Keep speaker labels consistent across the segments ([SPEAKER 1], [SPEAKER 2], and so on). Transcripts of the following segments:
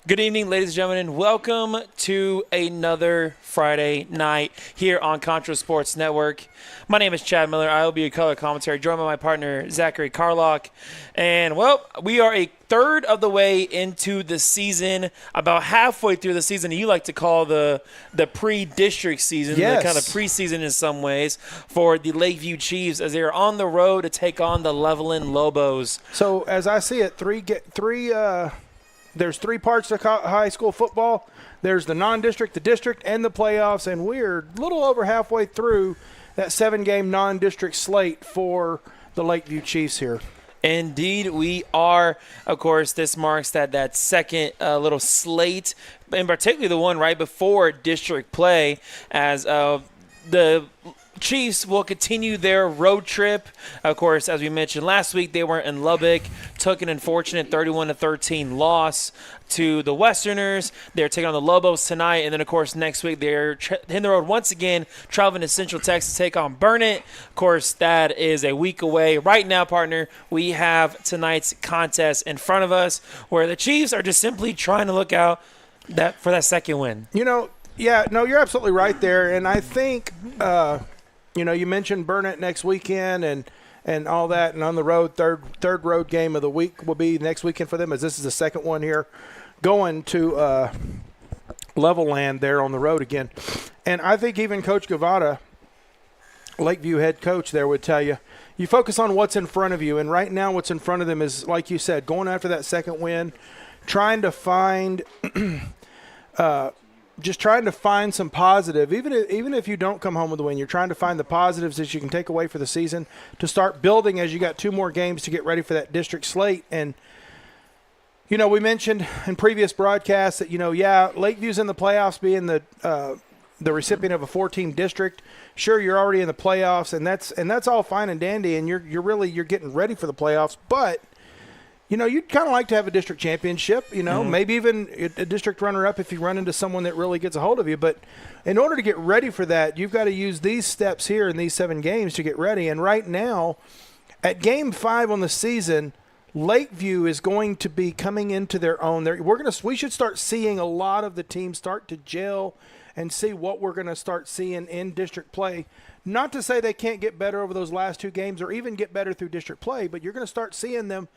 [SPEAKER 1] Good evening, ladies and gentlemen. Welcome to another Friday night here on Concho Sports Network. My name is Chad Miller. I will be your color commentary, joined by my partner, Zachary Carlock. And, well, we are a third of the way into the season, about halfway through the season you like to call the pre-district season,
[SPEAKER 2] yes.
[SPEAKER 1] The kind of preseason in some ways, for the Lakeview Chiefs as they are on the road to take on the Levelland Lobos.
[SPEAKER 2] So, as I see it, there's three parts to high school football. There's the non-district, the district, and the playoffs, and we're a little over halfway through that 7-game non-district slate for the Lakeview Chiefs here.
[SPEAKER 1] Indeed, we are. Of course, this marks that second little slate, and particularly the one right before district play, as the Chiefs will continue their road trip. Of course, as we mentioned last week, they were in Lubbock, took an unfortunate 31-13 loss to the Westerners. They're taking on the Lobos tonight, and then, of course, next week they're hitting the road once again, traveling to Central Texas to take on Burnett. Of course, that is a week away. Right now, partner, we have tonight's contest in front of us where the Chiefs are just simply trying to look out for that second win.
[SPEAKER 2] You're absolutely right there, and I think you mentioned Burnett next weekend and all that, and on the road, third road game of the week will be next weekend for them, as this is the second one here, going to Levelland there on the road again. And I think even Coach Gavada, Lakeview head coach there, would tell you, you focus on what's in front of you, and right now what's in front of them is, like you said, going after that second win, trying to find trying to find some positive. Even if you don't come home with a win, you're trying to find the positives that you can take away for the season to start building as you got 2 more games to get ready for that district slate. And, we mentioned in previous broadcasts that, Lakeview's in the playoffs being the recipient of a 4-team district. Sure, you're already in the playoffs, and that's all fine and dandy, and you're getting ready for the playoffs, but you'd kind of like to have a district championship, maybe even a district runner-up if you run into someone that really gets a hold of you. But in order to get ready for that, you've got to use these steps here in these 7 games to get ready. And right now, at Game 5 on the season, Lakeview is going to be coming into their own. We should start seeing a lot of the teams start to gel and see what we're going to start seeing in district play. Not to say they can't get better over those last 2 games or even get better through district play, but you're going to start seeing them.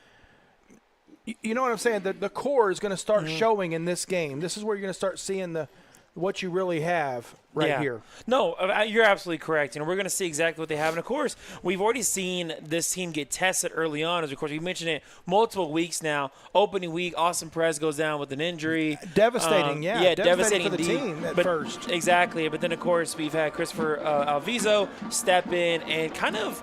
[SPEAKER 2] You know what I'm saying? The core is going to start showing in this game. This is where you're going to start seeing what you really have here.
[SPEAKER 1] No, you're absolutely correct. And we're going to see exactly what they have. And, of course, we've already seen this team get tested early on. As, of course, we mentioned it multiple weeks now. Opening week, Austin Perez goes down with an injury.
[SPEAKER 2] Devastating,
[SPEAKER 1] devastating
[SPEAKER 2] for the team at first.
[SPEAKER 1] Exactly. But then, of course, we've had Christopher Alviso step in and kind of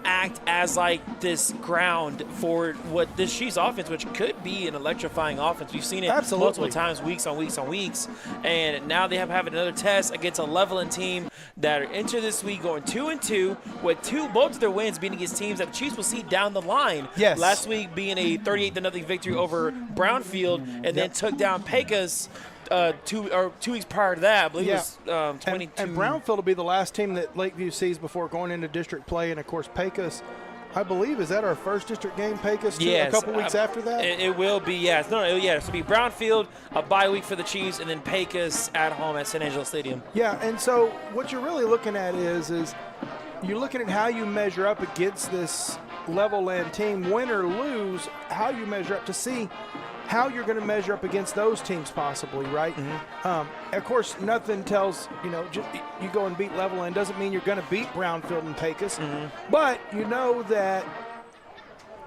[SPEAKER 1] act as like this ground for what this Chiefs offense, which could be an electrifying offense. We've seen it multiple times, weeks on weeks. And now they have another test against a Levelland team that are into this week going 2-2 with both of their wins being against teams that the Chiefs will see down the line.
[SPEAKER 2] Yes.
[SPEAKER 1] Last week being a 38-0 victory over Brownfield, and then took down Pecos 2 weeks prior to that. I believe it was 22.
[SPEAKER 2] And Brownfield will be the last team that Lakeview sees before going into district play. And, of course, Pecos, I believe, is that our first district game, Pecos,
[SPEAKER 1] yes,
[SPEAKER 2] a couple weeks after that?
[SPEAKER 1] It will be, yes. It'll be Brownfield, a bye week for the Chiefs, and then Pecos at home at San Angelo Stadium.
[SPEAKER 2] Yeah, and so what you're really looking at is you're looking at how you measure up against this Levelland team, win or lose, how you measure up to see how you're going to measure up against those teams possibly, right? Mm-hmm. Of course, nothing tells, just, you go and beat Levelland doesn't mean you're going to beat Brownfield and Pecos, but you know that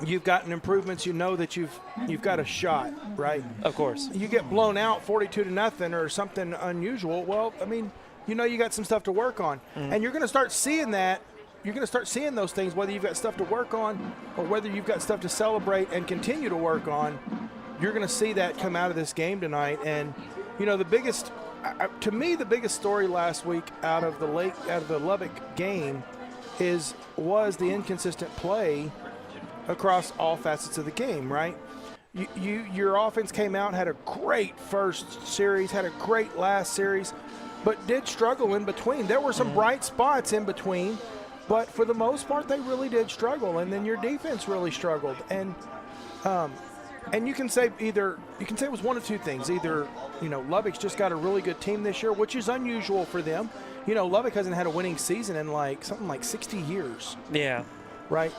[SPEAKER 2] you've gotten improvements, you know that you've got a shot, right?
[SPEAKER 1] Of course.
[SPEAKER 2] You get blown out 42-0 or something unusual, well, I mean, you got some stuff to work on. And you're going to start seeing that. You're going to start seeing those things, whether you've got stuff to work on or whether you've got stuff to celebrate and continue to work on. You're going to see that come out of this game tonight. And, the biggest – to me, the biggest story last week out of the Lubbock game was the inconsistent play across all facets of the game, right? Your offense came out, had a great first series, had a great last series, but did struggle in between. There were some bright spots in between, but for the most part, they really did struggle. And then your defense really struggled. And And you can say it was one of two things. Either, Lubbock's just got a really good team this year, which is unusual for them. Lubbock hasn't had a winning season in something like 60 years.
[SPEAKER 1] Yeah.
[SPEAKER 2] Right?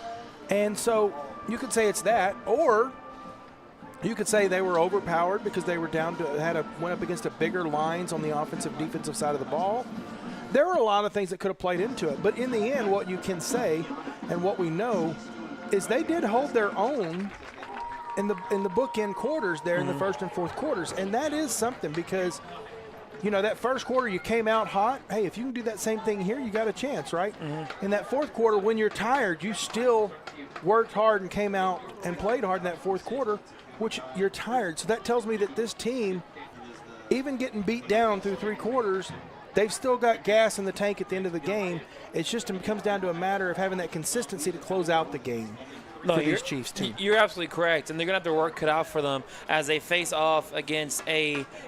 [SPEAKER 2] And so you could say it's that, or you could say they were overpowered because they were went up against a bigger lines on the offensive defensive side of the ball. There were a lot of things that could have played into it, but in the end, what you can say and what we know is they did hold their own in the bookend quarters there in the first and fourth quarters, and that is something because that first quarter you came out hot. Hey, if you can do that same thing here, you got a chance, right? In that fourth quarter, when you're tired, you still worked hard and came out and played hard in that fourth quarter, which you're tired. So that tells me that this team, even getting beat down through three quarters, they've still got gas in the tank at the end of the game. It comes down to a matter of having that consistency to close out the game. For these Chiefs team.
[SPEAKER 1] You're absolutely correct, and they're going to have their work cut out for them as they face off against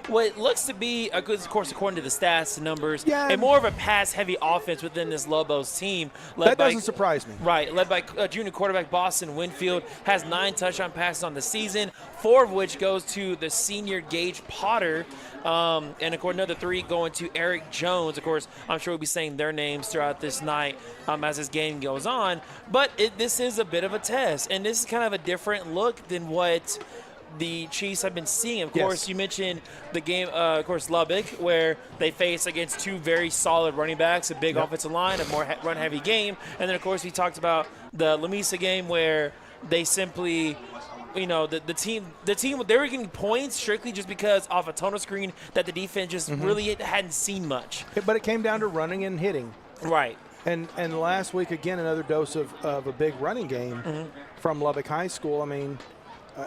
[SPEAKER 1] what looks to be, of course, according to the stats and numbers, more of a pass-heavy offense within this Lobos team.
[SPEAKER 2] That doesn't surprise me.
[SPEAKER 1] Right, led by junior quarterback Boston Winfield, has 9 touchdown passes on the season, 4 of which goes to the senior Gage Potter, and of course another 3 going to Eric Jones. Of course, I'm sure we'll be saying their names throughout this night as this game goes on, but this is a bit of a test. And this is kind of a different look than what the Chiefs have been seeing. Of course, you mentioned the game, of course, Lubbock, where they face against 2 very solid running backs, a big offensive line, a more run-heavy game. And then, of course, we talked about the Lamesa game where they simply – the team, they were getting points strictly just because off a tunnel screen that the defense just really hadn't seen much.
[SPEAKER 2] But it came down to running and hitting.
[SPEAKER 1] Right.
[SPEAKER 2] And last week, again, another dose of a big running game from Lubbock High School. I mean,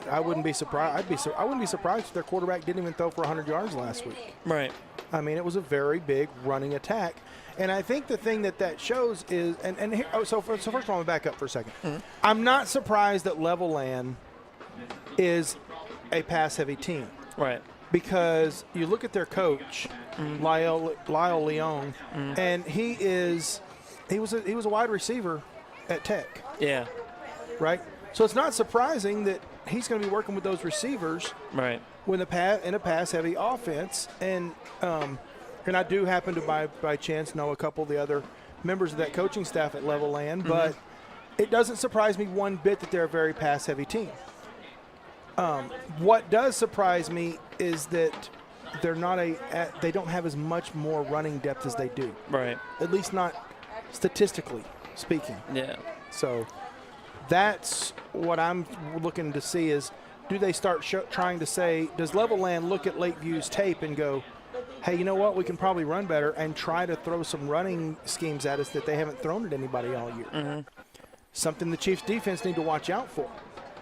[SPEAKER 2] I wouldn't be surprised. I wouldn't be surprised if their quarterback didn't even throw for 100 yards last week.
[SPEAKER 1] Right.
[SPEAKER 2] I mean, it was a very big running attack. And I think the thing that shows is – so first of all, I'm going to back up for a second. I'm not surprised that Levelland is a pass-heavy team.
[SPEAKER 1] Right.
[SPEAKER 2] Because you look at their coach, Lyle Leon, and he was a wide receiver at Tech.
[SPEAKER 1] Yeah.
[SPEAKER 2] Right? So it's not surprising that he's going to be working with those receivers.
[SPEAKER 1] Right.
[SPEAKER 2] In a pass-heavy offense. And I do happen to, by chance, know a couple of the other members of that coaching staff at Levelland, but it doesn't surprise me one bit that they're a very pass-heavy team. What does surprise me is that they don't have as much more running depth as they do.
[SPEAKER 1] Right.
[SPEAKER 2] At least not statistically speaking.
[SPEAKER 1] Yeah.
[SPEAKER 2] So that's what I'm looking to see is, do they start trying to say, does Levelland look at Lakeview's tape and go, hey, you know what, we can probably run better, and try to throw some running schemes at us that they haven't thrown at anybody all year. Something the Chiefs defense need to watch out for.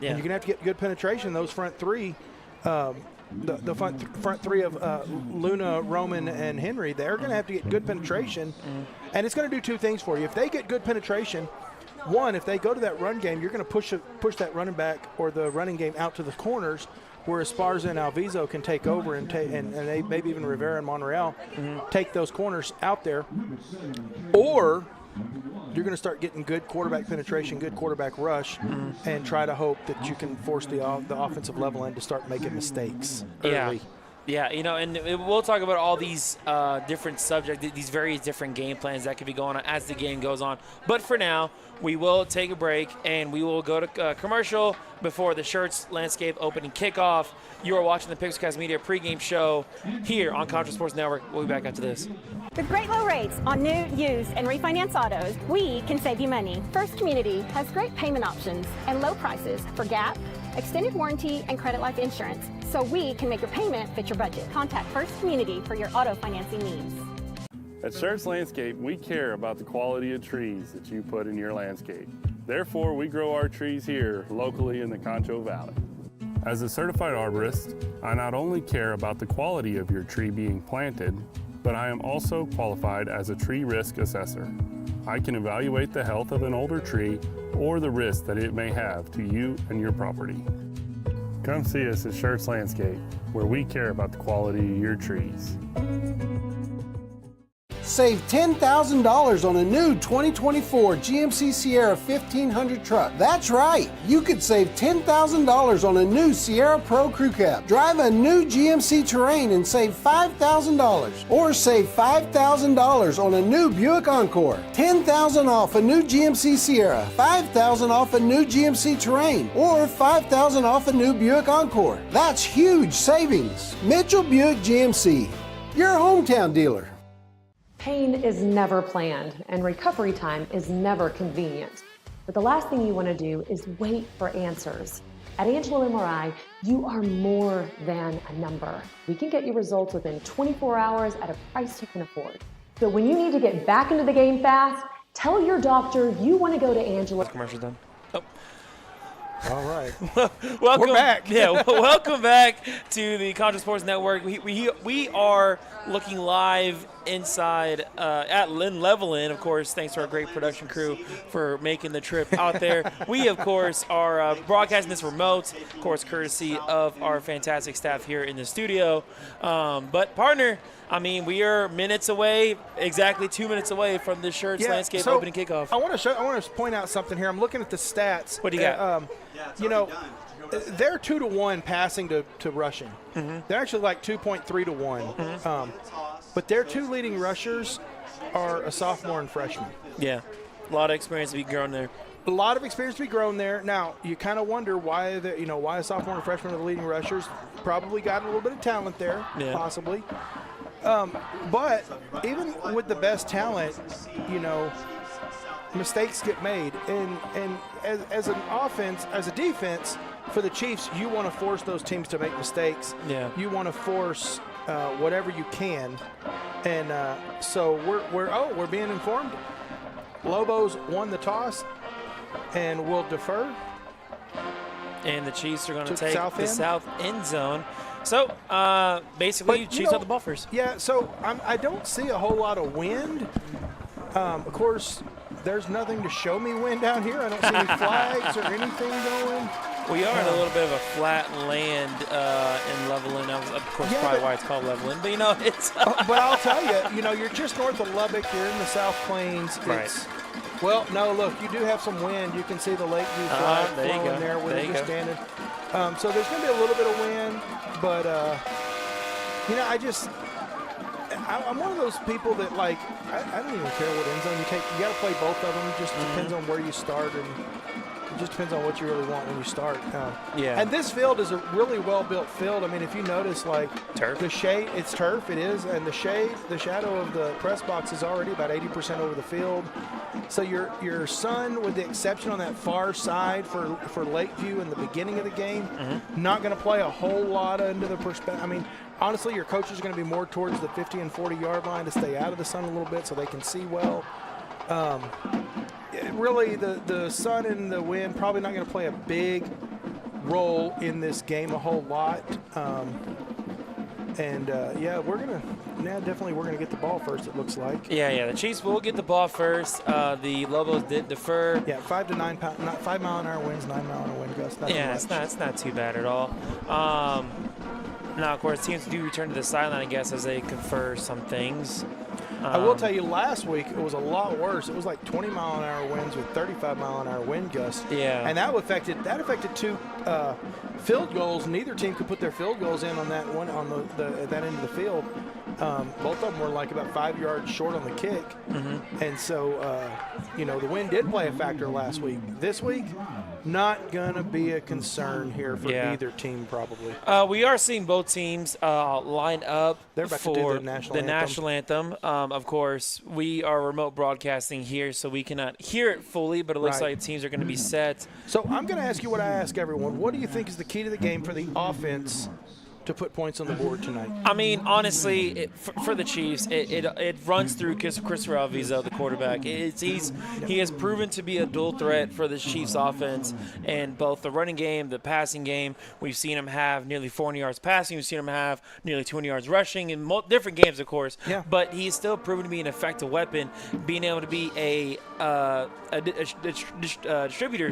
[SPEAKER 1] Yeah.
[SPEAKER 2] And you're going to have to get good penetration. Those front three, the front three of Luna, Roman, and Henry, they're going to have to get good penetration. And it's going to do 2 things for you. If they get good penetration, one, if they go to that run game, you're going to push that running back or the running game out to the corners where Esparza and Alviso can take over and they, maybe even Rivera and Monreal take those corners out there. Or you're going to start getting good quarterback penetration, good quarterback rush, and try to hope that you can force the offensive level end to start making mistakes early.
[SPEAKER 1] Yeah, and we'll talk about all these different subjects, these various different game plans that could be going on as the game goes on. But for now, we will take a break, and we will go to commercial before the Shirts Landscape opening kickoff. You are watching the Pixelcast Media pregame show here on Concho Sports Network. We'll be back after this.
[SPEAKER 3] With great low rates on new, used, and refinance autos, we can save you money. First Community has great payment options and low prices for GAP, extended warranty, and credit life insurance, so we can make your payment fit your budget. Contact First Community for your auto financing needs.
[SPEAKER 4] At Shirts Landscape, we care about the quality of trees that you put in your landscape. Therefore, we grow our trees here locally in the Concho Valley. As a certified arborist, I not only care about the quality of your tree being planted, but I am also qualified as a tree risk assessor. I can evaluate the health of an older tree or the risk that it may have to you and your property. Come see us at Shirts Landscape, where we care about the quality of your trees.
[SPEAKER 5] save $10,000 on a new 2024 GMC Sierra 1500 truck. That's right, you could save $10,000 on a new Sierra Pro Crew Cab. Drive a new GMC Terrain and save $5,000. Or save $5,000 on a new Buick Encore. $10,000 off a new GMC Sierra, $5,000 off a new GMC Terrain, or $5,000 off a new Buick Encore. That's huge savings. Mitchell Buick GMC, your hometown dealer.
[SPEAKER 6] Pain is never planned, and recovery time is never convenient. But the last thing you want to do is wait for answers. At Angelo MRI, you are more than a number. We can get you results within 24 hours at a price you can afford. So when you need to get back into the game fast, tell your doctor you want to go to Angelo.
[SPEAKER 1] Commercial done.
[SPEAKER 2] All right.
[SPEAKER 1] Welcome
[SPEAKER 2] We're back.
[SPEAKER 1] Yeah, welcome back to the Concho Sports Network. We are looking live inside at Levelland, of course, thanks to our great production crew for making the trip out there. We, of course, are broadcasting this remote, of course, courtesy of our fantastic staff here in the studio. But, partner, I mean, we are minutes away, exactly 2 minutes away from the Shirts Landscape opening kickoff.
[SPEAKER 2] I want to point out something here. I'm looking at the stats.
[SPEAKER 1] What do you got?
[SPEAKER 2] They're 2-1 passing to rushing. Mm-hmm. They're actually like 2.3-1. Mm-hmm. But their two leading rushers are a sophomore and freshman.
[SPEAKER 1] Yeah, a lot of experience to be grown there.
[SPEAKER 2] A lot of experience to be grown there. Now, you kind of wonder why a sophomore and freshman are the leading rushers. Probably got a little bit of talent there, possibly. But even with the best talent, mistakes get made. And as an offense, as a defense, for the Chiefs, you want to force those teams to make mistakes. Yeah. You want to force whatever you can. And so we're being informed. Lobos won the toss and will defer.
[SPEAKER 1] And the Chiefs are going to take the south end zone. So, basically, Chiefs have the ball first.
[SPEAKER 2] Yeah, so I don't see a whole lot of wind. Of course, there's nothing to show me wind down here. I don't see any flags or anything going.
[SPEAKER 1] We are in a little bit of a flat land in Levelland. Of course, probably why it's called Levelland. But, it's...
[SPEAKER 2] but I'll tell you, you're just north of Lubbock. You're in the South Plains.
[SPEAKER 1] Right.
[SPEAKER 2] Well, no, look, you do have some wind. You can see the Lakeview flag flowing there where you're standing. So there's going to be a little bit of wind. But, I'm one of those people that, I don't even care what end zone you take. You got to play both of them. It just depends on where you start, and it just depends on what you really want when you start. And this field is a really well-built field. I mean, if you notice,
[SPEAKER 1] turf.
[SPEAKER 2] The shade, it's turf, it is, and the shadow of the press box is already about 80% over the field. So your sun, with the exception on that far side for Lakeview in the beginning of the game, not going to play a whole lot into the perspective. I mean, honestly, your coaches are going to be more towards the 50 and 40-yard line to stay out of the sun a little bit so they can see well. Really, the sun and the wind probably not going to play a big role in this game a whole lot. We're going to get the ball first, it looks like.
[SPEAKER 1] Yeah, the Chiefs will get the ball first. The Lobos did defer.
[SPEAKER 2] Yeah, 5 to 9 pound, not 5 mile an hour winds, 9 mile an hour wind gusts.
[SPEAKER 1] It's not too bad at all. Now, of course, teams do return to the sideline, I guess, as they confer some things.
[SPEAKER 2] I will tell you, last week it was a lot worse. It was like 20 mile an hour winds with 35 mile an hour wind gusts. Yeah. And that affected two field goals. Neither team could put their field goals in on that one on that end of the field. Both of them were like about 5 yards short on the kick. Mm-hmm. And so, the wind did play a factor last week. This week, not going to be a concern here for either team probably.
[SPEAKER 1] We are seeing both teams line up for
[SPEAKER 2] the national anthem.
[SPEAKER 1] Of course, we are remote broadcasting here, so we cannot hear it fully, but it looks like teams are going to be set.
[SPEAKER 2] So I'm going to ask you what I ask everyone. What do you think is the key to the game for the offense to put points on the board tonight?
[SPEAKER 1] I mean, honestly, for the Chiefs, it runs through Christopher Alviso, the quarterback. He has proven to be a dual threat for the Chiefs offense, and both the running game, the passing game. We've seen him have nearly 400 yards passing. We've seen him have nearly 200 yards rushing in different games, of course. Yeah. But he's still proven to be an effective weapon, being able to be a distributor,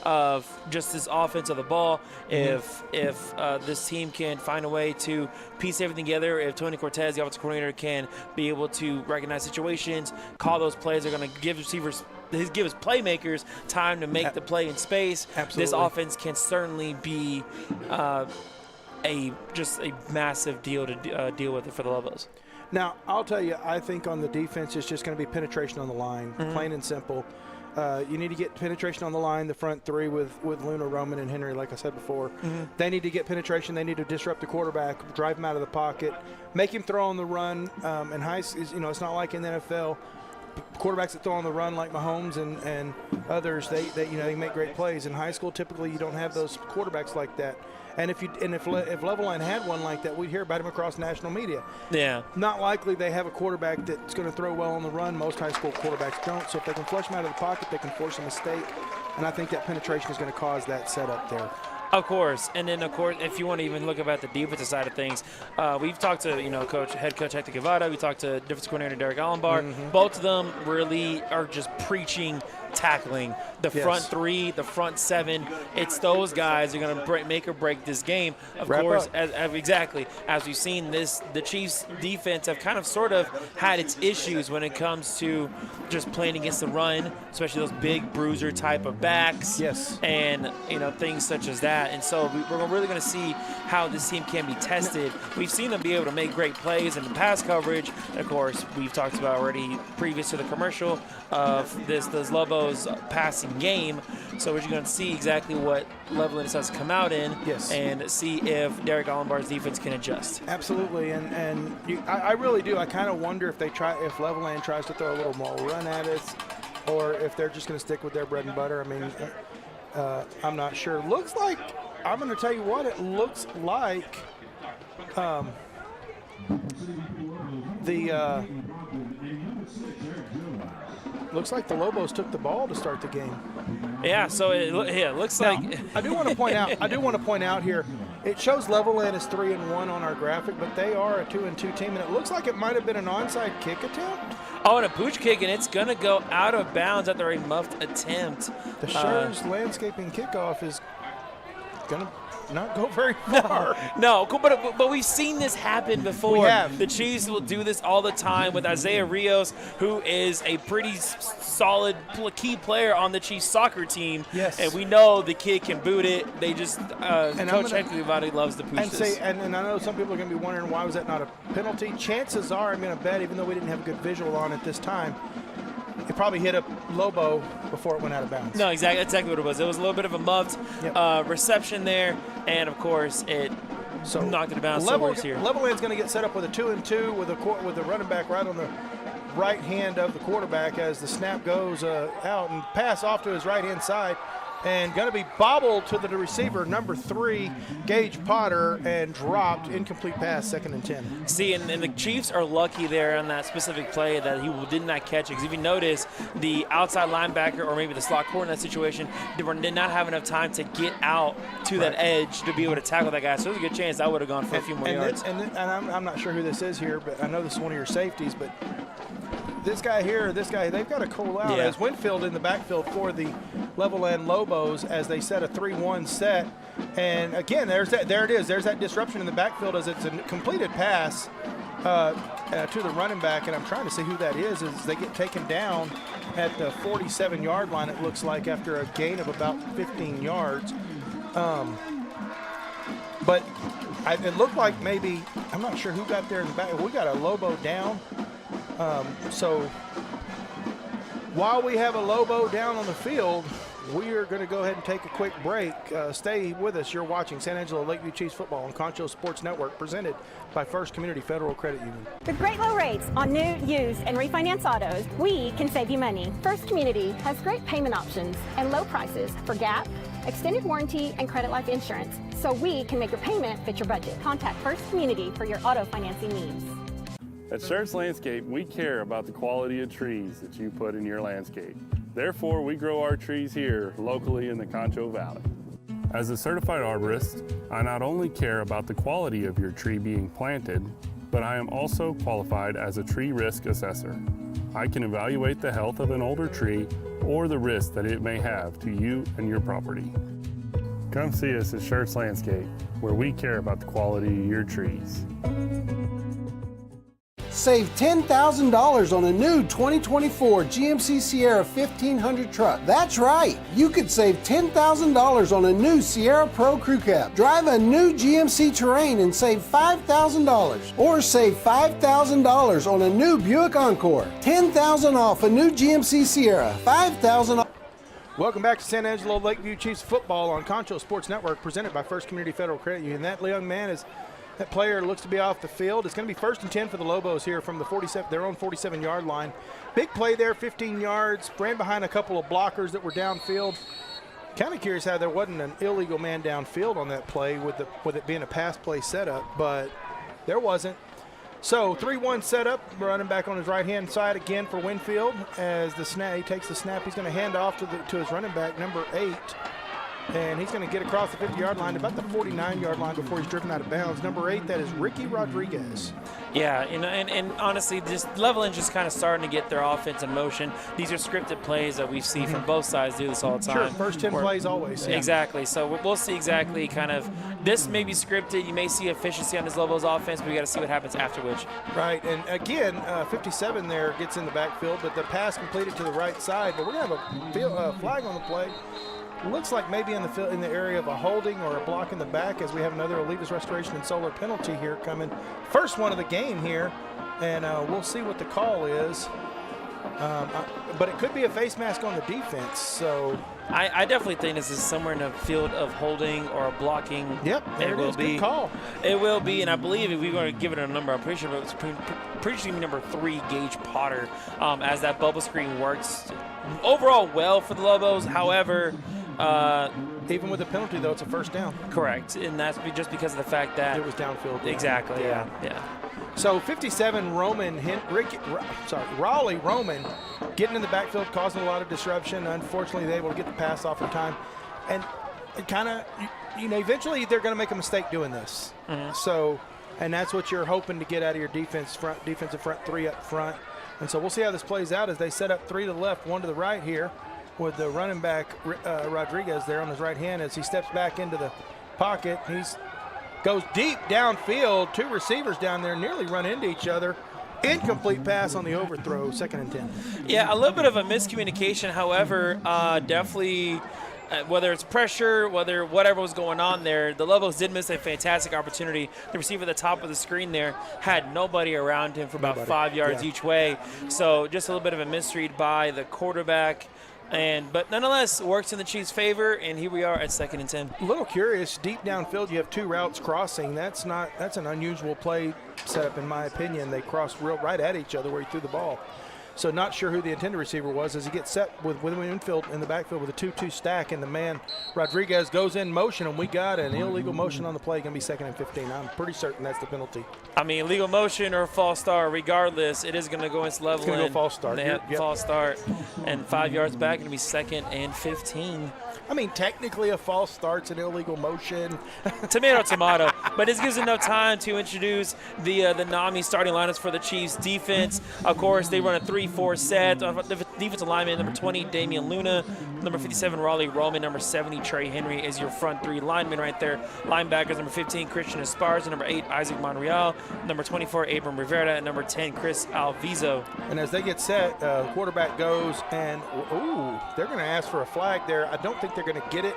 [SPEAKER 1] of just this offense of the ball. Mm-hmm. If this team can and find a way to piece everything together. If Tony Cortez, the offensive coordinator, can be able to recognize situations, call those plays, they're going to give receivers, give his playmakers time to make the play in space.
[SPEAKER 2] Absolutely.
[SPEAKER 1] This offense can certainly be just a massive deal to deal with it for the Lobos.
[SPEAKER 2] Now, I'll tell you, I think on the defense, it's just going to be penetration on the line, plain and simple. You need to get penetration on the line, the front three with Luna, Roman, and Henry, like I said before. They need to get penetration. They need to disrupt the quarterback, drive him out of the pocket, make him throw on the run. And it's not like in the NFL. Quarterbacks that throw on the run like Mahomes and others, they make great plays. In high school, typically you don't have those quarterbacks like that. And if Levelland had one like that, we'd hear about him across national media.
[SPEAKER 1] Yeah.
[SPEAKER 2] Not likely they have a quarterback that's going to throw well on the run. Most high school quarterbacks don't. So if they can flush him out of the pocket, they can force a mistake. And I think that penetration is going to cause that setup there.
[SPEAKER 1] Of course, and then of course, if you want to even look about the defensive side of things, we've talked to head coach Hector Guevara, we talked to defensive coordinator Derek Allenbar. Both of them really are just preaching tackling. The front three, the front seven, it's those guys who are going to make or break this game. Of course, as we've seen, the Chiefs' defense have kind of sort of had its issues when it comes to just playing against the run, especially those big bruiser type of backs.
[SPEAKER 2] Yes.
[SPEAKER 1] And things such as that. And so we're really going to see how this team can be tested. We've seen them be able to make great plays in the pass coverage. Of course, we've talked about already previous to the commercial of those Lobos passing game. So we're going to see exactly what Levelland decides to come out in and see if Derek Allenbar's defense can adjust.
[SPEAKER 2] Absolutely, I really do. I kind of wonder if Levelland tries to throw a little more run at us, or if they're just going to stick with their bread and butter. I mean, I'm not sure. Looks like, I'm going to tell you what, it looks like looks like the Lobos took the ball to start the game.
[SPEAKER 1] Yeah, so it looks like.
[SPEAKER 2] I do want to point out here, it shows Levelland is 3-1 on our graphic, but they are a 2-2 team, and it looks like it might have been an onside kick attempt.
[SPEAKER 1] Oh, and a pooch kick, and it's going to go out of bounds after a muffed attempt.
[SPEAKER 2] The Schurz landscaping kickoff is going to not go very far.
[SPEAKER 1] No, but we've seen this happen before.
[SPEAKER 2] We have.
[SPEAKER 1] The Chiefs will do this all the time with Isaiah Rios, who is a pretty solid key player on the Chiefs soccer team.
[SPEAKER 2] Yes.
[SPEAKER 1] And we know the kid can boot it. They just Coach Hector Guevara loves to push this.
[SPEAKER 2] And I know some people are going to be wondering, why was that not a penalty? Chances are, I'm going to bet, even though we didn't have a good visual on it this time, it probably hit a Lobo before it went out of bounds.
[SPEAKER 1] No, exactly what it was. It was a little bit of a muffed reception there, and of course it knocked it out of bounds.
[SPEAKER 2] Levelland's going to get set up with a 2-2 with the running back right on the right hand of the quarterback as the snap goes out and pass off to his right hand side. And going to be bobbled to the receiver, number 3, Gage Potter, and dropped. Incomplete pass, 2nd and 10.
[SPEAKER 1] See, and the Chiefs are lucky there on that specific play that he did not catch it. Because if you notice, the outside linebacker or maybe the slot corner in that situation did not have enough time to get out to that edge to be able to tackle that guy. So there's a good chance I would have gone for a few more yards.
[SPEAKER 2] I'm not sure who this is here, but I know this is one of your safeties. But this guy, they've got to call out as Winfield in the backfield for the Levelland Lobos as they set a 3-1 set. And again, there it is. There's that disruption in the backfield as it's a completed pass to the running back. And I'm trying to see who that is as they get taken down at the 47-yard line, it looks like, after a gain of about 15 yards. But it looked like maybe, I'm not sure who got there in the back. We got a Lobo down. So while we have a Lobo down on the field, we are going to go ahead and take a quick break. Stay with us. You're watching San Angelo Lakeview Chiefs football on Concho Sports Network, presented by First Community Federal Credit Union.
[SPEAKER 3] With great low rates on new, used, and refinance autos, we can save you money. First Community has great payment options and low prices for GAP, extended warranty, and credit life insurance, so we can make your payment fit your budget. Contact First Community for your auto financing needs.
[SPEAKER 4] At Schurz Landscape, we care about the quality of trees that you put in your landscape. Therefore, we grow our trees here locally in the Concho Valley. As a certified arborist, I not only care about the quality of your tree being planted, but I am also qualified as a tree risk assessor. I can evaluate the health of an older tree or the risk that it may have to you and your property. Come see us at Schertz Landscape, where we care about the quality of your trees.
[SPEAKER 5] Save $10,000 on a new 2024 GMC Sierra 1500 truck. That's right, you could save $10,000 on a new Sierra Pro Crew Cab. Drive a new GMC Terrain and save $5,000. Or save $5,000 on a new Buick Encore. $10,000 off a new GMC Sierra. $5,000 off.
[SPEAKER 2] Welcome back to San Angelo Lakeview Chiefs football on Concho Sports Network, presented by First Community Federal Credit Union. That young man is that player looks to be off the field. It's going to be 1st and 10 for the Lobos here from their own 47-yard line. Big play there, 15 yards. Ran behind a couple of blockers that were downfield. Kind of curious how there wasn't an illegal man downfield on that play with it being a pass play setup, but there wasn't. So 3-1 setup, running back on his right-hand side again for Winfield. As he takes the snap, he's going to hand off to his running back, number 8. And he's going to get across the 50-yard line, about the 49-yard line before he's driven out of bounds. Number 8, that is Ricky Rodriguez.
[SPEAKER 1] Yeah, and honestly, Levelland just kind of starting to get their offense in motion. These are scripted plays that we see from both sides do this all the time.
[SPEAKER 2] Sure, first 10 plays always. Yeah.
[SPEAKER 1] Exactly. So we'll see exactly kind of this may be scripted. You may see efficiency on this Lobos offense, but we got to see what happens after which.
[SPEAKER 2] Right, and again, 57 there gets in the backfield, but the pass completed to the right side. But we're going to have a flag on the play. Looks like maybe in the area of a holding or a block in the back, as we have another Olivas Restoration and Solar penalty here coming. First one of the game here, and we'll see what the call is. But it could be a face mask on the defense. So
[SPEAKER 1] I definitely think this is somewhere in the field of holding or blocking.
[SPEAKER 2] Yep, there it is. Good call.
[SPEAKER 1] It will be, and I believe if we're going to give it a number, I'm pretty sure it's pretty sure number 3, Gage Potter, as that bubble screen works overall well for the Lobos. However,
[SPEAKER 2] even with the penalty, though, it's a first down.
[SPEAKER 1] Correct, and that's just because of the fact that
[SPEAKER 2] it was downfield.
[SPEAKER 1] Exactly. Yeah.
[SPEAKER 2] So 57, Raleigh Roman getting in the backfield, causing a lot of disruption. Unfortunately, they're able to get the pass off in time, and it kind of, eventually they're going to make a mistake doing this. Mm-hmm. So, and that's what you're hoping to get out of your defensive front 3 up front. And so we'll see how this plays out as they set up 3 to the left, 1 to the right here, with the running back Rodriguez there on his right hand as he steps back into the pocket. He goes deep downfield. 2 receivers down there nearly run into each other. Incomplete pass on the overthrow, 2nd and 10.
[SPEAKER 1] Yeah, a little bit of a miscommunication. However, definitely whether it's pressure, whatever was going on there, the Lobos did miss a fantastic opportunity. The receiver at the top of the screen there had nobody around him for about 5 yards each way. So just a little bit of a misread by the quarterback. But nonetheless, works in the Chiefs' favor, and here we are at 2nd and 10.
[SPEAKER 2] A little curious, deep downfield, you have 2 routes crossing. That's an unusual play setup, in my opinion. They crossed right at each other where he threw the ball. So not sure who the intended receiver was as he gets set with Winfield in the backfield with a 2-2 stack, and the man Rodriguez goes in motion, and we got an illegal motion on the play. Going to be 2nd and 15. I'm pretty certain that's the penalty.
[SPEAKER 1] I mean, illegal motion or false start, regardless, it is going to go against Levelland.
[SPEAKER 2] It's going to go false start.
[SPEAKER 1] They have false start, and 5 yards back, going to be 2nd and 15.
[SPEAKER 2] I mean, technically a false start's an illegal motion.
[SPEAKER 1] Tomato. But this gives enough time to introduce the NAMI starting lineups for the Chiefs defense. Of course, they run a 3-4 set. The defensive lineman, number 20, Damian Luna. Number 57, Raleigh Roman. Number 70, Trey Henry is your front 3 linemen right there. Linebackers, number 15, Christian Esparza. Number 8, Isaac Monreal. Number 24, Abram Rivera. And number 10, Chris Alviso.
[SPEAKER 2] And as they get set, quarterback goes, and they're going to ask for a flag there. I don't think they're going to get it,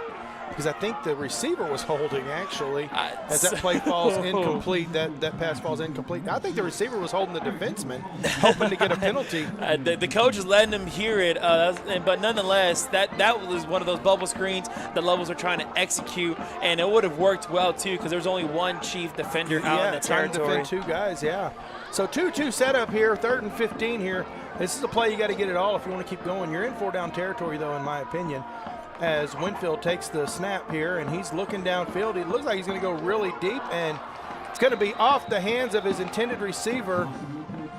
[SPEAKER 2] because I think the receiver was holding, actually, as that play falls incomplete. That pass falls incomplete. I think the receiver was holding the defenseman, hoping to get a penalty.
[SPEAKER 1] The coach is letting him hear it, but nonetheless, that was one of those bubble screens that Lobos were trying to execute, and it would have worked well, too, because there's only one Chief defender out in the territory.
[SPEAKER 2] Trying to defend 2 guys, yeah. So 2-2 setup here, 3rd and 15 here. This is a play you got to get it all if you want to keep going. You're in 4-down territory, though, in my opinion, as Winfield takes the snap here, and he's looking downfield. It looks like he's going to go really deep, and it's going to be off the hands of his intended receiver,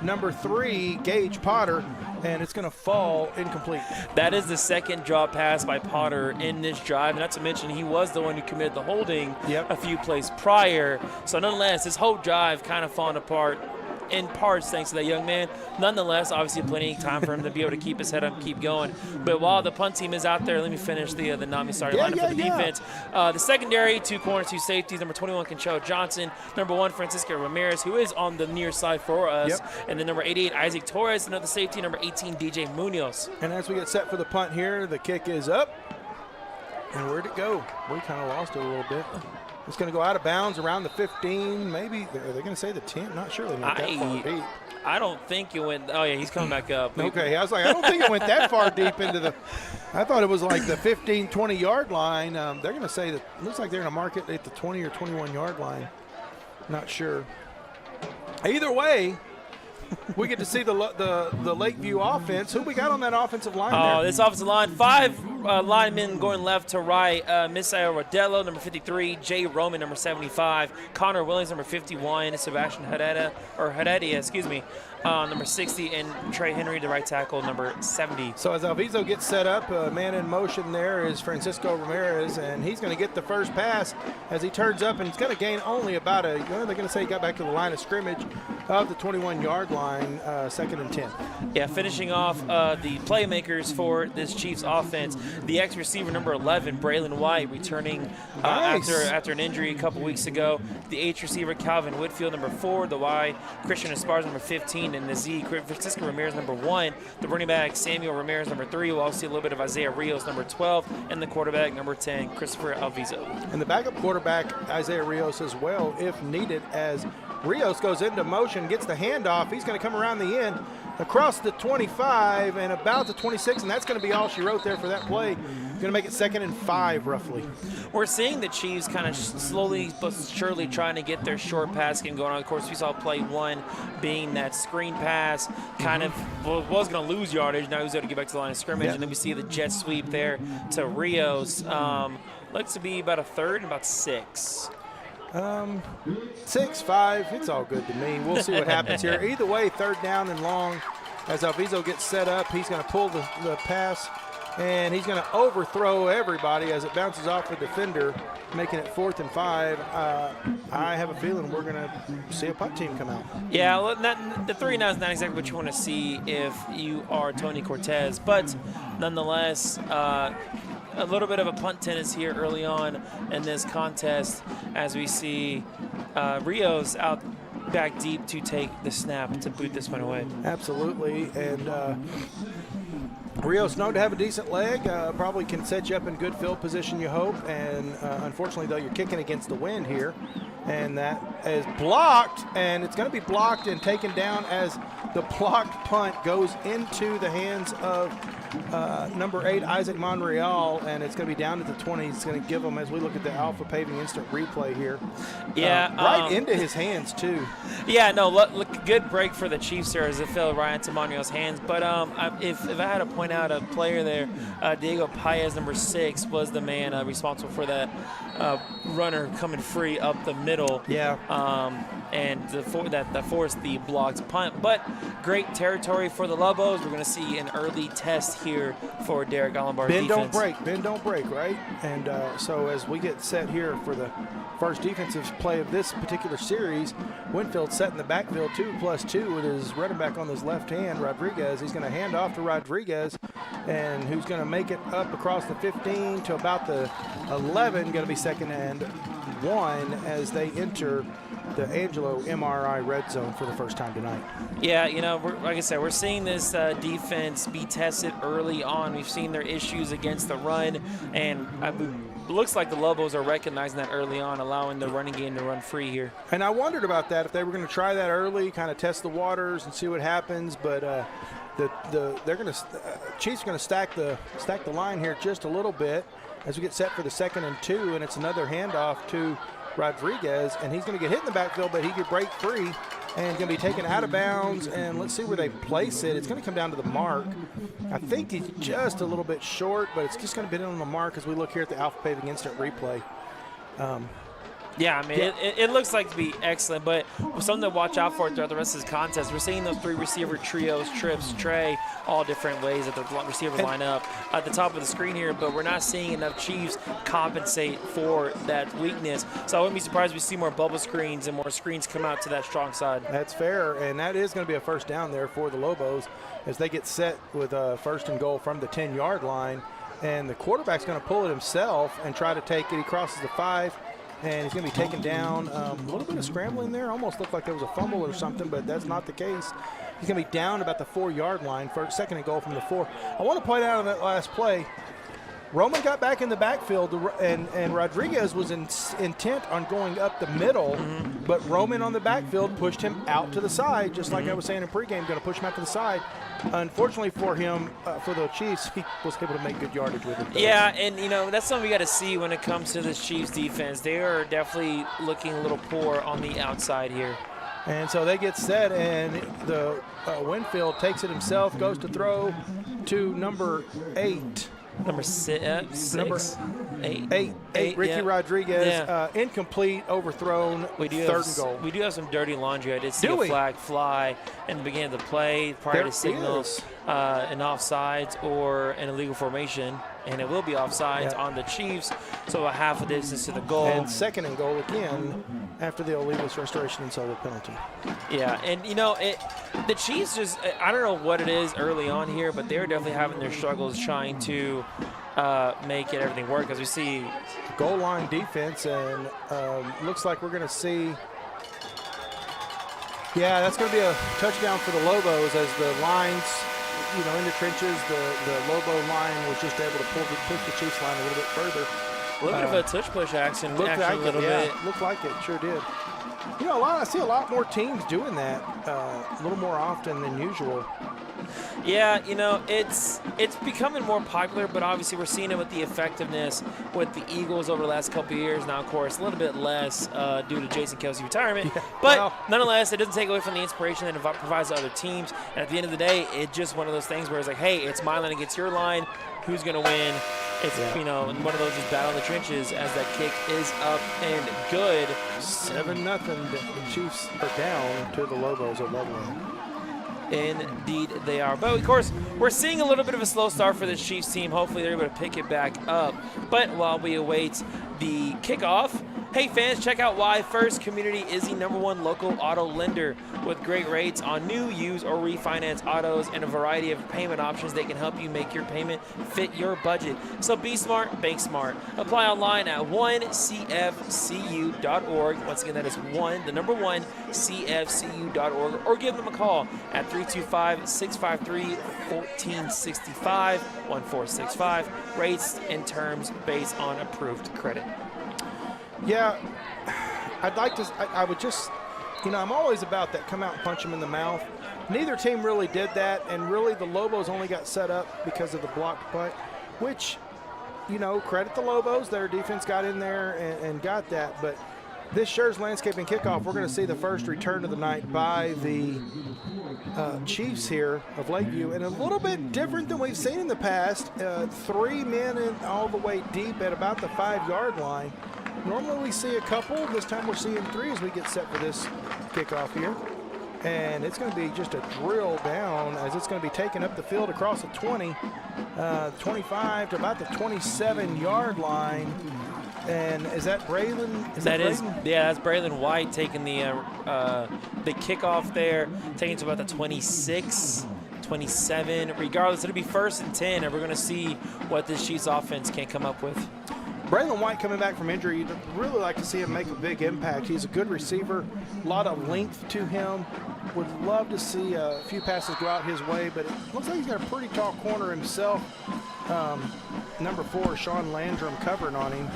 [SPEAKER 2] number 3, Gage Potter, and it's going to fall incomplete.
[SPEAKER 1] That is the 2nd drop pass by Potter in this drive. Not to mention he was the one who committed the holding a few plays prior. So nonetheless, this whole drive kind of falling apart. in parts thanks to that young man. Nonetheless, obviously plenty of time for him to be able to keep his head up and keep going. But while the punt team is out there, let me finish the Nami starting lineup for the defense. The secondary, 2 corners, 2 safeties, number 21, Concho Johnson, number 1, Francisco Ramirez, who is on the near side for us, and then number 88, Isaac Torres, another safety, number 18, DJ Munoz.
[SPEAKER 2] And as we get set for the punt here, the kick is up. And where'd it go? We kind of lost it a little bit. It's going to go out of bounds around the 15, maybe. Are they going to say the 10? Not sure they went that far deep.
[SPEAKER 1] I don't think it went. Oh, yeah, he's coming back up.
[SPEAKER 2] Okay, I was like, I don't think it went that far deep into the. I thought it was like the 15, 20-yard line. They're going to say that looks like they're going to mark it at the 20 or 21-yard line. Not sure. Either way, we get to see the Lakeview offense. Who we got on that offensive line there?
[SPEAKER 1] This offensive line, 5 linemen going left to right. Misael Rodello, number 53. Jay Roman, number 75. Connor Williams, number 51. Sebastian Heredia, number 60. And Trey Henry, the right tackle, number 70.
[SPEAKER 2] So as Alviso gets set up, a man in motion there is Francisco Ramirez, and he's going to get the first pass as he turns up, and he's going to gain only about they're going to say he got back to the line of scrimmage of the 21-yard line, 2nd and 10.
[SPEAKER 1] Yeah, finishing off the playmakers for this Chiefs offense, the ex-receiver number 11, Braylon White, returning after an injury a couple weeks ago. The H receiver, Calvin Whitfield, number 4. The Y, Christian Esparza, number 15. And the Z, Francisco Ramirez, number 1. The running back, Samuel Ramirez, number 3. We'll also see a little bit of Isaiah Rios, number 12. And the quarterback, number 10, Christopher Alviso.
[SPEAKER 2] And the backup quarterback, Isaiah Rios, as well, if needed, as Rios goes into motion, gets the handoff. He's going to come around the end, across the 25 and about the 26, and that's going to be all she wrote there for that play. Going to make it 2nd and 5, roughly.
[SPEAKER 1] We're seeing the Chiefs kind of slowly but surely trying to get their short pass game going on. Of course, we saw play 1 being that screen pass, kind of was going to lose yardage. Now he was able to get back to the line of scrimmage, and then we see the jet sweep there to Rios. Looks to be about a 3rd and about 6.
[SPEAKER 2] 6, 5, it's all good to me. We'll see what happens here. Either way, 3rd down and long. As Alviso gets set up, he's going to pull the pass, and he's going to overthrow everybody as it bounces off the defender, making it 4th and 5. I have a feeling we're going to see a punt team come out.
[SPEAKER 1] Yeah, well, the 3 now is not exactly what you want to see if you are Tony Cortez, but nonetheless, a little bit of a punt tennis here early on in this contest as we see Rios out back deep to take the snap to boot this one away.
[SPEAKER 2] Absolutely, and Rios known to have a decent leg, probably can set you up in good field position, you hope, and unfortunately, though, you're kicking against the wind here, and that is blocked, and it's going to be blocked and taken down as the blocked punt goes into the hands of number 8, Isaac Monreal, and it's going to be down to the 20. It's going to give him, as we look at the Alpha Paving instant replay here, right into his hands, too.
[SPEAKER 1] Yeah, no, look, good break for the Chiefs here as it fell right into Monreal's hands. But if I had to point out a player there, Diego Paez, number 6, was the man responsible for that runner coming free up the middle.
[SPEAKER 2] Yeah.
[SPEAKER 1] And that forced the blocked punt. But great territory for the Lobos. We're going to see an early test here for Derek Allenbar's defense.
[SPEAKER 2] Bend don't break, right? And so as we get set here for the first defensive play of this particular series, Winfield set in the backfield 2+2 with his running back on his left hand, Rodriguez. He's going to hand off to Rodriguez, and who's going to make it up across the 15 to about the 11, going to be 2nd and 1 as they enter the Angelo MRI red zone for the first time tonight.
[SPEAKER 1] Yeah, like I said, we're seeing this defense be tested early on. We've seen their issues against the run, and it looks like the Lobos are recognizing that early on, allowing the running game to run free here.
[SPEAKER 2] And I wondered about that, if they were going to try that early, kind of test the waters and see what happens, but Chiefs are going to stack the line here just a little bit as we get set for the 2nd and 2, and it's another handoff to Rodriguez, and he's going to get hit in the backfield, but he could break free and going to be taken out of bounds, and let's see where they place it. It's going to come down to the mark. I think he's just a little bit short, but it's just going to be on the mark as we look here at the Alpha Paving instant replay.
[SPEAKER 1] Yeah, I mean, it looks like to be excellent, but something to watch out for throughout the rest of this contest. We're seeing those 3 receiver trios, trips, Trey, all different ways that the receivers line up at the top of the screen here, but we're not seeing enough Chiefs compensate for that weakness. So I wouldn't be surprised if we see more bubble screens and more screens come out to that strong side.
[SPEAKER 2] That's fair, and that is going to be a first down there for the Lobos as they get set with a 1st and goal from the 10-yard line, and the quarterback's going to pull it himself and try to take it. He crosses the 5. And he's going to be taken down. A little bit of scrambling there. Almost looked like there was a fumble or something, but that's not the case. He's going to be down about the 4-yard line for 2nd and goal from the 4. I want to point out on that last play, Roman got back in the backfield, and Rodriguez was intent on going up the middle, but Roman on the backfield pushed him out to the side, just like I was saying in pregame, going to push him out to the side. Unfortunately for him, for the Chiefs, he was able to make good yardage with it.
[SPEAKER 1] Yeah, and, that's something we got to see when it comes to this Chiefs defense. They are definitely looking a little poor on the outside here.
[SPEAKER 2] And so they get set, and the Winfield takes it himself, goes to throw to number 8.
[SPEAKER 1] Number 6.
[SPEAKER 2] Number 8. Ricky Rodriguez, incomplete, overthrown, 3rd and goal.
[SPEAKER 1] We do have some dirty laundry. I did see a flag fly in the beginning of the play prior to signals an offsides or an illegal formation, and it will be offsides on the Chiefs, so a half a distance to the goal.
[SPEAKER 2] And 2nd and goal again after the illegal restoration and solo penalty.
[SPEAKER 1] Yeah, and the Chiefs just, I don't know what it is early on here, but they're definitely having their struggles trying to make everything work, as we see
[SPEAKER 2] goal line defense, and looks like we're going to see, that's going to be a touchdown for the Lobos as the lines, in the trenches, the Lobo line was just able to push the Chiefs line a little bit further.
[SPEAKER 1] A little bit of a touch push action.
[SPEAKER 2] Looked like it, sure did. I see a lot more teams doing that a little more often than usual.
[SPEAKER 1] Yeah, it's becoming more popular, but obviously we're seeing it with the effectiveness with the Eagles over the last couple of years. Now, of course, a little bit less due to Jason Kelsey's retirement. But nonetheless, it doesn't take away from the inspiration that it provides to other teams. And at the end of the day, it's just one of those things where it's like, hey, it's my line against your line. Who's going to win? It's, one of those just battle in the trenches as that kick is up and good.
[SPEAKER 2] 7-0. The Chiefs are down to the Lobos at Levelland.
[SPEAKER 1] Indeed they are. But, of course, we're seeing a little bit of a slow start for this Chiefs team. Hopefully they're able to pick it back up. But while we await the kickoff, hey, fans, check out why First Community is the #1 local auto lender with great rates on new, used, or refinance autos and a variety of payment options that can help you make your payment fit your budget. So be smart, bank smart. Apply online at 1cfcu.org. Once again, that is 1cfcu.org, or give them a call at 325-653-1465, 1465. Rates and terms based on approved credit.
[SPEAKER 2] Yeah, I'd like to, I would just, I'm always about that come out and punch them in the mouth. Neither team really did that, and really the Lobos only got set up because of the blocked punt, which, credit the Lobos. Their defense got in there and got that, but this Schurz Landscaping kickoff, we're going to see the first return of the night by the Chiefs here of Lakeview, and a little bit different than we've seen in the past. 3 men in all the way deep at about the 5-yard line. Normally we see a couple. This time we're seeing 3 as we get set for this kickoff here. And it's going to be just a drill down as it's going to be taken up the field across the 20, 25 to about the 27-yard line. And is that Braylon?
[SPEAKER 1] That's Braylon White taking the kickoff there, taking it to about the 26, 27. Regardless, it'll be 1st and 10, and we're going to see what this Chiefs offense can come up with.
[SPEAKER 2] Braylon White coming back from injury, you'd really like to see him make a big impact. He's a good receiver, a lot of length to him. Would love to see a few passes go out his way, but it looks like he's got a pretty tall corner himself. Number 4, Sean Landrum, covering on him.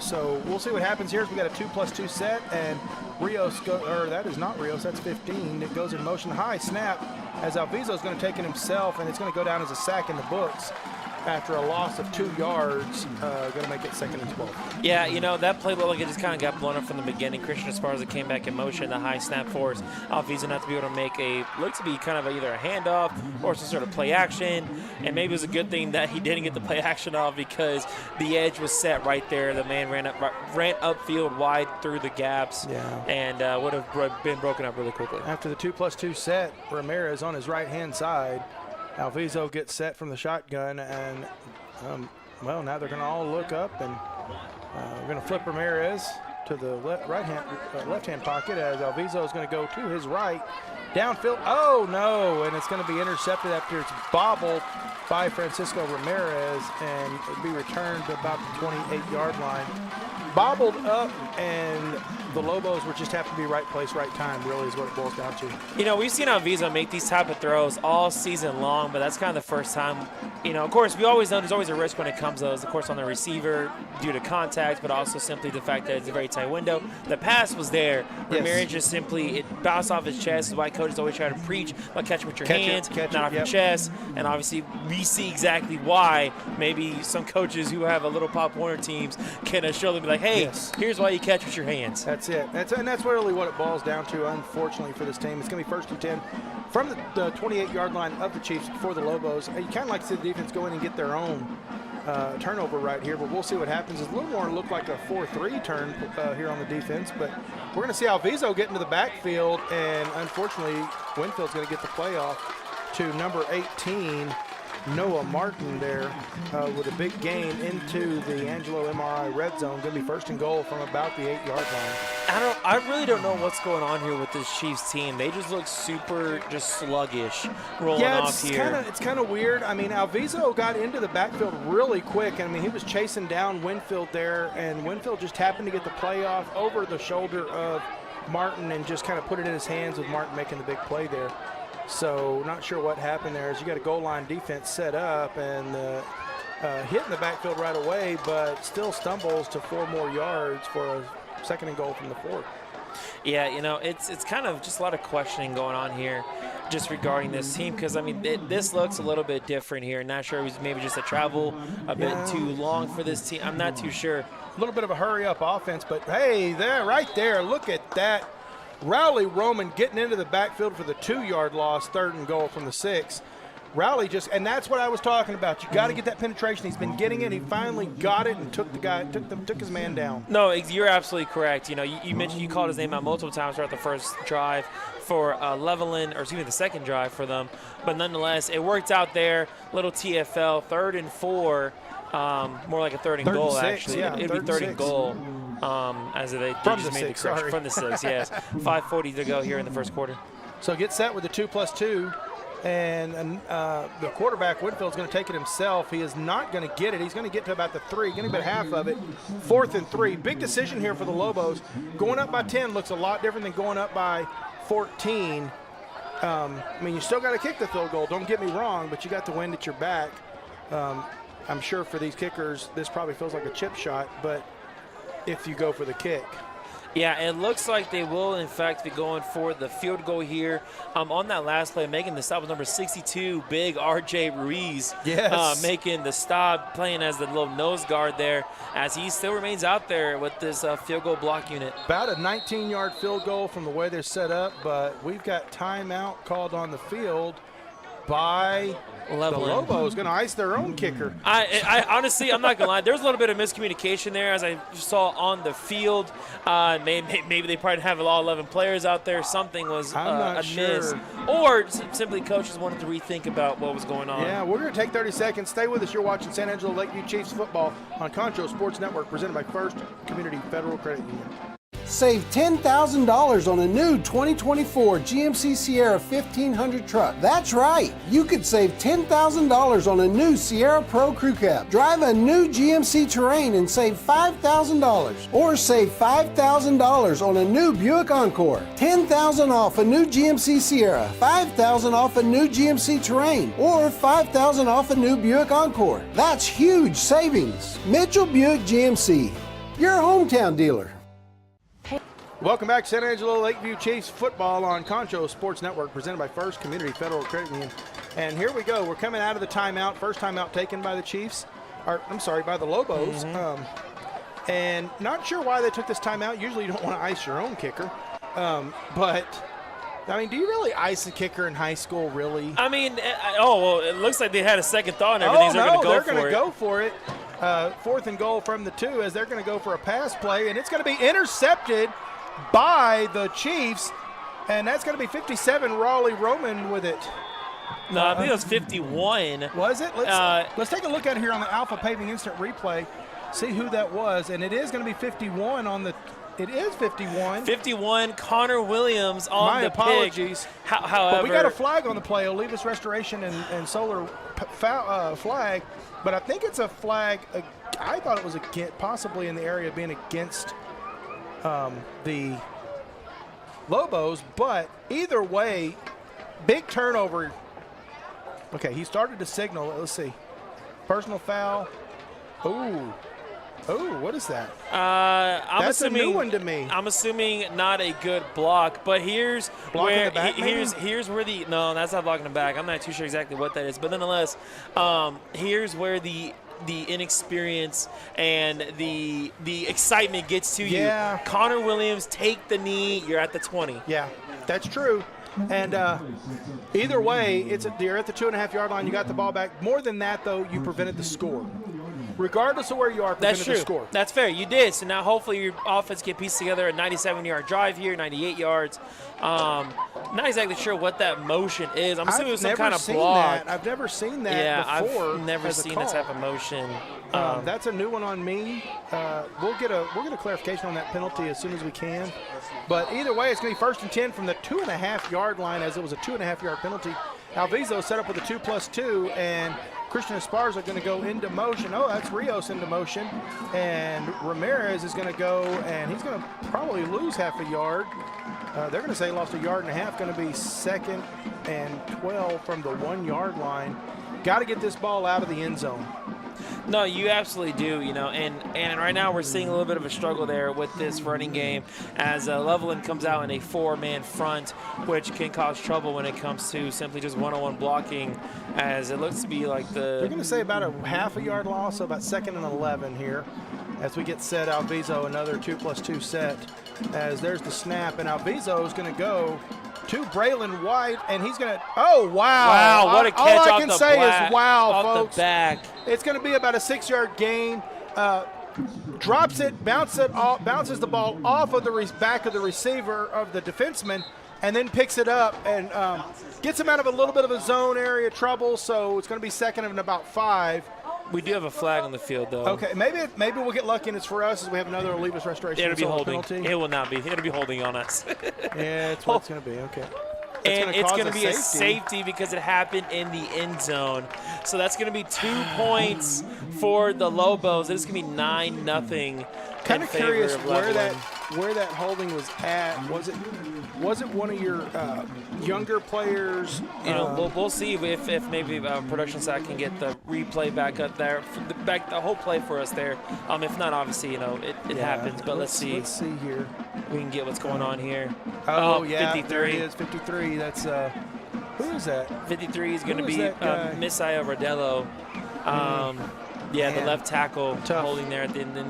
[SPEAKER 2] So we'll see what happens here. We got a 2+2 set, and Rios that is not Rios, that's 15. It goes in motion, high snap, as Alvizo's going to take it himself, and it's going to go down as a sack in the books. after a loss of 2 yards, going to make it 2nd and 12.
[SPEAKER 1] Yeah, that play looked like it just kind of got blown up from the beginning. Christian Esparza came back in motion, the high snap force. Alviso not to be able to make looked to be kind of either a handoff or some sort of play action. And maybe it was a good thing that he didn't get the play action off because the edge was set right there. The man ran upfield wide through the gaps and would have been broken up really quickly.
[SPEAKER 2] After the 2+2 set, Ramirez on his right-hand side. Alviso gets set from the shotgun, and, now they're going to all look up, and we're going to flip Ramirez to the left-hand pocket as Alviso is going to go to his right. Downfield, oh no, and it's going to be intercepted after it's bobbled by Francisco Ramirez, and it'll be returned to about the 28-yard line. Bobbled up, and the Lobos were just have to be right place, right time, really is what it boils down to.
[SPEAKER 1] We've seen Alviso make these type of throws all season long, but that's kind of the first time. Of course, we always know there's always a risk when it comes to those, of course, on the receiver due to contact, but also simply the fact that it's a very tight window. The pass was there. Ramirez just simply, it bounced off his chest, is why coaches always try to preach about catch with your hands, not off your chest. And obviously, we see exactly why maybe some coaches who have a little Pop Warner teams can show them, be like, hey, here's why you catch with your hands.
[SPEAKER 2] That's it. And that's really what it boils down to, unfortunately, for this team. It's going to be 1st and 10 from the 28-yard line of the Chiefs for the Lobos. You kind of like to see the defense go in and get their own turnover right here, but we'll see what happens. It's a little more look like a 4-3 turn here on the defense, but we're going to see Alviso get into the backfield, and unfortunately, Winfield's going to get the playoff to number 18, Noah Martin there with a big gain into the Angelo MRI red zone. Going to be 1st and goal from about the 8-yard line.
[SPEAKER 1] I really don't know what's going on here with this Chiefs team. They just look super sluggish rolling off here.
[SPEAKER 2] It's kind of weird. I mean, Alviso got into the backfield really quick. I mean, he was chasing down Winfield there, and Winfield just happened to get the play off over the shoulder of Martin and just kind of put it in his hands with Martin making the big play there. So not sure what happened there. As you got a goal line defense set up and hitting the backfield right away, but still stumbles to 4 more yards for a 2nd and goal from the 4.
[SPEAKER 1] Yeah, it's kind of just a lot of questioning going on here just regarding this team because, I mean, this looks a little bit different here. Not sure it was maybe just a travel a bit too long for this team. I'm not too sure.
[SPEAKER 2] A little bit of a hurry-up offense, but, hey, right there, look at that. Rowley Roman getting into the backfield for the 2-yard loss, 3rd and goal from the 6. Rowley and that's what I was talking about. You got to get that penetration. He's been getting it. He finally got it and took his man down.
[SPEAKER 1] No, you're absolutely correct. You mentioned you called his name out multiple times throughout the first drive for Levelland, or excuse me, the 2nd drive for them. But nonetheless, it worked out there. Little TFL, 3rd and 4. More like a 3rd and goal, actually.
[SPEAKER 2] Yeah,
[SPEAKER 1] it'd be 3rd and goal. As they just made the correction from the 6, yes. 5:40 to go here in the first quarter.
[SPEAKER 2] So get set with the 2+2, and the quarterback Winfield's going to take it himself. He is not going to get it. He's going to get to about the 3, getting about half of it. 4th and 3. Big decision here for the Lobos. Going up by 10 looks a lot different than going up by 14. I mean, you still got to kick the field goal. Don't get me wrong, but you got the wind at your back. I'm sure for these kickers, this probably feels like a chip shot, but if you go for the kick.
[SPEAKER 1] Yeah, it looks like they will, in fact, be going for the field goal here. On that last play, making the stop was number 62, big R.J. Ruiz.
[SPEAKER 2] Yes.
[SPEAKER 1] Making the stop, playing as the little nose guard there, as he still remains out there with this field goal block unit.
[SPEAKER 2] About a 19-yard field goal from the way they're set up, but we've got timeout called on the field by
[SPEAKER 1] Levelland.
[SPEAKER 2] The Lobos going to ice their own kicker.
[SPEAKER 1] I honestly, I'm not going to lie. There's a little bit of miscommunication there, as I saw on the field. Maybe they probably have all 11 players out there. Something was amiss.
[SPEAKER 2] Sure.
[SPEAKER 1] Or simply coaches wanted to rethink about what was going on.
[SPEAKER 2] Yeah, we're going to take 30 seconds. Stay with us. You're watching San Angelo Lakeview Chiefs football on Concho Sports Network, presented by First Community Federal Credit Union.
[SPEAKER 5] Save $10,000 on a new 2024 GMC Sierra 1500 truck. That's right. You could save $10,000 on a new Sierra Pro Crew Cab. Drive a new GMC Terrain and save $5,000. Or save $5,000 on a new Buick Encore. $10,000 off a new GMC Sierra. $5,000 off a new GMC Terrain. Or $5,000 off a new Buick Encore. That's huge savings. Mitchell Buick GMC, your hometown dealer.
[SPEAKER 2] Welcome back to San Angelo Lakeview Chiefs football on Concho Sports Network, presented by First Community Federal Credit Union. And here we go. We're coming out of the timeout. First timeout taken by the Chiefs. Or, I'm sorry, by the Lobos. And not sure why they took this timeout. Usually you don't want to ice your own kicker. But, I mean, do you really ice a kicker in high school, really?
[SPEAKER 1] I mean, well, it looks like they had a second thought and everything.
[SPEAKER 2] They're going to go for it. 4th and goal from the 2 as they're going to go for a pass play. And it's going to be intercepted by the Chiefs. And that's going to be 57, Raleigh Roman with it.
[SPEAKER 1] No, I think it was 51.
[SPEAKER 2] Was it? Let's take a look at it here on the Alpha Paving Instant Replay. See who that was. And it is going to be 51 on the – it is 51.
[SPEAKER 1] 51, Connor Williams on
[SPEAKER 2] My
[SPEAKER 1] the
[SPEAKER 2] apologies.
[SPEAKER 1] pick. However,
[SPEAKER 2] but we got a flag on the play, Olivas Restoration and Solar flag. But I think it's a flag – I thought it was possibly in the area of being against the Lobos. But either way, big turnover. Okay, he started to signal. Let's see. Personal foul. Oh, what is that? That's a new one to me.
[SPEAKER 1] I'm assuming not a good block, but here's
[SPEAKER 2] Blocking
[SPEAKER 1] where
[SPEAKER 2] the back,
[SPEAKER 1] here's where no, that's not blocking the back. I'm not too sure exactly what that is, but nonetheless, here's where the inexperience and the excitement gets to you.
[SPEAKER 2] Yeah.
[SPEAKER 1] Connor Williams, take the knee. You're at the 20.
[SPEAKER 2] Yeah, that's true. And either way, you're at the 2.5-yard line. You got the ball back. More than that, though, you prevented the score. Regardless of where you are, prevented the score.
[SPEAKER 1] That's fair. You did. So now hopefully your offense get pieced together. A 97-yard drive here, 98 yards. Not exactly sure what that motion is. I'm assuming it was some kind of block.
[SPEAKER 2] I've never seen that before.
[SPEAKER 1] I've never seen that type of motion.
[SPEAKER 2] That's a new one on me. We'll get a clarification on that penalty as soon as we can. But either way, it's going to be 1st and 10 from the 2.5-yard line, as it was a 2.5-yard penalty. Alviso set up with a 2+2, and Christian Esparza going to go into motion. Oh, that's Rios into motion. And Ramirez is going to go, and he's going to probably lose half a yard. They're going to say he lost 1.5 yards. Going to be 2nd and 12 from the 1-yard line. Got to get this ball out of the end zone.
[SPEAKER 1] No, you absolutely do, and right now we're seeing a little bit of a struggle there with this running game as Levelland comes out in a 4-man front, which can cause trouble when it comes to simply just one-on-one blocking, as it looks to be like
[SPEAKER 2] They're going to say about a half a yard loss, so about 2nd and 11 here. As we get set, Alviso, another 2+2 set, as there's the snap, and Alviso is going to go to Braylon White, and he's going to – oh, wow.
[SPEAKER 1] Wow, what a catch off the
[SPEAKER 2] All I can say is wow,
[SPEAKER 1] off
[SPEAKER 2] folks.
[SPEAKER 1] The back.
[SPEAKER 2] It's going to be about a 6-yard gain. Drops it, bounces the ball off of the back of the receiver of the defenseman, and then picks it up and gets him out of a little bit of a zone area trouble, so it's going to be 2nd and about 5.
[SPEAKER 1] We do have a flag on the field, though.
[SPEAKER 2] Okay, maybe we'll get lucky and it's for us as we have another Olivas Restoration.
[SPEAKER 1] It'll be holding.
[SPEAKER 2] Penalty.
[SPEAKER 1] It will not be. It'll be holding on us.
[SPEAKER 2] Yeah, it's what it's going to be. Okay.
[SPEAKER 1] And it's going to be a safety because it happened in the end zone. So that's going to be 2 points for the Lobos. It's going to be 9-0.
[SPEAKER 2] Kind of curious where that holding was at. Was it one of your younger players?
[SPEAKER 1] We'll see if maybe production side can get the replay back up there, the whole play for us there. If not, obviously, it happens. But let's see.
[SPEAKER 2] Let's see here.
[SPEAKER 1] We can get what's going on here.
[SPEAKER 2] Oh yeah,
[SPEAKER 1] 53.
[SPEAKER 2] there it is. 53. That's who is that?
[SPEAKER 1] 53 is going to be Messiah Rodello.
[SPEAKER 2] Man.
[SPEAKER 1] The left tackle
[SPEAKER 2] Tough.
[SPEAKER 1] holding there at the end of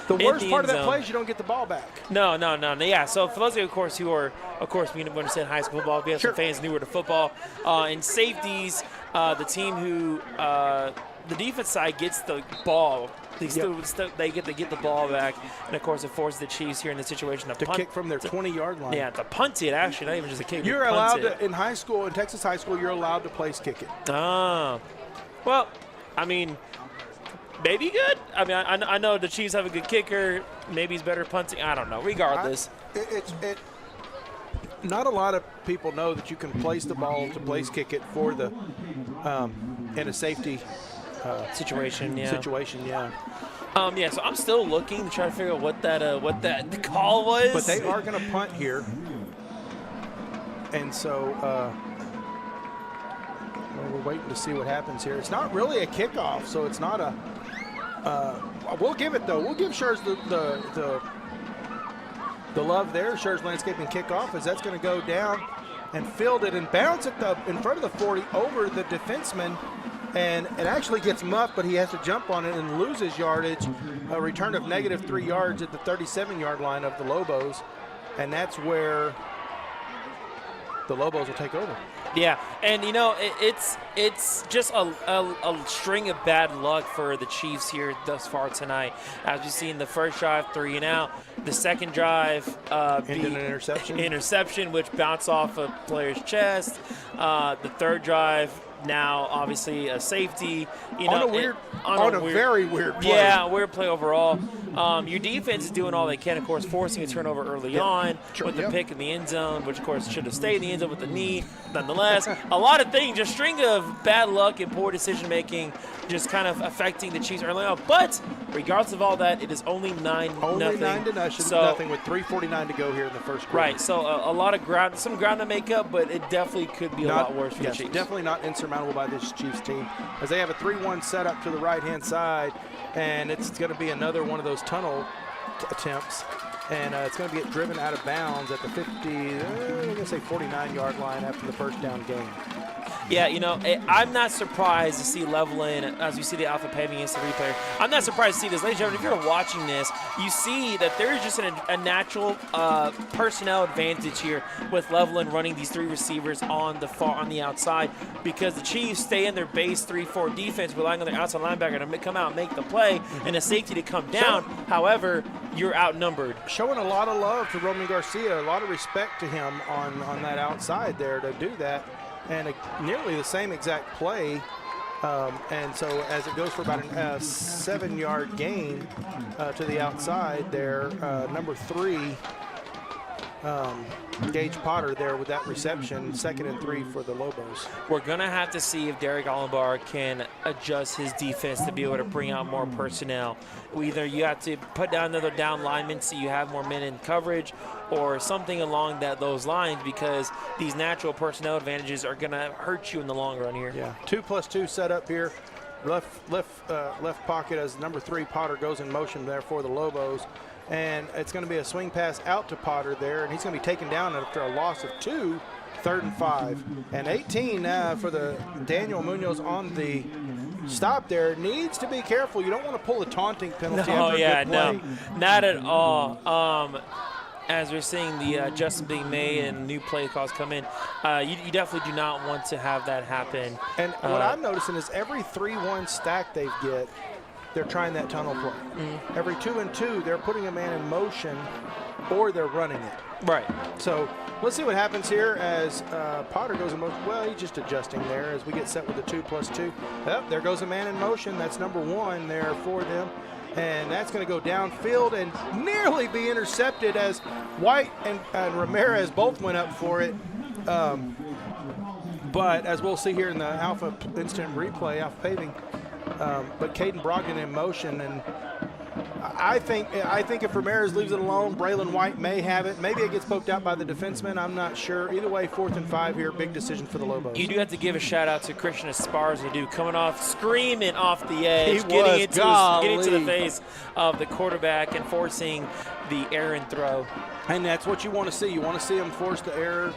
[SPEAKER 2] the worst part of that play is you don't get the ball back.
[SPEAKER 1] No. Yeah, so for those of you, of course, we understand high school football. We have some fans newer to football. In safeties, the team who the defense side gets the ball. They get the ball back, and of course it forces the Chiefs here in the situation to punt.
[SPEAKER 2] Kick from their 20-yard line.
[SPEAKER 1] Yeah, to punt it, actually, not even just a kick.
[SPEAKER 2] You're allowed to, in high school, in Texas high school, you're allowed to place kick it.
[SPEAKER 1] Oh. Well, I mean, maybe good. I mean, I know the Chiefs have a good kicker. Maybe he's better punting. I don't know. Regardless.
[SPEAKER 2] Not a lot of people know that you can place the ball to place kick it for the in a safety
[SPEAKER 1] situation. Yeah. So I'm still looking to try to figure out what that call was.
[SPEAKER 2] But they are going to punt here, and so we're waiting to see what happens here. It's not really a kickoff, so it's not a. We'll give it though. We'll give Schurz the love there. Schurz Landscaping kickoff, as that's going to go down. and fielded and bounced in front of the 40 over the defenseman. And it actually gets muffed, but he has to jump on it and loses yardage. A return of -3 yards at the 37-yard line of the Lobos. And that's where the Lobos will take over.
[SPEAKER 1] Yeah, and it's just a string of bad luck for the Chiefs here thus far tonight. As you see in the first drive, 3 and out. The second drive,
[SPEAKER 2] ended an interception,
[SPEAKER 1] which bounced off a player's chest. The third drive, now obviously a safety.
[SPEAKER 2] On a very weird play.
[SPEAKER 1] Yeah, weird play overall. Your defense is doing all they can, of course, forcing a turnover early on with the pick in the end zone, which, of course, should have stayed in the end zone with the knee. Nonetheless, a lot of things, just string of bad luck and poor decision-making just kind of affecting the Chiefs early on. But regardless of all that, it is only 9-0.
[SPEAKER 2] Only 9-0 with 3:49 to go here in the first quarter.
[SPEAKER 1] Right, so a lot of some ground to make up, but it definitely could be a lot worse for the Chiefs.
[SPEAKER 2] Definitely not insurmountable by this Chiefs team, as they have a 3-1 setup to the right-hand side, and it's going to be another one of those tunnel attempts, and it's going to get driven out of bounds at the 49-yard line after the first down gain.
[SPEAKER 1] Yeah, I'm not surprised to see Levelland, as we see the Alpha Paving Instant Replay. I'm not surprised to see this. Ladies and gentlemen, if you're watching this, you see that there is just a natural personnel advantage here with Levelland running these 3 receivers on the outside, because the Chiefs stay in their base 3-4 defense, relying on their outside linebacker to come out and make the play and a safety to come down. However, you're outnumbered.
[SPEAKER 2] Showing a lot of love to Roman Garcia, a lot of respect to him on that outside there to do that. And nearly the same exact play, and so as it goes for about a 7-yard gain to the outside there, number 3, Gage Potter there with that reception, 2nd and 3 for the Lobos.
[SPEAKER 1] We're going to have to see if Derek Allenbar can adjust his defense to be able to bring out more personnel. Either you have to put down another down lineman so you have more men in coverage, or something along those lines, because these natural personnel advantages are going to hurt you in the long run here.
[SPEAKER 2] Yeah, 2+2 set up here. Left pocket as number 3 Potter goes in motion there for the Lobos. And it's going to be a swing pass out to Potter there, and he's going to be taken down after a loss of 2, 3rd and 5. And 18 for the Daniel Munoz on the stop there. Needs to be careful. You don't want to pull a taunting penalty after a good play.
[SPEAKER 1] No, not at all. As we're seeing the adjustment being made and new play calls come in, you definitely do not want to have that happen.
[SPEAKER 2] And what I'm noticing is every 3-1 stack they get, they're trying that tunnel play. Mm-hmm. Every 2 and 2, they're putting a man in motion or they're running it.
[SPEAKER 1] Right.
[SPEAKER 2] So let's see what happens here as Potter goes in motion. Well, he's just adjusting there as we get set with the 2+2. Yep, there goes a man in motion. That's number 1 there for them. And that's going to go downfield and nearly be intercepted as White and Ramirez both went up for it. But as we'll see here in the Alpha Instant Replay, Alpha Paving, but Caden Brogdon in motion, and I think if Ramirez leaves it alone, Braylon White may have it. Maybe it gets poked out by the defenseman. I'm not sure. Either way, 4th and 5 here. Big decision for the Lobos.
[SPEAKER 1] You do have to give a shout out to Christian Esparza, dude, coming off, screaming off the edge,
[SPEAKER 2] getting
[SPEAKER 1] into the face of the quarterback and forcing the errant throw.
[SPEAKER 2] And that's what you want to see. You want to see them force the error,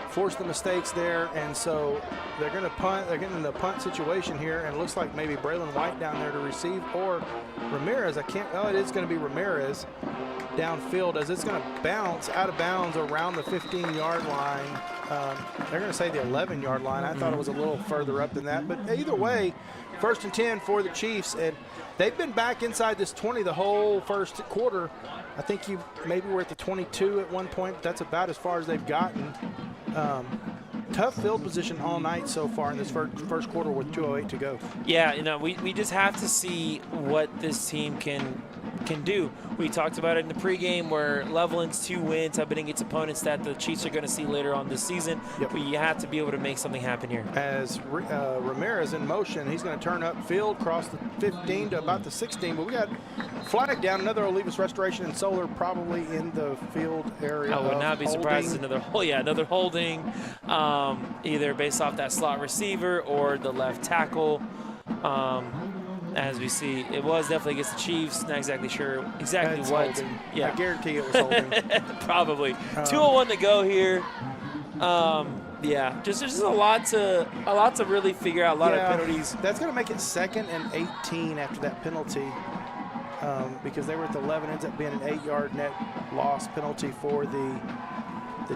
[SPEAKER 2] force the mistakes there, and so they're going to punt. They're getting in the punt situation here, and it looks like maybe Braylon White down there to receive, or Ramirez. It is going to be Ramirez downfield, as it's going to bounce out of bounds around the 15-yard line. They're going to say the 11-yard line. I thought it was a little further up than that, but either way, 1st and 10 for the Chiefs, and they've been back inside this 20 the whole first quarter. I think maybe we're at the 22 at one point, but that's about as far as they've gotten. Tough field position all night so far in this first quarter with 2:08 to go.
[SPEAKER 1] Yeah, we just have to see what this team can do. We talked about it in the pregame where Levelland's 2 wins have been against opponents that the Chiefs are going to see later on this season.
[SPEAKER 2] Yep.
[SPEAKER 1] But you have to be able to make something happen here.
[SPEAKER 2] As Ramirez in motion, he's going to turn up field, cross the 15 to about the 16. But we got flag down, another Olivas Restoration and Solar probably in the field area.
[SPEAKER 1] I would not be surprised if another holding, either based off that slot receiver or the left tackle. As we see, it was definitely against the Chiefs. Not exactly sure what.
[SPEAKER 2] Holding.
[SPEAKER 1] Yeah,
[SPEAKER 2] I guarantee it was holding.
[SPEAKER 1] Probably. 2:01 to go here. Yeah, just there's just a lot to really figure out. A lot of penalties.
[SPEAKER 2] That's going to make it 2nd and 18 after that penalty, because they were at the 11. Ends up being an 8-yard net loss penalty for the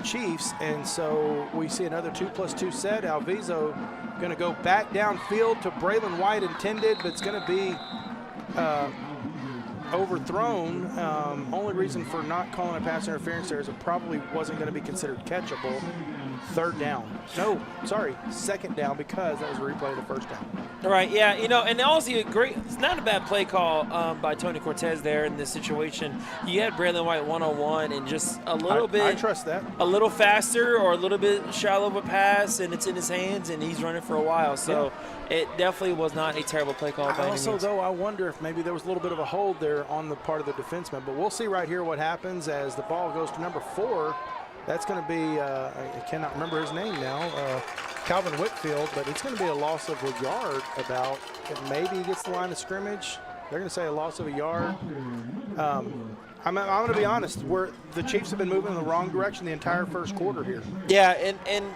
[SPEAKER 2] Chiefs, and so we see another 2+2 set. Alviso going to go back downfield to Braylon White intended, but it's going to be overthrown. Only reason for not calling a pass interference there is it probably wasn't going to be considered catchable. 3rd down. No, sorry, 2nd down, because that was a replay of the 1st down.
[SPEAKER 1] Right, yeah, and also it's not a bad play call by Tony Cortez there in this situation. You had Braylon White 101 and just a little bit.
[SPEAKER 2] I trust that.
[SPEAKER 1] A little faster or a little bit shallow of a pass, and it's in his hands, and he's running for a while. So it definitely was not a terrible play call by any means.
[SPEAKER 2] Though, I wonder if maybe there was a little bit of a hold there on the part of the defenseman. But we'll see right here what happens as the ball goes to number 4. That's going to be, I cannot remember his name now, Calvin Whitfield, but it's going to be a loss of a yard about. Maybe he gets the line of scrimmage. They're going to say a loss of a yard. I'm going to be honest. The Chiefs have been moving in the wrong direction the entire first quarter here.
[SPEAKER 1] Yeah, and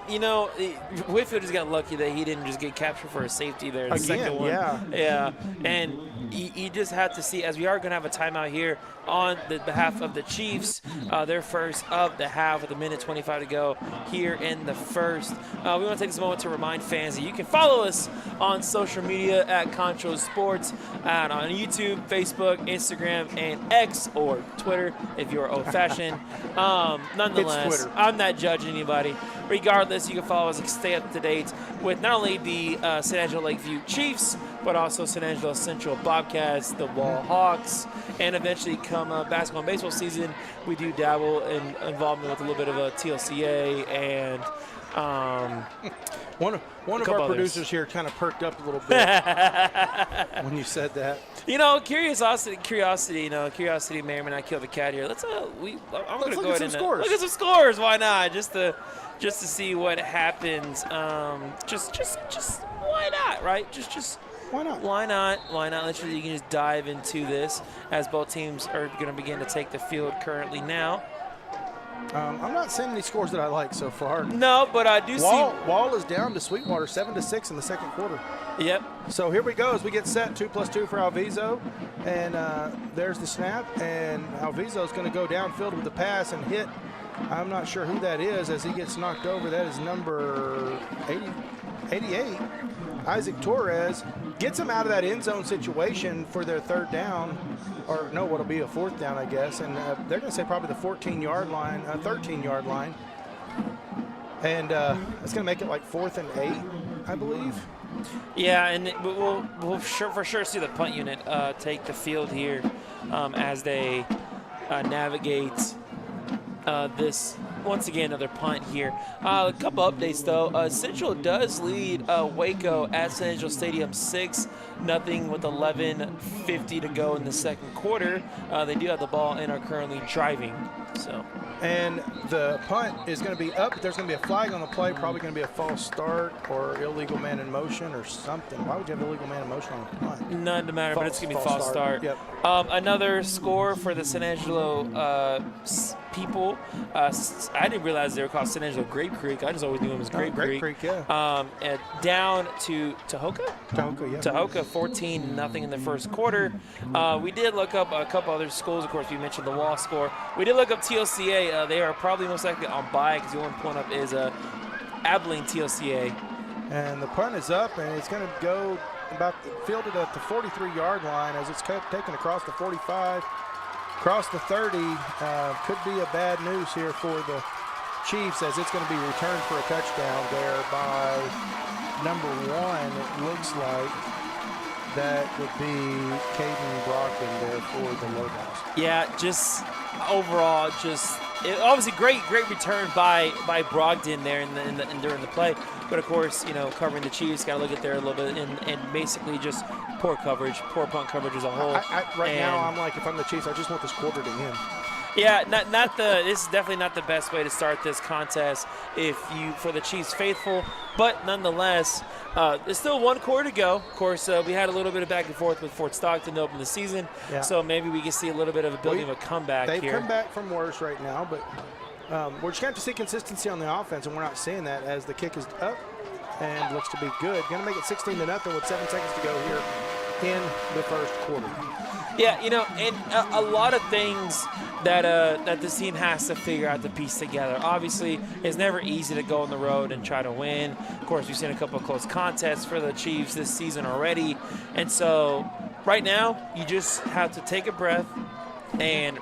[SPEAKER 1] Whitfield just got lucky that he didn't just get captured for a safety there in the second one. Yeah, and you just have to see, as we are going to have a timeout here on the behalf of the Chiefs, their first of the half with 1:25 to go here in the first. We want to take this moment to remind fans that you can follow us on social media at Concho Sports, and on YouTube, Facebook, Instagram, and X, or Twitter if you're old-fashioned. Nonetheless, I'm not judging anybody. Regardless, you can follow us and stay up to date with not only the San Angelo Lakeview Chiefs, but also San Angelo Central Bobcats, the Wall Hawks, and eventually come basketball and baseball season, we do dabble in involvement with a little bit of a TLCA and
[SPEAKER 2] one of our producers here kind of perked up a little bit when you said that.
[SPEAKER 1] Curiosity may or may not kill the cat here. I'm going to go ahead and
[SPEAKER 2] scores.
[SPEAKER 1] Look at some scores. Why not? Just to see what happens. Just why not, right? Just
[SPEAKER 2] why not?
[SPEAKER 1] Why not? Literally, you can just dive into this as both teams are going to begin to take the field currently now.
[SPEAKER 2] I'm not seeing any scores that I like so far.
[SPEAKER 1] No, but I do see
[SPEAKER 2] Wall is down to Sweetwater 7-6 in the second quarter.
[SPEAKER 1] Yep.
[SPEAKER 2] So here we go as we get set. 2+2 for Alviso, and there's the snap, and Alviso is going to go downfield with the pass and hit. I'm not sure who that is as he gets knocked over. That is number 88. Isaac Torres gets him out of that end zone situation for their 3rd down, or no, what'll be a 4th down, I guess. And they're going to say probably the 14-yard line, 13-yard line. And it's going to make it like 4th and 8, I believe.
[SPEAKER 1] Yeah, and we'll for sure see the punt unit take the field here as they navigate this. Once again, another punt here. A couple updates, though. Central does lead Waco at San Angelo Stadium 6-0 with 11:50 to go in the second quarter. They do have the ball and are currently driving.
[SPEAKER 2] And the punt is going to be up. There's going to be a flag on the play, probably going to be a false start or illegal man in motion or something. Why would you have illegal man in motion on a punt?
[SPEAKER 1] None to matter, but it's going to be false start.
[SPEAKER 2] Yep.
[SPEAKER 1] Another score for the San Angelo people. I didn't realize they were called San Angelo Grape Creek. I just always knew them as Grape Creek.
[SPEAKER 2] Grape Creek, yeah.
[SPEAKER 1] Down to Tahoka?
[SPEAKER 2] Tahoka, yeah.
[SPEAKER 1] Tahoka 14-0 in the first quarter. We did look up a couple other schools. Of course, we mentioned the Wall score. We did look up TLCA. They are probably most likely on bye because the only point up is Abilene TLCA.
[SPEAKER 2] And the punt is up, and it's going to go fielded at the 43-yard line as it's taken across the 45, across the 30. Could be a bad news here for the Chiefs as it's going to be returned for a touchdown there by number 1. It looks like that would be Caden Brockton there for the Lobos.
[SPEAKER 1] Yeah, just overall, obviously great return by Brogdon there during the play. But of course, covering the Chiefs, got to look at there a little bit and basically just poor coverage, poor punt coverage as a whole.
[SPEAKER 2] Now, I'm like, if I'm the Chiefs, I just want this quarter to end.
[SPEAKER 1] Yeah, this is definitely not the best way to start this contest for the Chiefs faithful. But nonetheless, there's still one quarter to go. Of course, we had a little bit of back and forth with Fort Stockton to open the season. Yeah. So maybe we can see a little bit of a building of a comeback here.
[SPEAKER 2] They've come back from worse right now, but we're just going to have to see consistency on the offense, and we're not seeing that as the kick is up and looks to be good. Going to make it 16-0 with 7 seconds to go here in the first quarter.
[SPEAKER 1] Yeah, and a lot of things that this team has to figure out to piece together. Obviously, it's never easy to go on the road and try to win. Of course, we've seen a couple of close contests for the Chiefs this season already. And so right now, you just have to take a breath and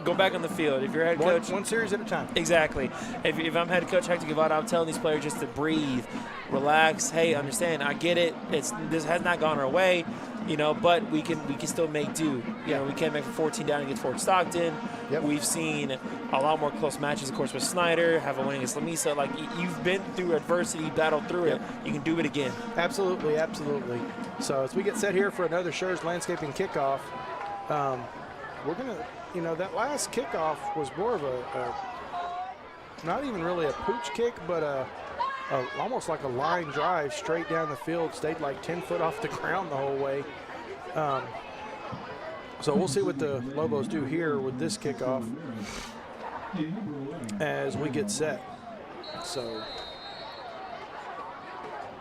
[SPEAKER 1] go back on the field. If you're head coach,
[SPEAKER 2] one series at a time.
[SPEAKER 1] Exactly. If I'm head coach Hector Guevara, I'm telling these players just to breathe, relax. Hey, understand, I get it. This has not gone our way, but we can still make do. We can't make 14 down against Fort Stockton.
[SPEAKER 2] Yep.
[SPEAKER 1] We've seen a lot more close matches, of course, with Snyder, have a win against Lamesa. Like, you've been through adversity, battled through it. You can do it again.
[SPEAKER 2] Absolutely, absolutely. So as we get set here for another Schurz Landscaping kickoff, we're going to, that last kickoff was more of a not even really a pooch kick, but almost like a line drive straight down the field, stayed like 10 foot off the ground the whole way. So we'll see what the Lobos do here with this kickoff as we get set. So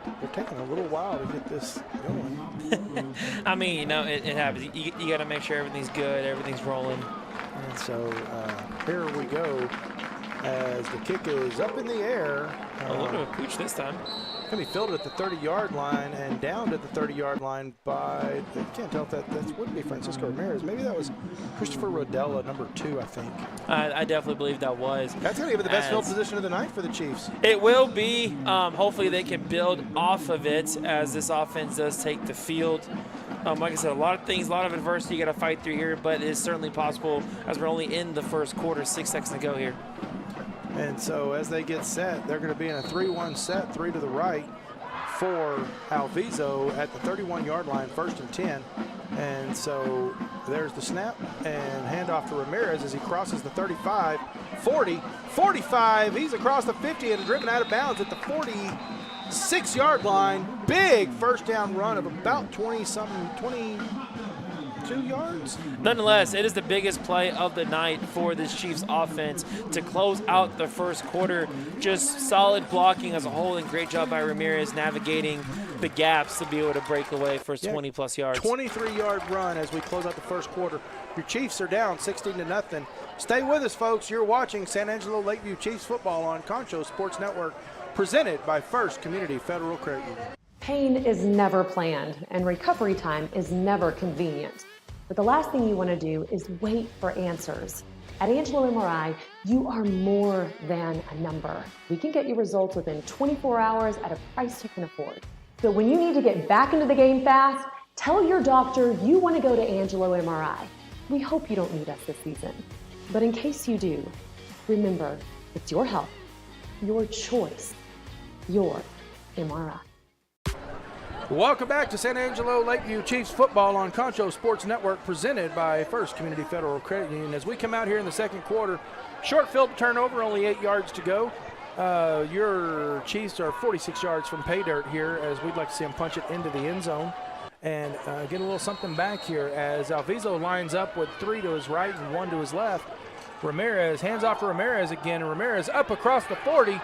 [SPEAKER 2] they're taking a little while to get this going.
[SPEAKER 1] I mean, it happens. You got to make sure everything's good, everything's rolling.
[SPEAKER 2] And so here we go as the kick is up in the air.
[SPEAKER 1] A little bit of a pooch this time.
[SPEAKER 2] Going to be fielded at the 30-yard line and downed at the 30-yard line by, I can't tell if that wouldn't be Francisco Ramirez. Maybe that was Christopher Rodella, number 2, I think.
[SPEAKER 1] I definitely believe that was.
[SPEAKER 2] That's going to be the best field position of the night for the Chiefs.
[SPEAKER 1] It will be. Hopefully they can build off of it as this offense does take the field. Like I said, a lot of things, a lot of adversity you got to fight through here, but it's certainly possible as we're only in the first quarter, 6 seconds to go here.
[SPEAKER 2] And so as they get set, they're going to be in a 3-1 set, 3 to the right for Alviso at the 31-yard line, 1st and 10. And so there's the snap and handoff to Ramirez as he crosses the 35, 40, 45. He's across the 50 and driven out of bounds at the 46-yard line. Big first down run of about 22 yards.
[SPEAKER 1] Nonetheless, it is the biggest play of the night for this Chiefs offense to close out the first quarter. Just solid blocking as a whole, and great job by Ramirez navigating the gaps to be able to break away for 20-plus yards.
[SPEAKER 2] 23-yard run as we close out the first quarter. Your Chiefs are down 16-0. Stay with us, folks. You're watching San Angelo Lakeview Chiefs football on Concho Sports Network, presented by First Community Federal Credit Union.
[SPEAKER 6] Pain is never planned, and recovery time is never convenient. But the last thing you want to do is wait for answers. At Angelo MRI, you are more than a number. We can get you results within 24 hours at a price you can afford. So when you need to get back into the game fast, tell your doctor you want to go to Angelo MRI. We hope you don't need us this season. But in case you do, remember, it's your health, your choice, your MRI.
[SPEAKER 2] Welcome back to San Angelo Lakeview Chiefs football on Concho Sports Network, presented by First Community Federal Credit Union. As we come out here in the second quarter, short field turnover, only 8 yards to go. Your Chiefs are 46 yards from pay dirt here, as we'd like to see them punch it into the end zone and get a little something back here as Alviso lines up with 3 to his right and 1 to his left. Ramirez hands off to Ramirez again, and Ramirez up across the 40,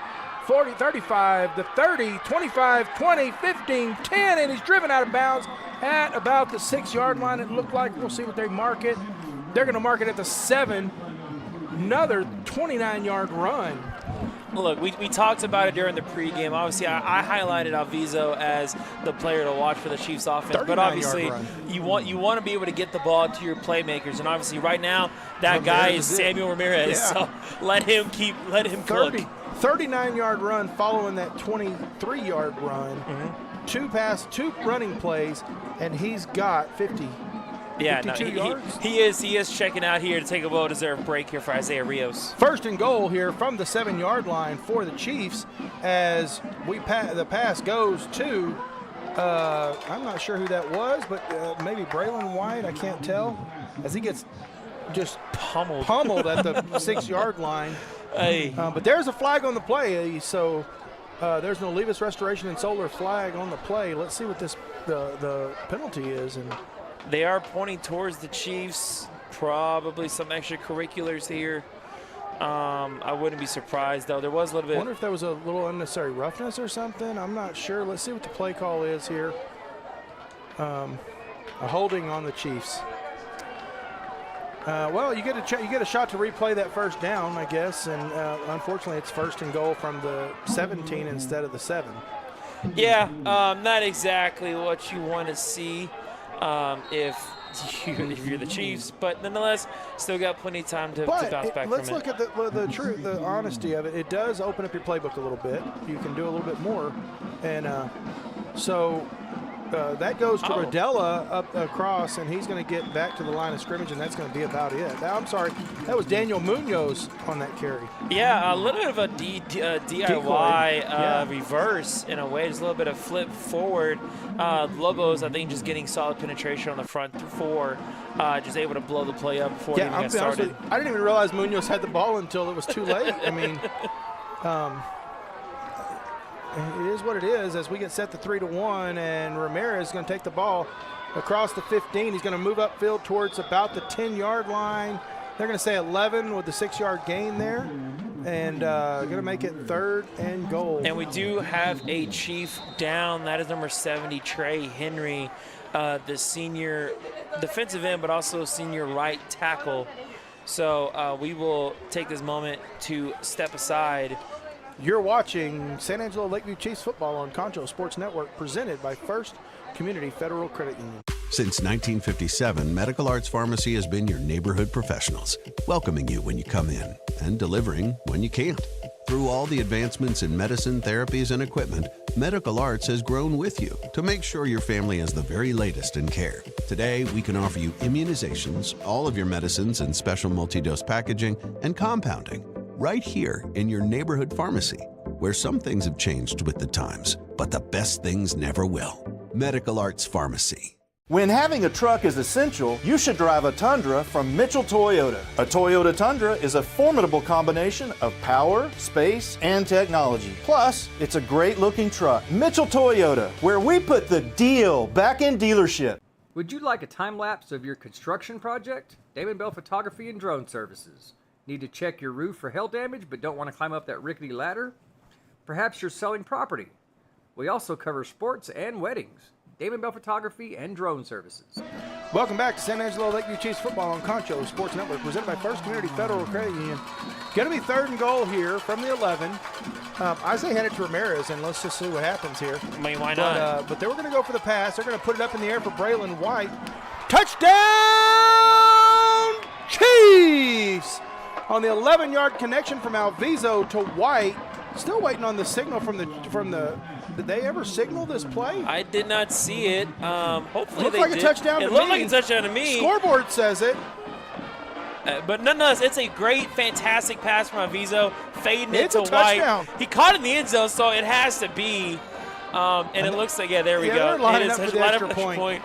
[SPEAKER 2] 35, the 30, 25, 20, 15, 10, and he's driven out of bounds at about the 6-yard line. It looked like. We'll see what they mark it. They're going to mark it at the 7. Another 29-yard run.
[SPEAKER 1] Well, look, we talked about it during the pregame. Obviously, I highlighted Alviso as the player to watch for the Chiefs offense. But obviously, you want to be able to get the ball to your playmakers. And obviously, right now, that guy is Samuel Ramirez. Yeah. So let him cook.
[SPEAKER 2] 39-yard run following that 23-yard run. Mm-hmm. 2 running plays, and he's got 52 yards.
[SPEAKER 1] He is checking out here to take a well-deserved break here for Isaiah Rios.
[SPEAKER 2] 1st and goal here from the 7-yard line for the Chiefs as the pass goes to, I'm not sure who that was, but maybe Braylon White, I can't tell, as he gets just pummeled at the 6-yard line.
[SPEAKER 1] Hey.
[SPEAKER 2] But there's a flag on the play, so there's an Olivas Restoration and Solar flag on the play. Let's see what the penalty is. And
[SPEAKER 1] they are pointing towards the Chiefs, probably some extracurriculars here. I wouldn't be surprised, though. There was a little
[SPEAKER 2] I
[SPEAKER 1] bit.
[SPEAKER 2] wonder if there was a little unnecessary roughness or something. I'm not sure. Let's see what the play call is here. A holding on the Chiefs. Well, you get a shot to replay that first down, I guess, and unfortunately it's 1st and goal from the 17 instead of the 7.
[SPEAKER 1] Yeah, not exactly what you want to see if you're the Chiefs, but nonetheless, still got plenty of time to bounce back from it.
[SPEAKER 2] Let's look at the truth, the honesty of it. It does open up your playbook a little bit. You can do a little bit more, and so that goes to Rodella up across, and he's going to get back to the line of scrimmage, and that's going to be about it. Now, I'm sorry, that was Daniel Munoz on that carry.
[SPEAKER 1] Yeah, a little bit of a DIY reverse in a way, just a little bit of flip forward. Lobos, I think, just getting solid penetration on the front 4, just able to blow the play up before it even got started.
[SPEAKER 2] I didn't even realize Munoz had the ball until it was too late. I mean, it is what it is as we get set to 3-1, and Ramirez is going to take the ball across the 15. He's going to move upfield towards about the 10-yard line. They're going to say 11 with the 6-yard gain there, and going to make it 3rd and goal.
[SPEAKER 1] And we do have a Chief down. That is number 70, Trey Henry, the senior defensive end, but also senior right tackle. So we will take this moment to step aside.
[SPEAKER 2] You're watching San Angelo Lakeview Chiefs football on Concho Sports Network, presented by First Community Federal Credit Union.
[SPEAKER 7] Since 1957, Medical Arts Pharmacy has been your neighborhood professionals, welcoming you when you come in and delivering when you can't. Through all the advancements in medicine, therapies, and equipment, Medical Arts has grown with you to make sure your family has the very latest in care. Today, we can offer you immunizations, all of your medicines in special multi-dose packaging, and compounding right here in your neighborhood pharmacy, where some things have changed with the times, but the best things never will. Medical Arts Pharmacy.
[SPEAKER 8] When having a truck is essential, you should drive a Tundra from Mitchell Toyota. A Toyota Tundra is a formidable combination of power, space, and technology. Plus, it's a great-looking truck. Mitchell Toyota, where we put the deal back in dealership.
[SPEAKER 9] Would you like a time-lapse of your construction project? Damon Bell Photography and Drone Services. Need to check your roof for hail damage but don't want to climb up that rickety ladder? Perhaps you're selling property. We also cover sports and weddings. Damon Bell Photography and Drone Services.
[SPEAKER 2] Welcome back to San Angelo Lakeview Chiefs football on Concho Sports Network, presented by First Community Federal Credit Union. Going to be 3rd and goal here from the 11. I say hand it to Ramirez, and let's just see what happens here.
[SPEAKER 1] I mean, why not?
[SPEAKER 2] But they were going to go for the pass. They're going to put it up in the air for Braylon White. Touchdown, Chiefs! On the 11-yard connection from Alviso to White. Still waiting on the signal from the. Did they ever signal this play?
[SPEAKER 1] I did not see it. Hopefully
[SPEAKER 2] looked
[SPEAKER 1] they
[SPEAKER 2] like
[SPEAKER 1] did.
[SPEAKER 2] A touchdown to me.
[SPEAKER 1] It looked like a touchdown to me.
[SPEAKER 2] Scoreboard says it.
[SPEAKER 1] But nonetheless, it's a great, fantastic pass from Avizo, fading it to
[SPEAKER 2] White.
[SPEAKER 1] He caught it in the end zone, so it has to be. And it looks like, there we go.
[SPEAKER 2] They're lining
[SPEAKER 1] it is
[SPEAKER 2] up for the extra point.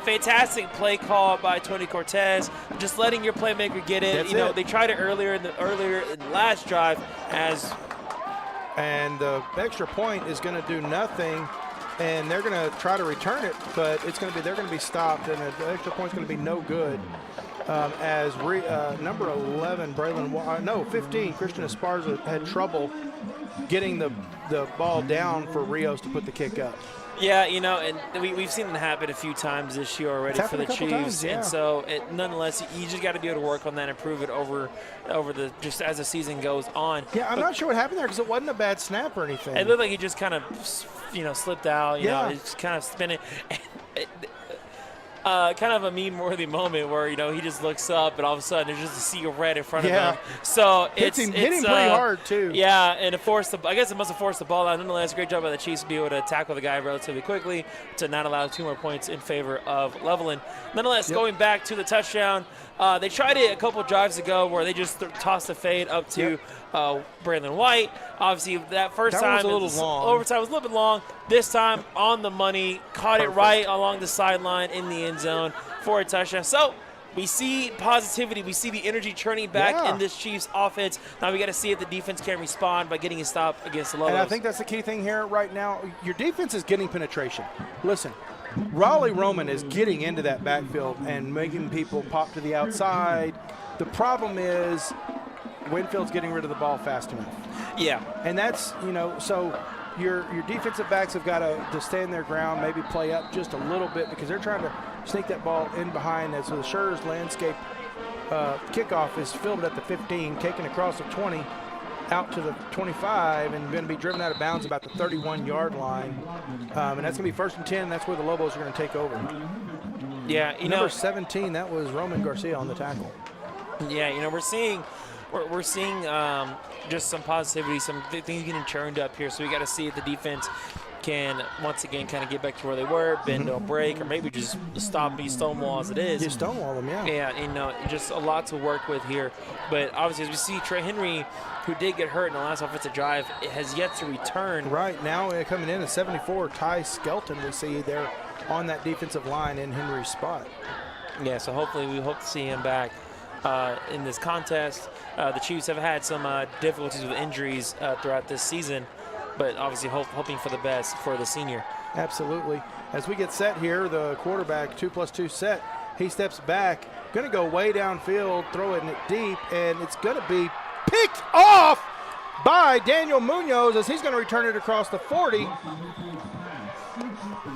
[SPEAKER 1] Fantastic play call by Tony Cortez, just letting your playmaker get it.
[SPEAKER 2] That's it.
[SPEAKER 1] They tried it earlier in the last drive
[SPEAKER 2] and the extra point is going to do nothing, and they're going to try to return it, but they're going to be stopped, and the extra point's going to be no good. As number 11, 15, Christian Esparza had trouble getting the ball down for Rios to put the kick up.
[SPEAKER 1] Yeah, and we've seen it happen a few times this year already for the Chiefs,
[SPEAKER 2] times, yeah.
[SPEAKER 1] And so nonetheless, you just got to be able to work on that, improve it over just as the season goes on.
[SPEAKER 2] Yeah, I'm not sure what happened there because it wasn't a bad snap or anything.
[SPEAKER 1] It looked like he just kind of, slipped out. You know, it's kind of spinning. Kind of a meme-worthy moment where he just looks up and all of a sudden there's just a sea of red in front of him. So
[SPEAKER 2] hit him pretty hard too.
[SPEAKER 1] Yeah, and I guess it must have forced the ball out. Nonetheless, great job by the Chiefs to be able to tackle the guy relatively quickly to not allow 2 more points in favor of Levelland. Nonetheless, going back to the touchdown, they tried it a couple drives ago where they just tossed the fade up to Braylon White. Obviously, that first time
[SPEAKER 2] was a little long.
[SPEAKER 1] Overtime was a little bit long. This time on the money, caught it right along the sideline in the end zone for a touchdown. So we see positivity. We see the energy churning back in this Chiefs offense. Now we got to see if the defense can respond by getting a stop against the Lobos.
[SPEAKER 2] And I think that's the key thing here right now. Your defense is getting penetration. Listen, Raleigh Roman is getting into that backfield and making people pop to the outside. The problem is Winfield's getting rid of the ball fast enough.
[SPEAKER 1] Yeah.
[SPEAKER 2] And that's, so your defensive backs have got to stand their ground, maybe play up just a little bit because they're trying to sneak that ball in behind. As the Schurz landscape kickoff is fielded at the 15, taken across the 20, out to the 25, and going to be driven out of bounds about the 31-yard line. And that's going to be 1st and 10. That's where the Lobos are going to take over.
[SPEAKER 1] Yeah,
[SPEAKER 2] Number 17, that was Roman Garcia on the tackle.
[SPEAKER 1] Yeah, we're seeing just some positivity, some things getting churned up here. So we got to see if the defense can once again kind of get back to where they were, bend, don't break, or maybe just stop me Stonewall as it is.
[SPEAKER 2] You Stonewall them, yeah.
[SPEAKER 1] Yeah, just a lot to work with here. But obviously, as we see, Trey Henry, who did get hurt in the last offensive drive, has yet to return.
[SPEAKER 2] Right now, coming in at 74, Ty Skelton, we see there on that defensive line in Henry's spot.
[SPEAKER 1] Yeah, so hopefully we hope to see him back in this contest. The Chiefs have had some difficulties with injuries throughout this season, but obviously hoping for the best for the senior.
[SPEAKER 2] Absolutely. As we get set here, the quarterback 2+2 set, he steps back, going to go way downfield, throwing it deep, and it's going to be picked off by Daniel Munoz as he's going to return it across the 40.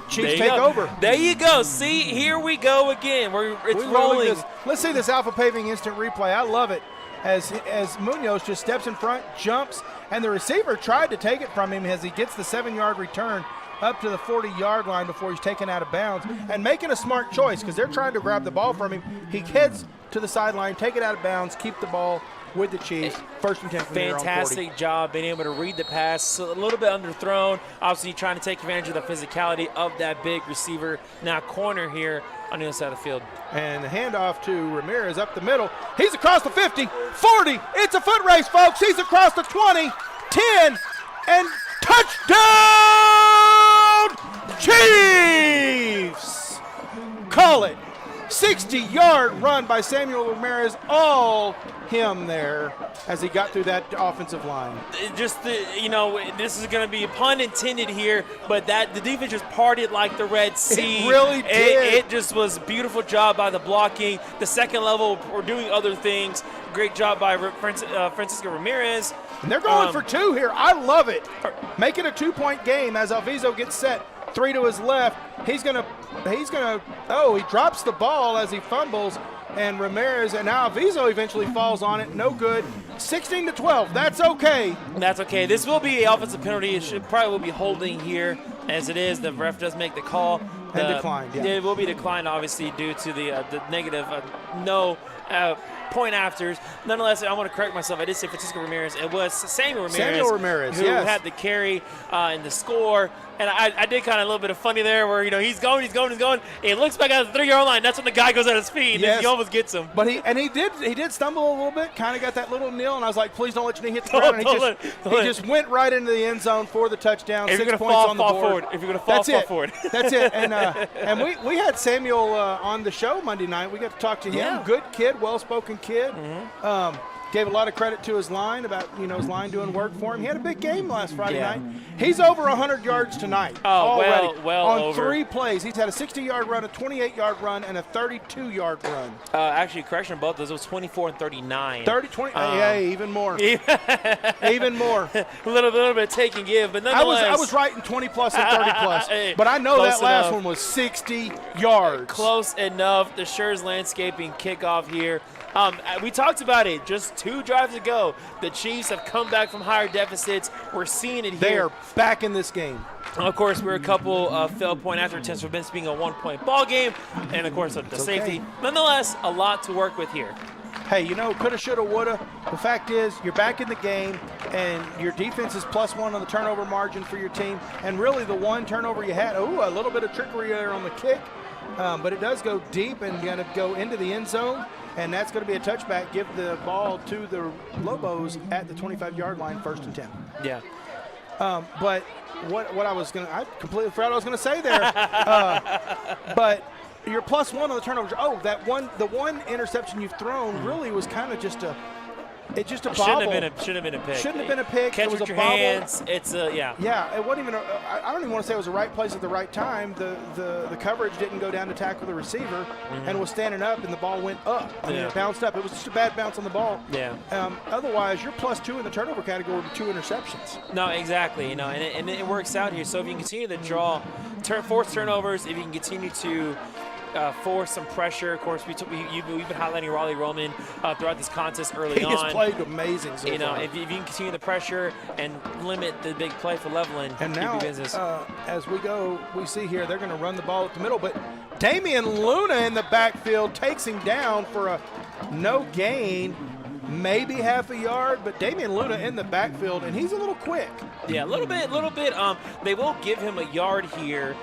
[SPEAKER 2] Chiefs take over.
[SPEAKER 1] There you go. See, here we go again. It's rolling.
[SPEAKER 2] Let's see this Alpha Paving instant replay. I love it. As Munoz just steps in front, jumps, and the receiver tried to take it from him as he gets the 7-yard return up to the 40-yard line before he's taken out of bounds, and making a smart choice because they're trying to grab the ball from him. He heads to the sideline, take it out of bounds, keep the ball with the Chiefs. 1st and 10 from there on 40.
[SPEAKER 1] Fantastic job being able to read the pass. A little bit underthrown. Obviously trying to take advantage of the physicality of that big receiver. Now corner here on the other side of the field.
[SPEAKER 2] And the handoff to Ramirez up the middle. He's across the 50, 40. It's a foot race, folks. He's across the 20, 10, and touchdown, Chiefs! Call it. 60-yard run by Samuel Ramirez, all him there as he got through that offensive line.
[SPEAKER 1] Just this is going to be pun intended here, but the defense just partied like the Red Sea.
[SPEAKER 2] It really did.
[SPEAKER 1] It just was a beautiful job by the blocking. The second level were doing other things. Great job by Francisco Ramirez.
[SPEAKER 2] And they're going for 2 here. I love it. Make it a 2-point game as Alviso gets set. 3 to his left. He drops the ball as he fumbles, and Ramirez, and now Alviso eventually falls on it. No good. 16-12. That's okay.
[SPEAKER 1] That's okay. This will be an offensive penalty. It probably will be holding here as it is. The ref does make the call.
[SPEAKER 2] And declined, yeah.
[SPEAKER 1] It will be declined, obviously, due to the negative point afters. Nonetheless, I want to correct myself. I did say Francisco Ramirez. It was Samuel Ramirez, who had the carry in the score. And I did kind of a little bit of funny there where, he's going. And he looks back at the 3-yard line. That's when the guy goes at his feet.
[SPEAKER 2] Yes.
[SPEAKER 1] And he almost gets him.
[SPEAKER 2] But he did stumble a little bit, kind of got that little kneel, and I was like, please don't let your knee hit the ground. And he just went right into the end zone for the touchdown.
[SPEAKER 1] If
[SPEAKER 2] 6
[SPEAKER 1] you're
[SPEAKER 2] points on the board.
[SPEAKER 1] Forward. If you're going to fall forward.
[SPEAKER 2] That's it. And we had Samuel on the show Monday night. We got to talk to him.
[SPEAKER 1] Yeah.
[SPEAKER 2] Good kid, well-spoken kid. Mm-hmm. Gave a lot of credit to his line about, his line doing work for him. He had a big game last Friday night. He's over 100 yards tonight already.
[SPEAKER 1] Well
[SPEAKER 2] on
[SPEAKER 1] over.
[SPEAKER 2] 3 plays. He's had a 60-yard run, a 28-yard run, and a 32-yard run.
[SPEAKER 1] Actually, correction, both those. It was 24 and 39.
[SPEAKER 2] 20. Even more. Even more.
[SPEAKER 1] a little bit of take and give, but nonetheless.
[SPEAKER 2] I was right in 20-plus and 30-plus, but I know that last one was 60 yards.
[SPEAKER 1] Close enough. The Schurz Landscaping kickoff here. We talked about it just 2 drives ago. The Chiefs have come back from higher deficits. We're seeing it here.
[SPEAKER 2] They are back in this game.
[SPEAKER 1] Of course, we're a couple failed point after attempts for this being a 1-point ball game, and of course the safety. Nonetheless, a lot to work with here.
[SPEAKER 2] Hey, coulda, shoulda, woulda. The fact is, you're back in the game, and your defense is +1 on the turnover margin for your team. And really, the one turnover you had, a little bit of trickery there on the kick, but it does go deep and going to go into the end zone. And that's going to be a touchback. Give the ball to the Lobos at the 25-yard line, 1st and 10.
[SPEAKER 1] Yeah.
[SPEAKER 2] But I completely forgot what I was going to say there. But you're +1 on the turnovers. The one interception you've thrown really was kind of just It's just a
[SPEAKER 1] Shouldn't
[SPEAKER 2] bobble.
[SPEAKER 1] have been a pick.
[SPEAKER 2] Shouldn't have been a pick.
[SPEAKER 1] Catch
[SPEAKER 2] It was
[SPEAKER 1] with
[SPEAKER 2] a
[SPEAKER 1] your
[SPEAKER 2] bobble.
[SPEAKER 1] hands. It's yeah.
[SPEAKER 2] Yeah, it wasn't even. I don't even want to say it was the right place at the right time. The coverage didn't go down to tackle the receiver, and was standing up, and the ball went up. I mean, it bounced up. It was just a bad bounce on the ball.
[SPEAKER 1] Yeah.
[SPEAKER 2] Otherwise, you're +2 in the turnover category with 2 interceptions.
[SPEAKER 1] No, exactly. You know, and it works out here. So if you can continue to draw, force turnovers, if you can continue to force some pressure. Of course, we've been highlighting Raleigh Roman throughout this contest early on.
[SPEAKER 2] He has played amazing so far.
[SPEAKER 1] If you can continue the pressure and limit the big play for Levelland,
[SPEAKER 2] and now,
[SPEAKER 1] business.
[SPEAKER 2] As we see here, they're going to run the ball at the middle, but Damian Luna in the backfield takes him down for a no gain, maybe half a yard, but Damian Luna in the backfield, and he's a little quick.
[SPEAKER 1] Yeah, a little bit. They will give him a yard here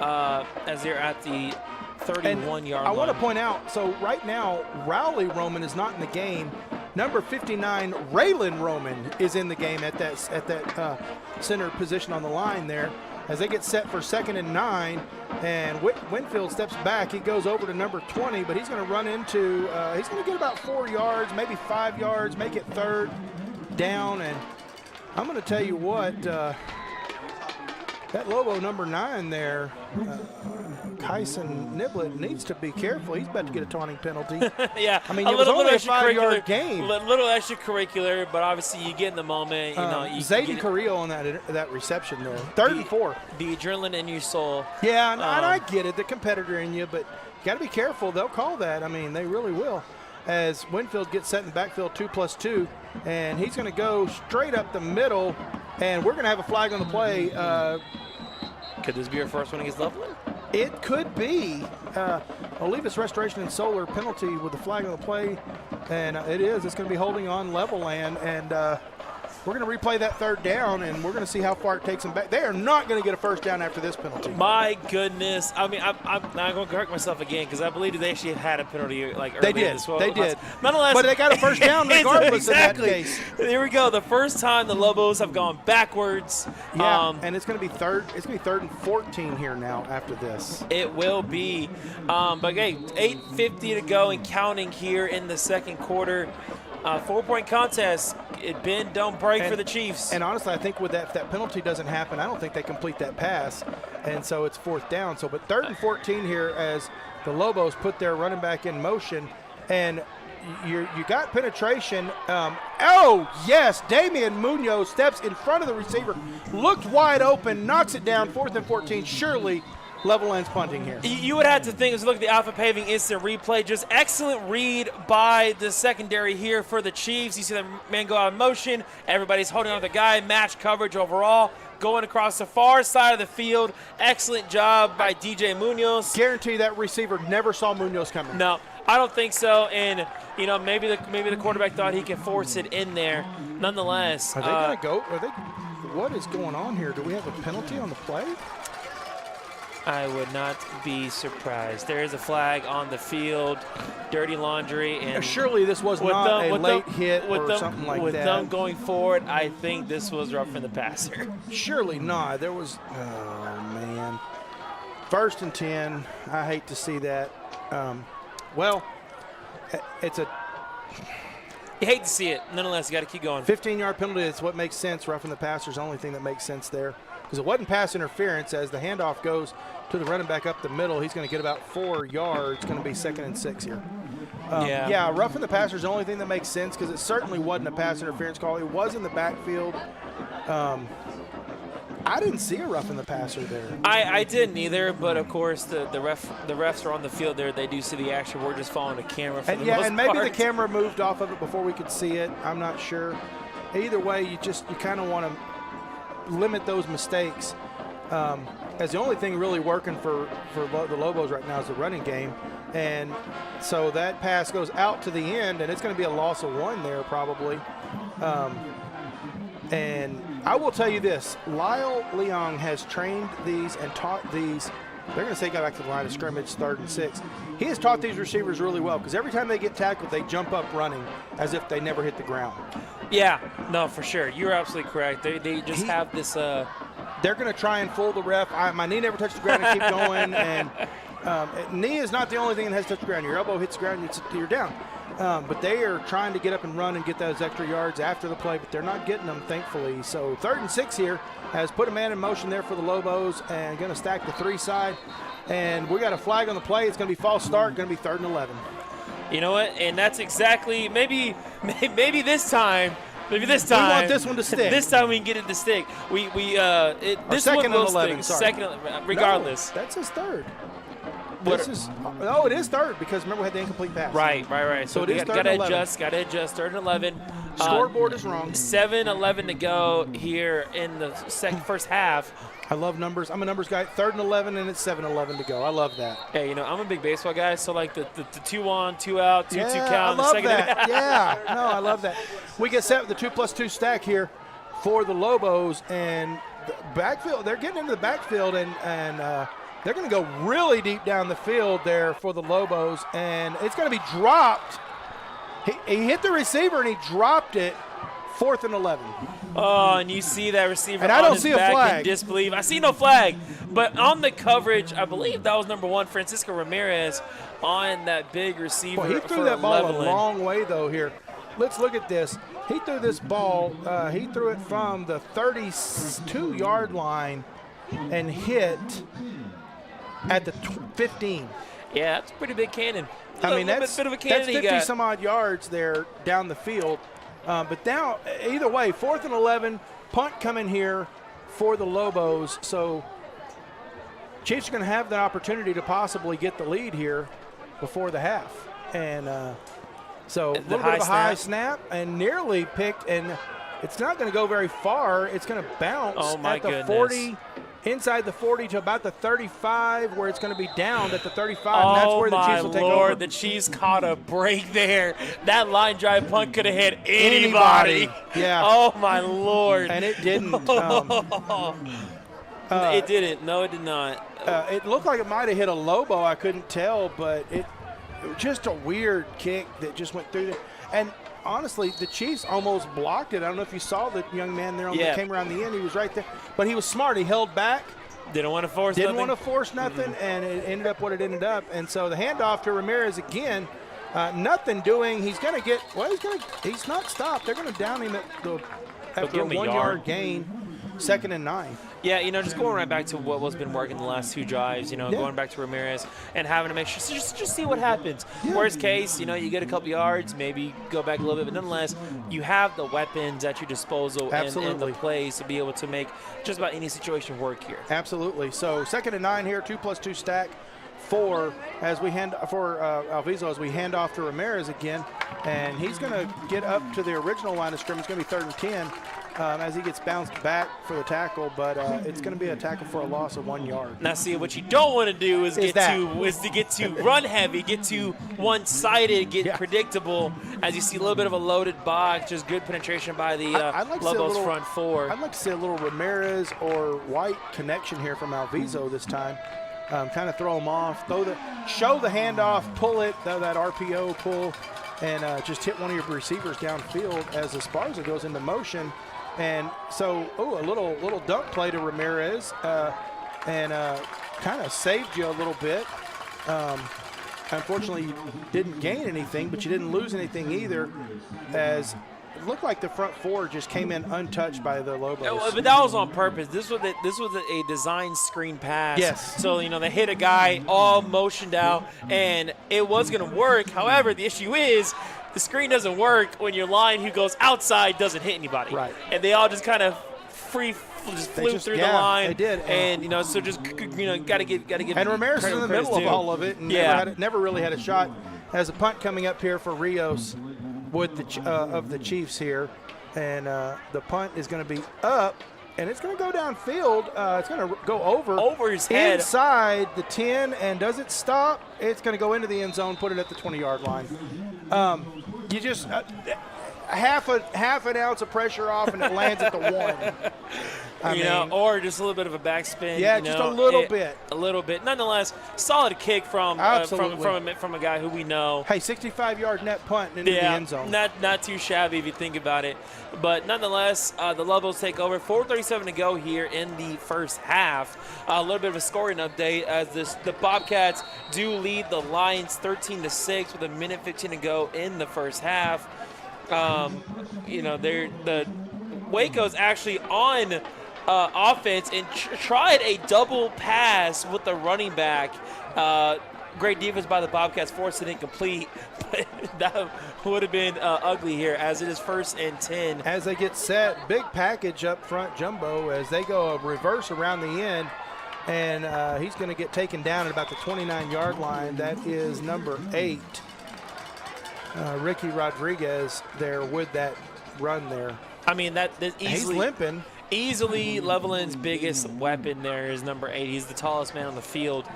[SPEAKER 1] as they're at the 31-yard line.
[SPEAKER 2] I want to point out, so right now, Raleigh Roman is not in the game. Number 59, Raylan Roman, is in the game at that center position on the line there. As they get set for 2nd and 9, and Winfield steps back. He goes over to number 20, but he's going to run into, he's going to get about 4 yards, maybe 5 yards, make it 3rd down. And I'm going to tell you what, that Lobo number 9 there, Kyson Niblett, needs to be careful. He's about to get a taunting penalty.
[SPEAKER 1] Yeah,
[SPEAKER 2] I mean, it was only a 5-yard game.
[SPEAKER 1] Little extracurricular, but obviously you get in the moment. You know,
[SPEAKER 2] Zayden Carrillo on that reception there. 3rd and 4.
[SPEAKER 1] The adrenaline in your soul.
[SPEAKER 2] Yeah, and I get it, the competitor in you, but you got to be careful. They'll call that. I mean, they really will. As Winfield gets set in backfield 2+2, and he's going to go straight up the middle, and we're going to have a flag on the play.
[SPEAKER 1] Could this be your first one against Levelland?
[SPEAKER 2] It could be. Olivas Restoration and Solar penalty with the flag on the play, and it is. It's going to be holding on Levelland, and we're going to replay that 3rd down, and we're going to see how far it takes them back. They are not going to get a 1st down after this penalty.
[SPEAKER 1] My goodness. I mean, I'm not going to correct myself again because I believe they actually had a penalty like early.
[SPEAKER 2] They did.
[SPEAKER 1] Nonetheless,
[SPEAKER 2] but they got a 1st down regardless
[SPEAKER 1] exactly.
[SPEAKER 2] in that case.
[SPEAKER 1] There we go. The first time the Lobos have gone backwards.
[SPEAKER 2] Yeah, and it's going to be 3rd. It's going to be 3rd and 14 here now after this.
[SPEAKER 1] It will be. But hey, 8:50 to go and counting here in the 2nd quarter. 4-point contest. It bend, don't break for the Chiefs.
[SPEAKER 2] And honestly, I think with if that penalty doesn't happen, I don't think they complete that pass. And so it's 4th down. So, but 3rd and 14 here as the Lobos put their running back in motion. And you got penetration. Oh, yes, Damian Munoz steps in front of the receiver, looked wide open, knocks it down, 4th and 14. Surely Levelland's punting here.
[SPEAKER 1] You would have to think, as look at the Alpha Paving instant replay, just excellent read by the secondary here for the Chiefs. You see the man go out of motion. Everybody's holding on to the guy. Match coverage overall. Going across the far side of the field. Excellent job by DJ Munoz.
[SPEAKER 2] Guarantee that receiver never saw Munoz coming.
[SPEAKER 1] No, I don't think so. And, you know, maybe the quarterback thought he could force it in there. Nonetheless.
[SPEAKER 2] Are they going to go? What is going on here? Do we have a penalty on the play?
[SPEAKER 1] I would not be surprised. There is a flag on the field, dirty laundry. And
[SPEAKER 2] surely this was not a late hit or something like that.
[SPEAKER 1] With them going forward, I think this was roughing the passer.
[SPEAKER 2] Surely not. There was, oh, man. 1st and 10. I hate to see that. Well, it's a...
[SPEAKER 1] You hate to see it. Nonetheless, you got to keep going.
[SPEAKER 2] 15-yard penalty is what makes sense. Roughing the passer is the only thing that makes sense there. Because it wasn't pass interference. As the handoff goes to the running back up the middle, he's going to get about 4 yards. It's going to be 2nd and 6 here. Yeah, roughing the passer is the only thing that makes sense because it certainly wasn't a pass interference call. It was in the backfield. I didn't see a roughing the passer there.
[SPEAKER 1] I didn't either, but of course the refs are on the field there. They do see the action. We're just following the camera for the most
[SPEAKER 2] and maybe
[SPEAKER 1] part.
[SPEAKER 2] the camera moved off of it before we could see it. I'm not sure. Either way, you kind of want to limit those mistakes. As the only thing really working for the Lobos right now is the running game. And so that pass goes out to the end, and it's going to be a loss of 1 there probably. And I will tell you this, Lyle Leong has trained these and taught these. They're going to say go back to the line of scrimmage, 3rd and 6. He has taught these receivers really well because every time they get tackled, they jump up running as if they never hit the ground.
[SPEAKER 1] Yeah, no, for sure. You're absolutely correct. They just have this.
[SPEAKER 2] They're going to try and fool the ref. My knee never touched the ground and keep going. And knee is not the only thing that has touched the ground. Your elbow hits the ground, you're down. But they are trying to get up and run and get those extra yards after the play, but they're not getting them, thankfully. So 3rd and 6 here, has put a man in motion there for the Lobos and going to stack the 3 side. And we got a flag on the play. It's going to be false start, going to be 3rd and 11.
[SPEAKER 1] You know what? And that's exactly maybe this time. Maybe this time.
[SPEAKER 2] We want this one to stick.
[SPEAKER 1] This time we can get it to stick. This
[SPEAKER 2] second
[SPEAKER 1] one will
[SPEAKER 2] and 11,
[SPEAKER 1] stick.
[SPEAKER 2] sorry.
[SPEAKER 1] Second, regardless.
[SPEAKER 2] No, that's his 3rd.
[SPEAKER 1] What-
[SPEAKER 2] This is it is 3rd because remember we had the incomplete pass.
[SPEAKER 1] Right. So
[SPEAKER 2] it is
[SPEAKER 1] we
[SPEAKER 2] 3rd
[SPEAKER 1] got to
[SPEAKER 2] and 11.
[SPEAKER 1] adjust. 3rd and 11.
[SPEAKER 2] Scoreboard is wrong.
[SPEAKER 1] 7:11 to go here in the first half.
[SPEAKER 2] I love numbers. I'm a numbers guy. 3rd and 11, and it's 7:11 to go. I love that.
[SPEAKER 1] Hey, I'm a big baseball guy, so like the 2 on, 2 out, 2-2
[SPEAKER 2] Yeah,
[SPEAKER 1] count.
[SPEAKER 2] I
[SPEAKER 1] in the
[SPEAKER 2] love
[SPEAKER 1] second
[SPEAKER 2] that. Yeah, no, I love that. We get set with the 2+2 stack here for the Lobos, and the backfield. They're getting into the backfield, and they're going to go really deep down the field there for the Lobos, and it's going to be dropped. He hit the receiver and he dropped it. 4th and 11.
[SPEAKER 1] Oh, and you see that receiver
[SPEAKER 2] And I
[SPEAKER 1] on
[SPEAKER 2] don't
[SPEAKER 1] his
[SPEAKER 2] see a
[SPEAKER 1] back
[SPEAKER 2] flag.
[SPEAKER 1] in disbelief. I see no flag, but on the coverage, I believe that was number 1, Francisco Ramirez, on that big receiver.
[SPEAKER 2] Well, he threw
[SPEAKER 1] for
[SPEAKER 2] that ball
[SPEAKER 1] Levelland.
[SPEAKER 2] a long way, though, here. Let's look at this. He threw this ball, he threw it from the 32-yard line and hit at the 15.
[SPEAKER 1] Yeah, that's a pretty big cannon.
[SPEAKER 2] I mean, that's
[SPEAKER 1] bit of a cannon he got.
[SPEAKER 2] 50-some-odd yards there down the field. But now, either way, 4th and 11, punt coming here for the Lobos. So Chiefs are going to have the opportunity to possibly get the lead here before the half. And so a little bit of a high snap and nearly picked, and it's not going to go very far. It's going to bounce at the 40, inside the 40 to about the 35, where it's going to be down at the 35. And that's where the Chiefs will take over.
[SPEAKER 1] The Chiefs caught a break there. That line drive punt could have hit anybody.
[SPEAKER 2] Yeah.
[SPEAKER 1] Oh, my Lord.
[SPEAKER 2] And it didn't.
[SPEAKER 1] It didn't. No, it did not.
[SPEAKER 2] It looked like it might have hit a Lobo. I couldn't tell, but it was just a weird kick that just went through there. And honestly, the Chiefs almost blocked it. I don't know if you saw the young man there that came around the end. He was right there. But he was smart. He held back.
[SPEAKER 1] Didn't want to force
[SPEAKER 2] Didn't want to force nothing, and it ended up what it ended up. And so the handoff to Ramirez again. Nothing doing. He's going to get – well, he's not stopped. They're going to down him after a 1-yard gain, 2nd and 9.
[SPEAKER 1] Yeah, just going right back to what was been working the last 2 drives, going back to Ramirez and having to make sure, so just see what happens. Yeah. Worst case, you get a couple yards, maybe go back a little bit, but nonetheless, you have the weapons at your disposal and the plays to be able to make just about any situation work here.
[SPEAKER 2] Absolutely. So 2nd and 9 here, 2+2 stack. As we hand for Alviso as we hand off to Ramirez again, and he's going to get up to the original line of scrimmage. It's going to be 3rd and 10 as he gets bounced back for the tackle, but it's going to be a tackle for a loss of 1 yard.
[SPEAKER 1] Now, see, what you don't want to do is get to run heavy, get too one-sided, get predictable. As you see, a little bit of a loaded box, just good penetration by the Lobos front 4.
[SPEAKER 2] I'd like to see a little Ramirez or White connection here from Alviso this time. Kind of throw them off, show the handoff, pull it, that RPO pull, and just hit one of your receivers downfield as Esparza goes into motion. And so, a little dunk play to Ramirez, and kind of saved you a little bit. Unfortunately, you didn't gain anything, but you didn't lose anything either, as it looked like the front 4 just came in untouched by the Lobos.
[SPEAKER 1] But that was on purpose. This was a design screen pass.
[SPEAKER 2] Yes.
[SPEAKER 1] So, they hit a guy all motioned out, and it was going to work. However, the issue is the screen doesn't work when your line who goes outside doesn't hit anybody.
[SPEAKER 2] Right.
[SPEAKER 1] And they all just kind of flew through the line.
[SPEAKER 2] They did.
[SPEAKER 1] And, so just, got to give
[SPEAKER 2] And Ramirez is in the middle of all of it and never really had a shot. As a punt coming up here for Rios with of the Chiefs here, and the punt is going to be up, and it's going to go downfield. It's going to go over
[SPEAKER 1] his head,
[SPEAKER 2] inside the 10, and does it stop? It's going to go into the end zone, put it at the 20-yard line. You just half an ounce of pressure off, and it lands at the 1.
[SPEAKER 1] or just a little bit of a backspin.
[SPEAKER 2] Yeah, just a little bit.
[SPEAKER 1] A little bit. Nonetheless, solid kick from a guy who we know.
[SPEAKER 2] Hey, 65-yard net punt into the end zone.
[SPEAKER 1] Not too shabby if you think about it. But nonetheless, the Lobos take over. 4:37 to go here in the first half. A little bit of a scoring update as the Bobcats do lead the Lions 13-6 with 1:15 to go in the first half. The Waco's actually on offense and tried a double pass with the running back. Great defense by the Bobcats, forced it incomplete, but that would have been ugly here as it is 1st and 10.
[SPEAKER 2] As they get set, big package up front, Jumbo, as they go a reverse around the end, and he's going to get taken down at about the 29-yard line. That is number 8, Ricky Rodriguez, there with that run there.
[SPEAKER 1] I mean, that easily.
[SPEAKER 2] He's limping.
[SPEAKER 1] Easily, Levelland's biggest weapon there is number 8. He's the tallest man on the field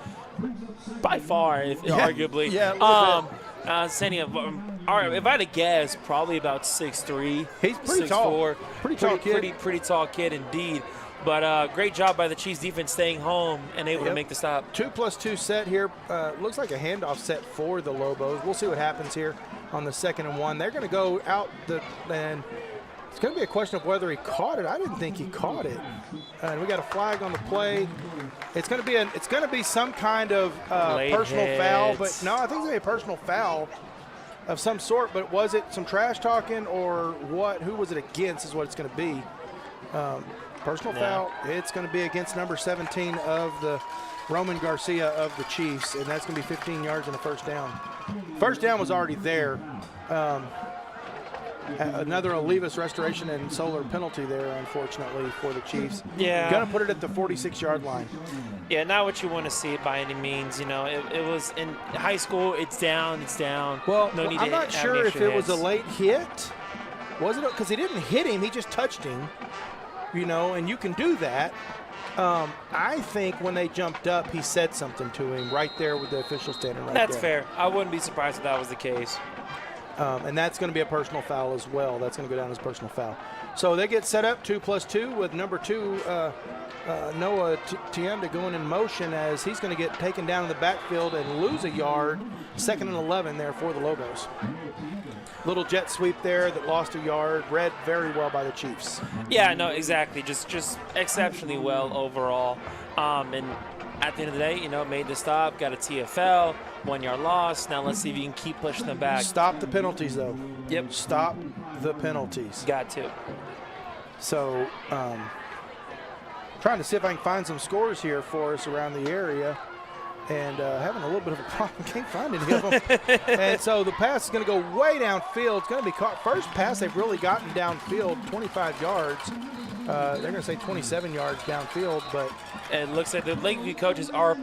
[SPEAKER 1] by far, arguably.
[SPEAKER 2] Yeah,
[SPEAKER 1] if I had to guess, probably about 6'3".
[SPEAKER 2] He's pretty
[SPEAKER 1] 6'4".
[SPEAKER 2] tall. Pretty tall kid.
[SPEAKER 1] Pretty tall kid indeed. But great job by the Chiefs defense staying home and able to make the stop.
[SPEAKER 2] 2+2 set here. Looks like a handoff set for the Lobos. We'll see what happens here on the 2nd and 1. They're going to go out and it's going to be a question of whether he caught it. I didn't think he caught it. And we got a flag on the play. It's going to be some kind of personal foul, but no, I think it's going to be a personal foul of some sort. But was it some trash talking or what? Who was it against? Is what it's going to be. Personal foul. It's going to be against number 17 of the Roman Garcia of the Chiefs, and that's going to be 15 yards and a first down. First down was already there. Another Olivas restoration and solar penalty there, unfortunately, for the Chiefs.
[SPEAKER 1] Yeah.
[SPEAKER 2] Going to put it at the 46-yard line.
[SPEAKER 1] Yeah, not what you want to see by any means. It was in high school, it's down.
[SPEAKER 2] Well,
[SPEAKER 1] no need
[SPEAKER 2] I'm
[SPEAKER 1] to
[SPEAKER 2] not sure if it was a
[SPEAKER 1] hits.
[SPEAKER 2] late hit. Was it? Because he didn't hit him, he just touched him. And you can do that. I think when they jumped up, he said something to him right there with the official standing right there.
[SPEAKER 1] That's fair. I wouldn't be surprised if that was the case.
[SPEAKER 2] And that's going to be a personal foul as well. That's going to go down as a personal foul. So they get set up 2+2 with number 2, Noah Tienda going in motion as he's going to get taken down in the backfield and lose a yard. 2nd and 11 there for the Lobos. Little jet sweep there that lost a yard. Read very well by the Chiefs.
[SPEAKER 1] Yeah, no, exactly. Just exceptionally well overall. And at the end of the day, made the stop, got a TFL, 1 yard loss. Now let's see if you can keep pushing them back.
[SPEAKER 2] Stop the penalties, though.
[SPEAKER 1] Yep.
[SPEAKER 2] Stop the penalties.
[SPEAKER 1] Got to.
[SPEAKER 2] So, trying to see if I can find some scores here for us around the area. And having a little bit of a problem. Can't find any of them. And so the pass is going to go way downfield. It's going to be caught. First pass they've really gotten downfield, 25 yards. They're going to say 27 yards downfield, but
[SPEAKER 1] it looks like the Lakeview coaches are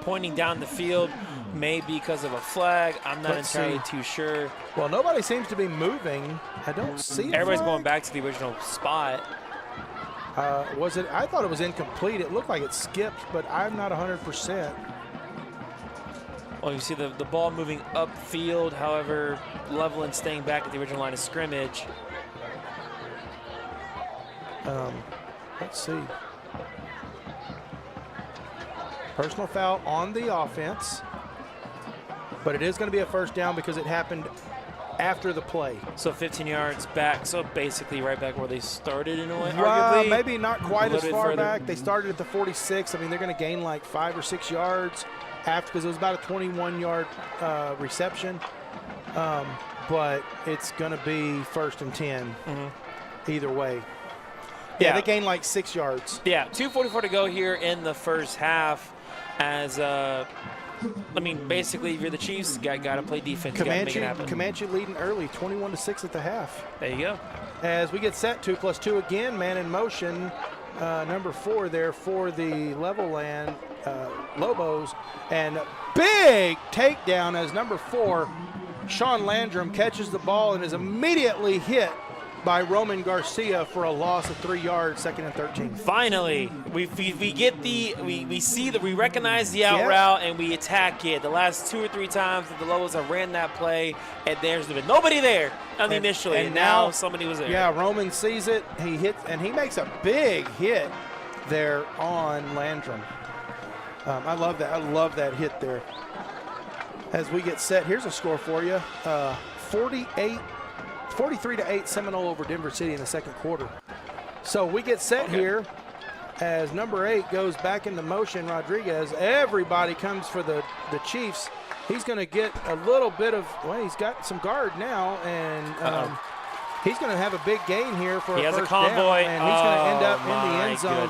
[SPEAKER 1] pointing down the field, maybe because of a flag. I'm not entirely too sure.
[SPEAKER 2] Well, nobody seems to be moving. I don't see.
[SPEAKER 1] Everybody's going back to the original spot.
[SPEAKER 2] Was it? I thought it was incomplete. It looked like it skipped, but I'm not 100%.
[SPEAKER 1] Well, you see the ball moving upfield. However, Levelland staying back at the original line of scrimmage.
[SPEAKER 2] Let's see. Personal foul on the offense, but it is going to be a first down because it happened after the play.
[SPEAKER 1] So 15 yards back, so basically right back where they started in a way, arguably.
[SPEAKER 2] Maybe not quite as far
[SPEAKER 1] further
[SPEAKER 2] back. They started at the 46. I mean, they're going to gain like 5 or 6 yards after, because it was about a 21-yard reception. But it's going to be 1st and 10 either way. Yeah, they gained like 6 yards.
[SPEAKER 1] Yeah, 2:44 to go here in the first half. As basically, if you're the Chiefs, got to play defense.
[SPEAKER 2] Comanche leading early, 21-6 at the half.
[SPEAKER 1] There you go.
[SPEAKER 2] As we get set, 2+2 again, man in motion. Number 4 there for the Levelland Lobos, and big takedown as number 4, Sean Landrum, catches the ball and is immediately hit by Roman Garcia for a loss of 3 yards, 2nd and 13.
[SPEAKER 1] Finally, we recognize the out route and we attack it. The last 2 or 3 times that the Lobos have ran that play, and there's been nobody there initially, and now somebody was there.
[SPEAKER 2] Yeah, Roman sees it. He hits, and he makes a big hit there on Landrum. I love that. I love that hit there. As we get set, here's a score for you: 43-8 Seminole over Denver City in the second quarter. So we get set here as number 8 goes back into motion. Rodriguez. Everybody comes for the Chiefs. He's going to get a little bit of. Well, he's got some guard now, and. He's going to have a big gain here for a first down, and he's going to end up in the end zone.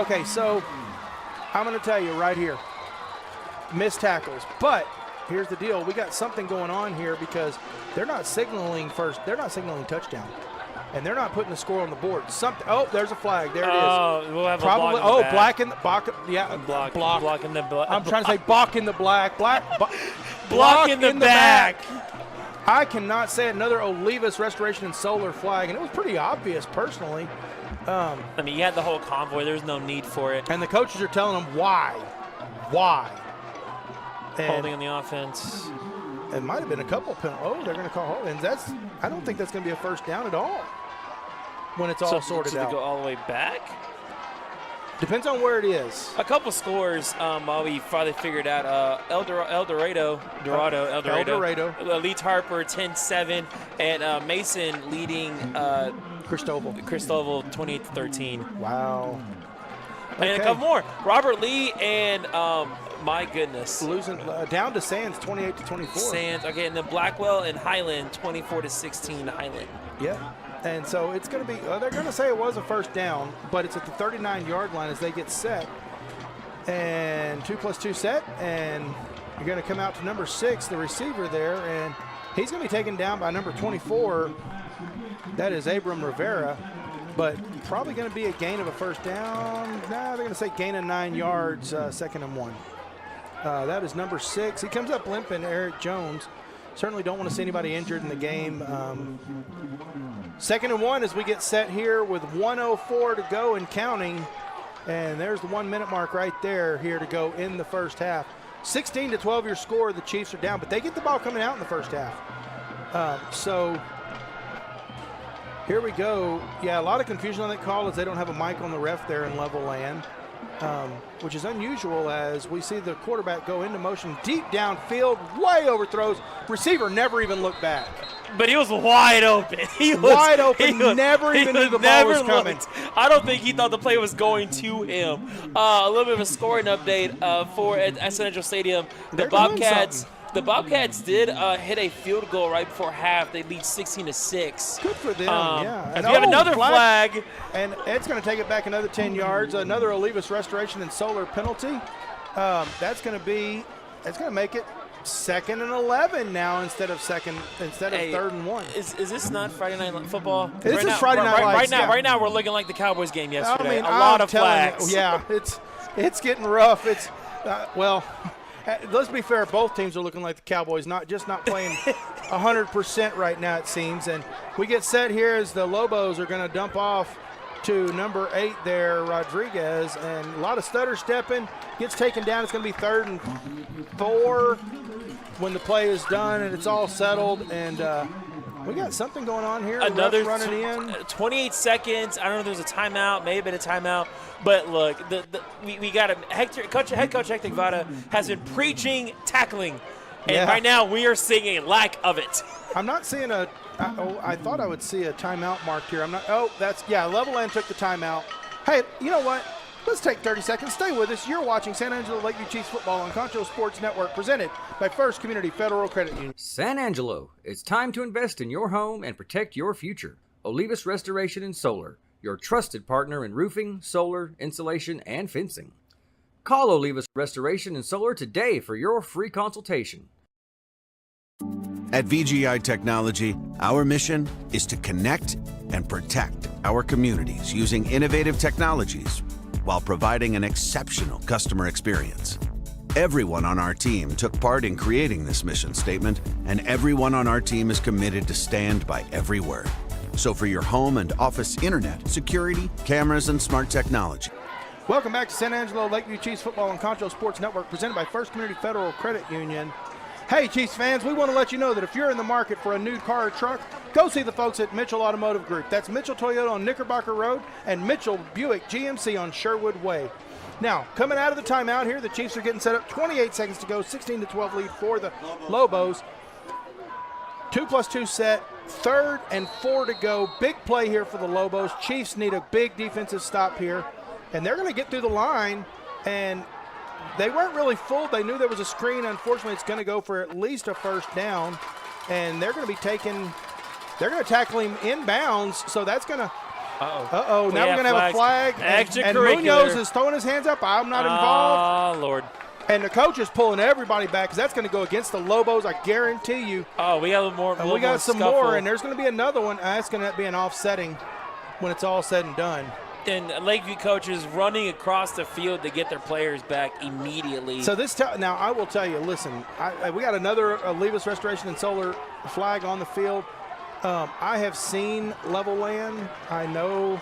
[SPEAKER 2] Okay, so I'm going to tell you right here, missed tackles. But here's the deal: we got something going on here because they're not signaling first. They're not signaling touchdown, and they're not putting the score on the board. Something. Oh, there's a flag. There it is.
[SPEAKER 1] We'll have
[SPEAKER 2] probably.
[SPEAKER 1] A block in the back.
[SPEAKER 2] Black in the block. Yeah,
[SPEAKER 1] block in the black.
[SPEAKER 2] I'm trying to say block in the black. Block
[SPEAKER 1] in the back.
[SPEAKER 2] I cannot say another Olivas Restoration and Solar flag, and it was pretty obvious personally.
[SPEAKER 1] I mean, you had the whole convoy. There's no need for it.
[SPEAKER 2] And the coaches are telling them why. And
[SPEAKER 1] holding on the offense.
[SPEAKER 2] It might have been a couple penalties. Oh, they're going to call holdings. I don't think that's going to be a first down at all when it's all sorted out.
[SPEAKER 1] Go all the way back?
[SPEAKER 2] Depends on where it is.
[SPEAKER 1] A couple scores while we finally figured out El Dorado. Elite Harper 10-7, and Mason leading
[SPEAKER 2] Cristobal
[SPEAKER 1] 28-13.
[SPEAKER 2] Wow.
[SPEAKER 1] And a couple more. Robert Lee and my goodness.
[SPEAKER 2] Losing down to Sands 28-24.
[SPEAKER 1] Sands, okay, and then Blackwell and Highland 24-16 Highland.
[SPEAKER 2] Yeah. And so it's going to be, they're going to say it was a first down, but it's at the 39-yard line as they get set. And 2+2 set, and you're going to come out to number 6, the receiver there, and he's going to be taken down by number 24. That is Abram Rivera, but probably going to be a gain of a first down. They're going to say gain of 9 yards, 2nd and 1. That is number 6. He comes up limping, Eric Jones. Certainly don't want to see anybody injured in the game. 2nd and 1 as we get set here with 1:04 to go and counting. And there's the 1 minute mark right there here to go in the first half. 16-12 your score. The Chiefs are down, but they get the ball coming out in the first half. So here we go. Yeah, a lot of confusion on that call as they don't have a mic on the ref there in Levelland, which is unusual as we see the quarterback go into motion deep downfield, way overthrows. Receiver never even looked back.
[SPEAKER 1] But he was wide open.
[SPEAKER 2] Never even knew the ball was coming.
[SPEAKER 1] I don't think he thought the play was going to him. A little bit of a scoring update for at Angelo Stadium. The Bobcats did hit a field goal right before half. They lead 16-6.
[SPEAKER 2] Good for them, yeah.
[SPEAKER 1] And we have another flag.
[SPEAKER 2] And Ed's going to take it back another 10 yards. Another Olivas Restoration and Solar penalty. That's going to make it 2nd and 11 now instead of 3rd and 1.
[SPEAKER 1] Is this not Friday Night Football?
[SPEAKER 2] This is Friday Night Lights.
[SPEAKER 1] Right now we're looking like the Cowboys game yesterday. A lot of flags.
[SPEAKER 2] Yeah, it's getting rough. It's let's be fair. Both teams are looking like the Cowboys, not playing 100% right now, it seems. And we get set here as the Lobos are going to dump off to number 8 there, Rodriguez, and a lot of stutter stepping. Gets taken down. It's going to be 3rd and 4 when the play is done and it's all settled. And we got something going on here.
[SPEAKER 1] Another
[SPEAKER 2] running in.
[SPEAKER 1] 28 seconds. I don't know if there's a timeout. May have been a timeout. But look, we got head coach Hector Vada has been preaching tackling, and right now we are seeing a lack of it.
[SPEAKER 2] I'm not seeing I thought I would see a timeout marked here. I'm not. Oh, Levelland took the timeout. Hey, you know what? Let's take 30 seconds. Stay with us. You're watching San Angelo Lakeview Chiefs football on Concho Sports Network, presented by First Community Federal Credit Union.
[SPEAKER 9] San Angelo, it's time to invest in your home and protect your future. Olivas Restoration and Solar, your trusted partner in roofing, solar, insulation, and fencing. Call Olivas Restoration and Solar today for your free consultation.
[SPEAKER 7] At VGI Technology, our mission is to connect and protect our communities using innovative technologies while providing an exceptional customer experience. Everyone on our team took part in creating this mission statement, and everyone on our team is committed to stand by every word. So for your home and office internet, security, cameras, and smart technology.
[SPEAKER 2] Welcome back to San Angelo Lakeview Chiefs Football on Concho Sports Network, presented by First Community Federal Credit Union. Hey, Chiefs fans, we want to let you know that if you're in the market for a new car or truck, go see the folks at Mitchell Automotive Group. That's Mitchell Toyota on Knickerbocker Road and Mitchell Buick GMC on Sherwood Way. Now, coming out of the timeout here, the Chiefs are getting set up. 28 seconds to go, 16-12 lead for the Lobos. 2+2 set, 3rd and 4 to go. Big play here for the Lobos. Chiefs need a big defensive stop here, and they're going to get through the line, and they weren't really fooled. They knew there was a screen. Unfortunately, it's going to go for at least a first down, and they're going to be they're going to tackle him inbounds, so that's going to now we're going to have a flag. And Munoz is throwing his hands up. I'm not involved.
[SPEAKER 1] Oh, Lord.
[SPEAKER 2] And the coach is pulling everybody back because that's going to go against the Lobos, I guarantee you.
[SPEAKER 1] Oh, we got a little more.
[SPEAKER 2] And we got some more, and there's going to be another one. That's going to be an offsetting when it's all said and done.
[SPEAKER 1] And Lakeview coaches running across the field to get their players back immediately.
[SPEAKER 2] So now I will tell you, listen, we got another Levis Restoration and Solar flag on the field. I have seen Levelland. I know.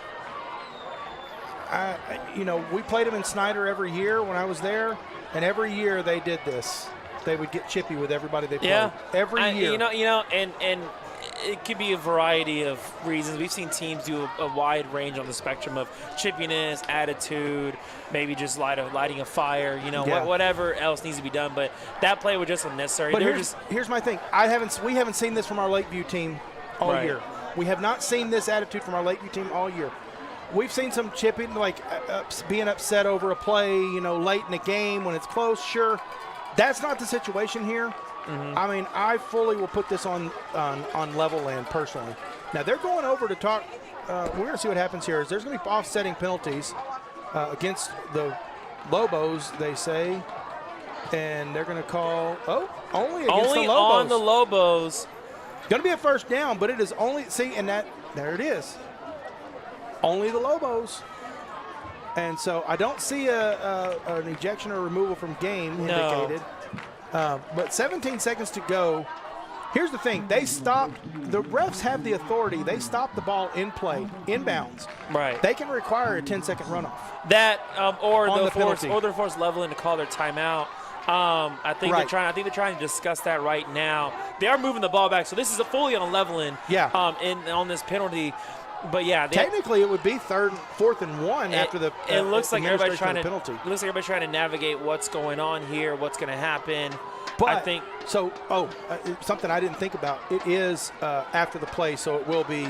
[SPEAKER 2] We played them in Snyder every year when I was there, and every year they did this. They would get chippy with everybody they played.
[SPEAKER 1] Yeah,
[SPEAKER 2] every year.
[SPEAKER 1] And it could be a variety of reasons. We've seen teams do a wide range on the spectrum of chippiness, attitude, maybe just lighting a fire, whatever else needs to be done. But that play was just unnecessary.
[SPEAKER 2] But here's my thing. We haven't seen this from our Lakeview team all year. We have not seen this attitude from our Lakeview team all year. We've seen some chipping, like being upset over a play, late in the game when it's close. Sure, that's not the situation here. Mm-hmm. I mean, I fully will put this on Levelland personally. Now, they're going over to talk. We're going to see what happens here. There's going to be offsetting penalties against the Lobos, they say. And they're going to call, only against the Lobos.
[SPEAKER 1] On the Lobos.
[SPEAKER 2] Going to be a first down, but it is only, there it is. Only the Lobos. And so I don't see an ejection or removal from game indicated. But 17 seconds to go. Here's the thing. The refs have the authority. They stop the ball in play, inbounds.
[SPEAKER 1] Right.
[SPEAKER 2] They can require a 10-second runoff.
[SPEAKER 1] That or they'll force Levelland to call their timeout. I think they're trying to discuss that right now. They are moving the ball back, so this is fully on Levelland.
[SPEAKER 2] Yeah.
[SPEAKER 1] On this penalty. But yeah,
[SPEAKER 2] technically it would be 4th and 1 after the
[SPEAKER 1] it looks like everybody's trying to
[SPEAKER 2] penalty.
[SPEAKER 1] It looks like everybody's trying to navigate what's going on here, what's going to happen.
[SPEAKER 2] But
[SPEAKER 1] I think
[SPEAKER 2] so. Something I didn't think about. It is after the play, so it will be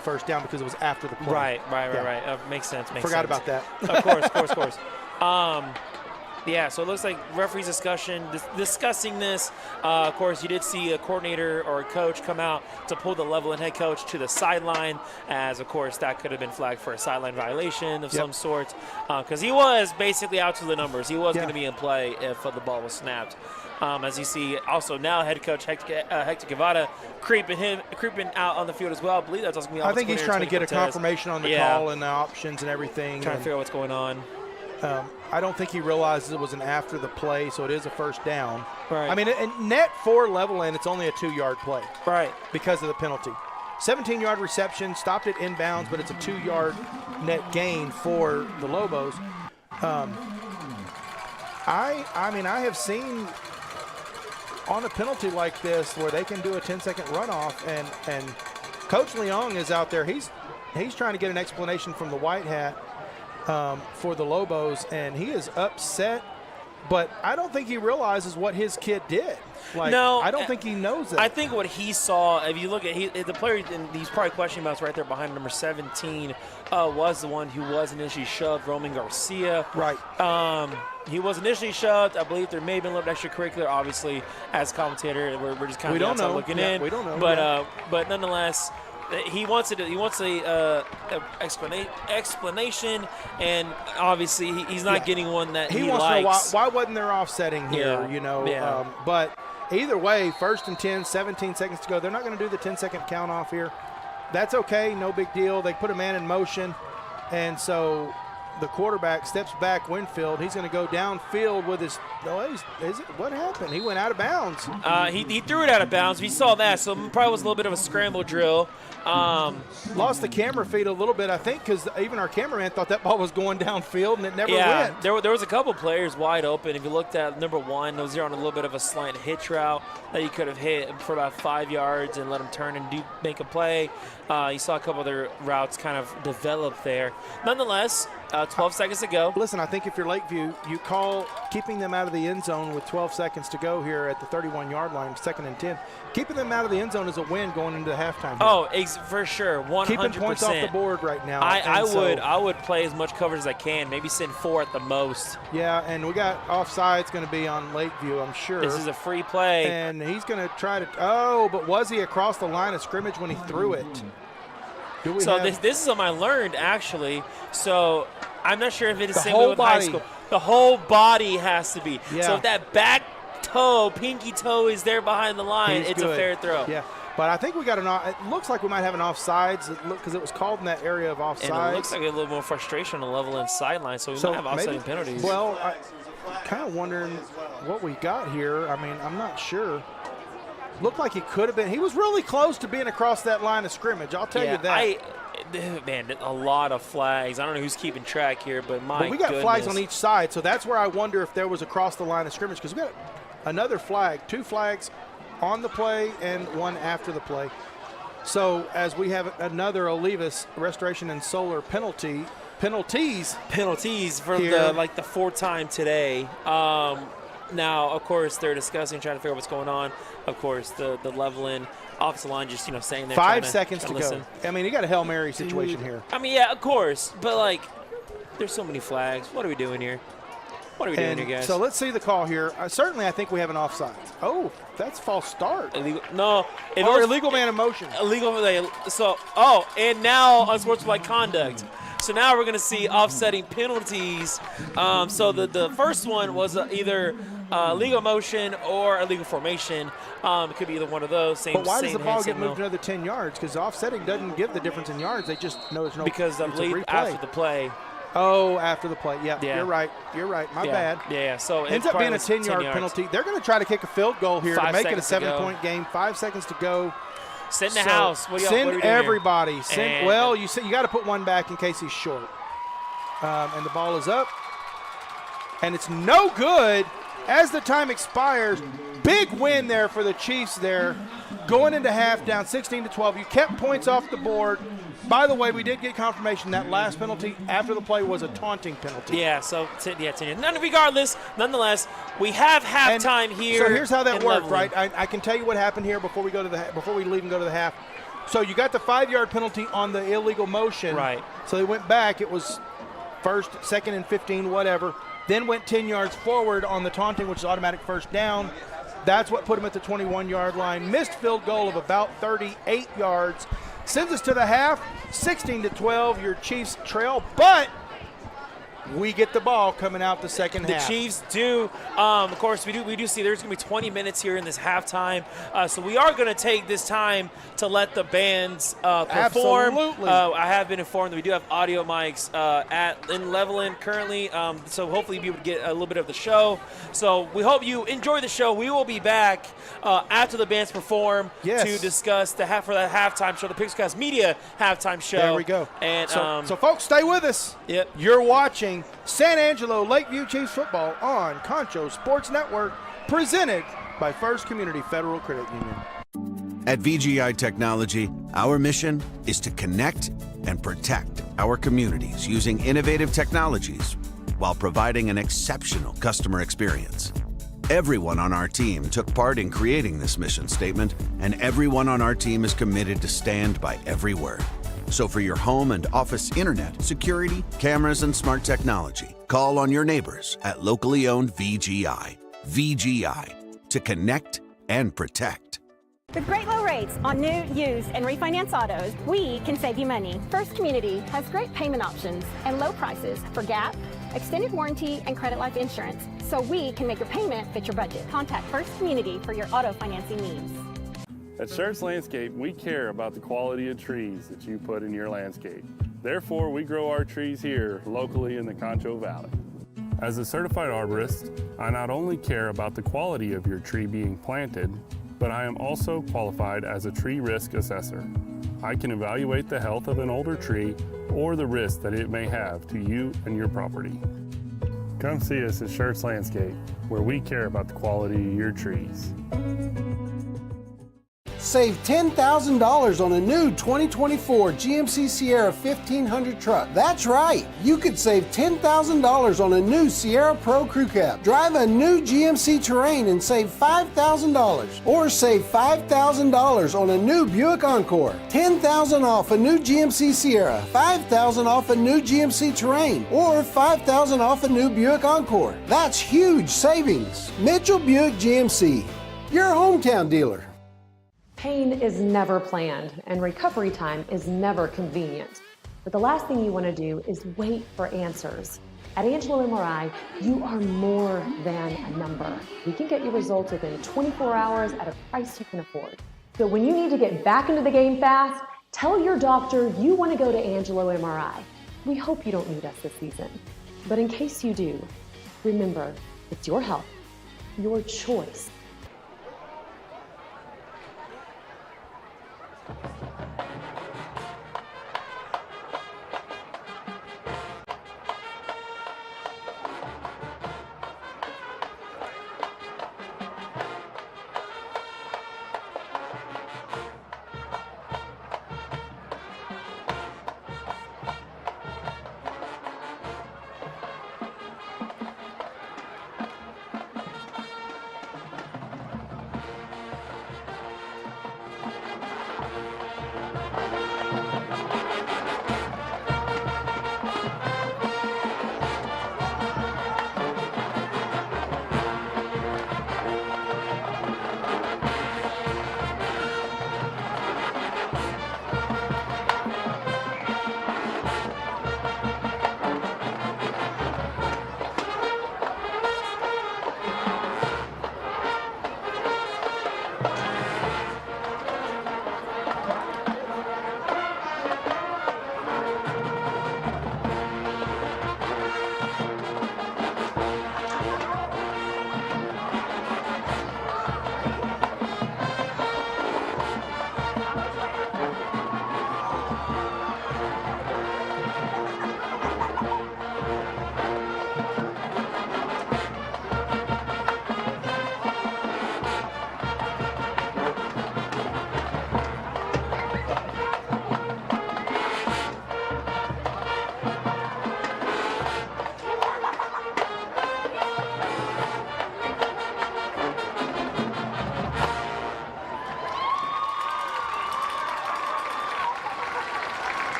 [SPEAKER 2] first down because it was after the play.
[SPEAKER 1] Right. Makes sense.
[SPEAKER 2] Forgot about that.
[SPEAKER 1] Of course. Yeah, so it looks like referees discussing this. Of course, you did see a coordinator or a coach come out to pull the Levelland head coach to the sideline, as, of course, that could have been flagged for a sideline violation of some sort, because he was basically out to the numbers. He was going to be in play if the ball was snapped. As you see, also now head coach Hector Guevara creeping out on the field as well. I believe that's also going to be.
[SPEAKER 2] I think he's trying to get a confirmation on the call and the options and everything.
[SPEAKER 1] Trying to figure out what's going on.
[SPEAKER 2] I don't think he realizes it was an after the play, so it is a first down.
[SPEAKER 1] Right.
[SPEAKER 2] I mean, net for Levelland, it's only a 2-yard play.
[SPEAKER 1] Right.
[SPEAKER 2] Because of the penalty. 17-yard reception, stopped it inbounds, but it's a 2-yard net gain for the Lobos. I have seen on a penalty like this where they can do a 10-second runoff, and Coach Leong is out there. He's trying to get an explanation from the white hat for the Lobos, and he is upset, but I don't think he realizes what his kid did. I don't think he knows that.
[SPEAKER 1] I think what he saw, if you look at the player, and he's probably questioning about right there behind number 17, was the one who was initially shoved, Roman Garcia.
[SPEAKER 2] Right.
[SPEAKER 1] He was initially shoved. I believe there may have been a little extracurricular. Obviously, as commentator, we're just kind of outside looking in.
[SPEAKER 2] We don't know.
[SPEAKER 1] But nonetheless, he wants a explanation, and obviously he's not getting one that he
[SPEAKER 2] wants
[SPEAKER 1] likes.
[SPEAKER 2] To know why wasn't there offsetting here? But either way, 1st and 10, 17 seconds to go. They're not going to do the 10-second count off here. That's okay, no big deal. They put a man in motion, and so the quarterback steps back, Winfield. He's going to go downfield with his what happened? He went out of bounds.
[SPEAKER 1] He threw it out of bounds. We saw that, so it probably was a little bit of a scramble drill.
[SPEAKER 2] Lost the camera feed a little bit, I think, because even our cameraman thought that ball was going downfield, and it never went.
[SPEAKER 1] There was a couple players wide open. If you looked at number one, those are on a little bit of a slant hitch route that you could have hit for about 5 yards and let him turn and make a play. You saw a couple other routes kind of develop there. Nonetheless, 12 seconds to go.
[SPEAKER 2] Listen, I think if you're Lakeview, you call keeping them out of the end zone with 12 seconds to go here at the 31-yard line, 2nd and 10. Keeping them out of the end zone is a win going into the halftime.
[SPEAKER 1] Oh, for sure, 100%.
[SPEAKER 2] Keeping points off the board right now.
[SPEAKER 1] I would play as much coverage as I can, maybe send 4 at the most.
[SPEAKER 2] Yeah, and we got offsides going to be on Lakeview, I'm sure.
[SPEAKER 1] This is a free play.
[SPEAKER 2] And he's going to try to but was he across the line of scrimmage when he threw it?
[SPEAKER 1] This is something I learned, actually. So I'm not sure if it is
[SPEAKER 2] the
[SPEAKER 1] same
[SPEAKER 2] whole
[SPEAKER 1] with
[SPEAKER 2] body.
[SPEAKER 1] high school. The whole body has to be.
[SPEAKER 2] Yeah.
[SPEAKER 1] So if that back toe, pinky toe is there behind the line, it's
[SPEAKER 2] good.
[SPEAKER 1] a fair throw.
[SPEAKER 2] Yeah. But I think we got it looks like we might have an offsides because it was called in that area of offsides.
[SPEAKER 1] And it looks like a little more frustration on the Levelland sideline, so we might have offsetting penalties.
[SPEAKER 2] Well, I'm kind of wondering what we got here. I mean, I'm not sure. Looked like he could have been. He was really close to being across that line of scrimmage. I'll tell you that.
[SPEAKER 1] Man, a lot of flags. I don't know who's keeping track here, but
[SPEAKER 2] we got flags on each side, so that's where I wonder if there was across the line of scrimmage because we got another flag, 2 flags on the play and 1 after the play. So as we have another Olivas Restoration and Solar penalties
[SPEAKER 1] for
[SPEAKER 2] here.
[SPEAKER 1] the 4th time today. Now, of course, they're discussing, trying to figure out what's going on. Of course, the Levelland offensive line just, saying they're
[SPEAKER 2] 5 seconds to
[SPEAKER 1] listen.
[SPEAKER 2] go. I mean, you got a Hail Mary situation here.
[SPEAKER 1] I mean, yeah, of course. But, there's so many flags. What are we doing here? What are we doing here, guys?
[SPEAKER 2] So let's see the call here. Certainly, I think we have an offside. Oh, that's false start.
[SPEAKER 1] Illegal. No.
[SPEAKER 2] Illegal man in motion.
[SPEAKER 1] Illegal. And now unsportsmanlike conduct. So now we're going to see offsetting penalties. So the first one was either legal motion or illegal formation. It could be either one of those.
[SPEAKER 2] But why does the ball get moved another 10 yards? Because offsetting doesn't give the difference in yards. They just know there's no.
[SPEAKER 1] Because I believe after the play.
[SPEAKER 2] Oh, after the play. Yeah, you're right. My bad.
[SPEAKER 1] Yeah. So
[SPEAKER 2] ends up being a 10-yard penalty. They're going to try to kick a field goal here to make it a 7-point game. 5 seconds to go.
[SPEAKER 1] Send the house. What
[SPEAKER 2] send everybody. You got to put 1 back in case he's short. And the ball is up. And it's no good as the time expires. Big win there for the Chiefs there. Going into half down 16-12. You kept points off the board. By the way, we did get confirmation that last penalty after the play was a taunting penalty.
[SPEAKER 1] Yeah, so 10 years. Nonetheless, we have halftime here.
[SPEAKER 2] So here's how that worked,
[SPEAKER 1] Levelland.
[SPEAKER 2] right? I can tell you what happened here before we leave and go to the half. So you got the 5-yard penalty on the illegal motion.
[SPEAKER 1] Right.
[SPEAKER 2] So they went back. It was 1st, 2nd, and 15, whatever. Then went 10 yards forward on the taunting, which is automatic first down. That's what put them at the 21-yard line. Missed field goal of about 38 yards. Sends us to the half, 16-12. Your Chiefs trail, but we get the ball coming out the second half.
[SPEAKER 1] The Chiefs do. Of course, we do see there's going to be 20 minutes here in this halftime. So we are going to take this time to let the bands perform.
[SPEAKER 2] Absolutely.
[SPEAKER 1] I have been informed that we do have audio mics in Levelland currently. So hopefully you'll be able to get a little bit of the show. So we hope you enjoy the show. We will be back after the bands perform to discuss for that halftime show, the Pixcast Media halftime show.
[SPEAKER 2] There we go.
[SPEAKER 1] And
[SPEAKER 2] so folks, stay with us.
[SPEAKER 1] Yep.
[SPEAKER 2] You're watching San Angelo Lakeview Chiefs football on Concho Sports Network, presented by First Community Federal Credit Union.
[SPEAKER 7] At VGI Technology, our mission is to connect and protect our communities using innovative technologies while providing an exceptional customer experience. Everyone on our team took part in creating this mission statement, and everyone on our team is committed to stand by every word. So for your home and office internet, security, cameras, and smart technology, call on your neighbors at locally owned VGI. VGI, to connect and protect.
[SPEAKER 3] With great low rates on new, used, and refinance autos, we can save you money. First Community has great payment options and low prices for GAP, extended warranty, and credit life insurance, so we can make your payment fit your budget. Contact First Community for your auto financing needs.
[SPEAKER 4] At Schertz Landscape, we care about the quality of trees that you put in your landscape. Therefore, we grow our trees here locally in the Concho Valley. As a certified arborist, I not only care about the quality of your tree being planted, but I am also qualified as a tree risk assessor. I can evaluate the health of an older tree or the risk that it may have to you and your property. Come see us at Schertz Landscape, where we care about the quality of your trees.
[SPEAKER 5] Save $10,000 on a new 2024 GMC Sierra 1500 truck. That's right, you could save $10,000 on a new Sierra Pro Crew Cab. Drive a new GMC Terrain and save $5,000. Or save $5,000 on a new Buick Encore. $10,000 off a new GMC Sierra, $5,000 off a new GMC Terrain, or $5,000 off a new Buick Encore. That's huge savings. Mitchell Buick GMC, your hometown dealer.
[SPEAKER 6] Pain is never planned, and recovery time is never convenient. But the last thing you want to do is wait for answers. At Angelo MRI, you are more than a number. We can get you results within 24 hours at a price you can afford. So when you need to get back into the game fast, tell your doctor you want to go to Angelo MRI. We hope you don't need us this season. But in case you do, remember, it's your health, your choice.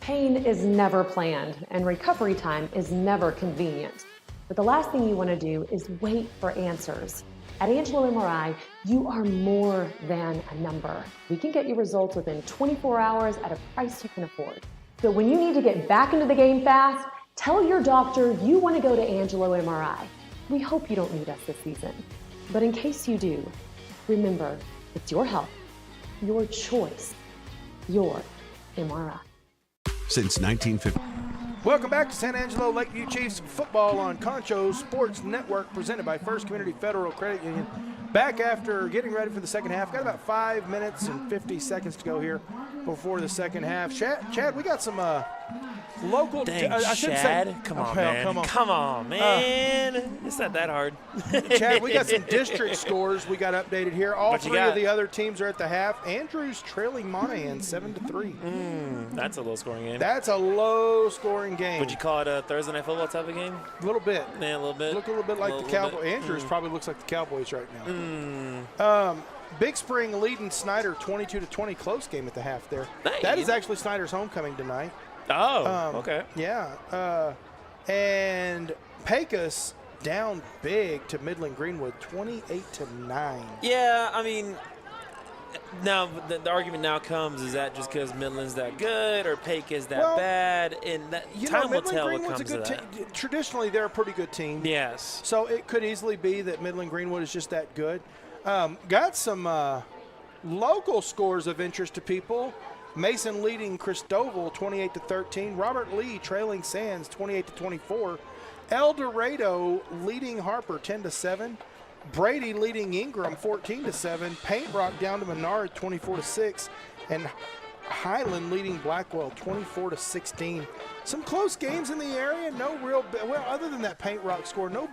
[SPEAKER 6] Pain is never planned, and recovery time is never convenient. But the last thing you want to do is wait for answers. At Angelo MRI, you are more than a number. We can get you results within 24 hours at a price you can afford. So when you need to get back into the game fast, tell your doctor you want to go to Angelo MRI. We hope you don't need us this season. But in case you do, remember, it's your health, your choice, your MRI.
[SPEAKER 7] Since 1950.
[SPEAKER 2] Welcome back to San Angelo Lakeview Chiefs football on Concho Sports Network, presented by First Community Federal Credit Union. Back after getting ready for the second half. Got about 5 minutes and 50 seconds to go here before the second half. Chad, we got some local.
[SPEAKER 1] Dang,
[SPEAKER 2] I shouldn't
[SPEAKER 1] Chad.
[SPEAKER 2] say.
[SPEAKER 1] Come on,
[SPEAKER 2] well,
[SPEAKER 1] man. Come on, man. It's not that hard.
[SPEAKER 2] Chad, we got some district scores we got updated here. All
[SPEAKER 1] What you
[SPEAKER 2] three
[SPEAKER 1] got?
[SPEAKER 2] of the other teams are at the half. Andrews trailing Monahan 7-3.
[SPEAKER 1] That's a low-scoring game.
[SPEAKER 2] That's a low-scoring game.
[SPEAKER 1] Would you call it a Thursday Night Football type of game?
[SPEAKER 2] A little bit.
[SPEAKER 1] Yeah, a little bit.
[SPEAKER 2] Look a little bit like the
[SPEAKER 1] Little
[SPEAKER 2] Cowboys.
[SPEAKER 1] bit.
[SPEAKER 2] Andrews probably looks like the Cowboys right now. Big Spring leading Snyder 22-20. Close game at the half there.
[SPEAKER 1] Nice.
[SPEAKER 2] That is actually Snyder's homecoming tonight.
[SPEAKER 1] Oh, okay.
[SPEAKER 2] Yeah. And Pecos down big to Midland Greenwood 28-9.
[SPEAKER 1] Yeah, I mean, now the argument now comes, is that just because Midland's that good or Pecos that
[SPEAKER 2] Well,
[SPEAKER 1] bad? And that time will
[SPEAKER 2] Midland
[SPEAKER 1] tell what
[SPEAKER 2] Greenwood's
[SPEAKER 1] comes
[SPEAKER 2] a
[SPEAKER 1] to
[SPEAKER 2] good
[SPEAKER 1] that.
[SPEAKER 2] team. Traditionally, they're a pretty good team.
[SPEAKER 1] Yes.
[SPEAKER 2] So it could easily be that Midland Greenwood is just that good. Got some local scores of interest to people. Mason leading Cristobal 28-13. Robert Lee trailing Sands 28-24. El Dorado leading Harper 10-7. Brady leading Ingram 14-7. Paint Rock down to Menard 24-6. And Highland leading Blackwell 24-16. Some close games in the area. No real, well, other than that Paint Rock score, no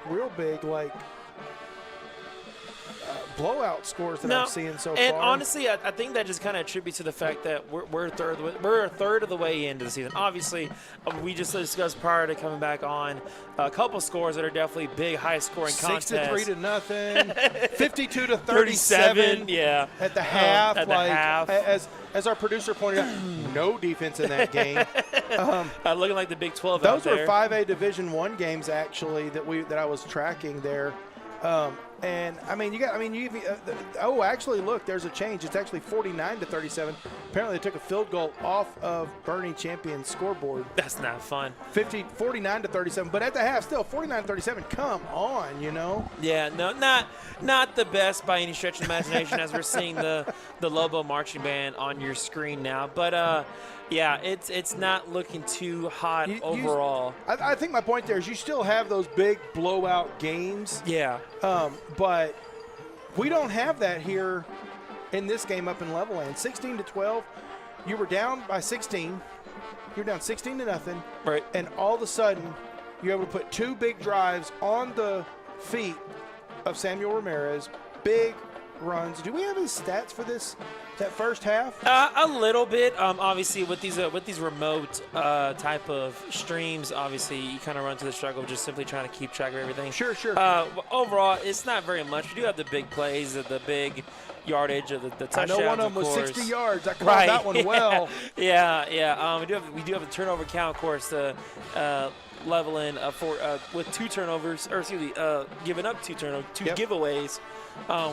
[SPEAKER 2] real big like blowout scores that I'm seeing so
[SPEAKER 1] and
[SPEAKER 2] far.
[SPEAKER 1] honestly, I think that just kind of attributes to the fact that we're a third of the way into the season. Obviously, we just discussed prior to coming back on a couple scores that are definitely big, high-scoring contests.
[SPEAKER 2] 63-0, 52-37.
[SPEAKER 1] Yeah,
[SPEAKER 2] At the half,
[SPEAKER 1] at the half.
[SPEAKER 2] As our producer pointed out, no defense in that game.
[SPEAKER 1] Looking like the Big 12
[SPEAKER 2] Those
[SPEAKER 1] out
[SPEAKER 2] were
[SPEAKER 1] there.
[SPEAKER 2] 5A Division I games actually that I was tracking there. And I mean, actually, look, there's a change. It's actually 49-37. Apparently, they took a field goal off of Bernie Champion's scoreboard.
[SPEAKER 1] That's not fun.
[SPEAKER 2] 49-37. But at the half, still 49-37. Come on, you know.
[SPEAKER 1] Yeah, no, not the best by any stretch of the imagination, as we're seeing the Lobo marching band on your screen now. But yeah, it's not looking too hot overall.
[SPEAKER 2] I think my point there is you still have those big blowout games.
[SPEAKER 1] Yeah.
[SPEAKER 2] But we don't have that here in this game up in Levelland. 16-12, you were down by 16. You're down 16-0.
[SPEAKER 1] Right.
[SPEAKER 2] And all of a sudden, you're able to put two big drives on the feet of Samuel Ramirez. Big runs. Do we have any stats for that first half?
[SPEAKER 1] A little bit. Obviously, with these remote type of streams, obviously you kind of run into the struggle of just simply trying to keep track of everything.
[SPEAKER 2] Sure.
[SPEAKER 1] Overall, it's not very much. We do have the big plays, the big yardage of the touchdowns.
[SPEAKER 2] I know one of them was
[SPEAKER 1] course.
[SPEAKER 2] 60 yards. I called that one well.
[SPEAKER 1] Yeah. We do have a turnover count, of course. Leveland with two turnovers, or excuse me, giving up two giveaways,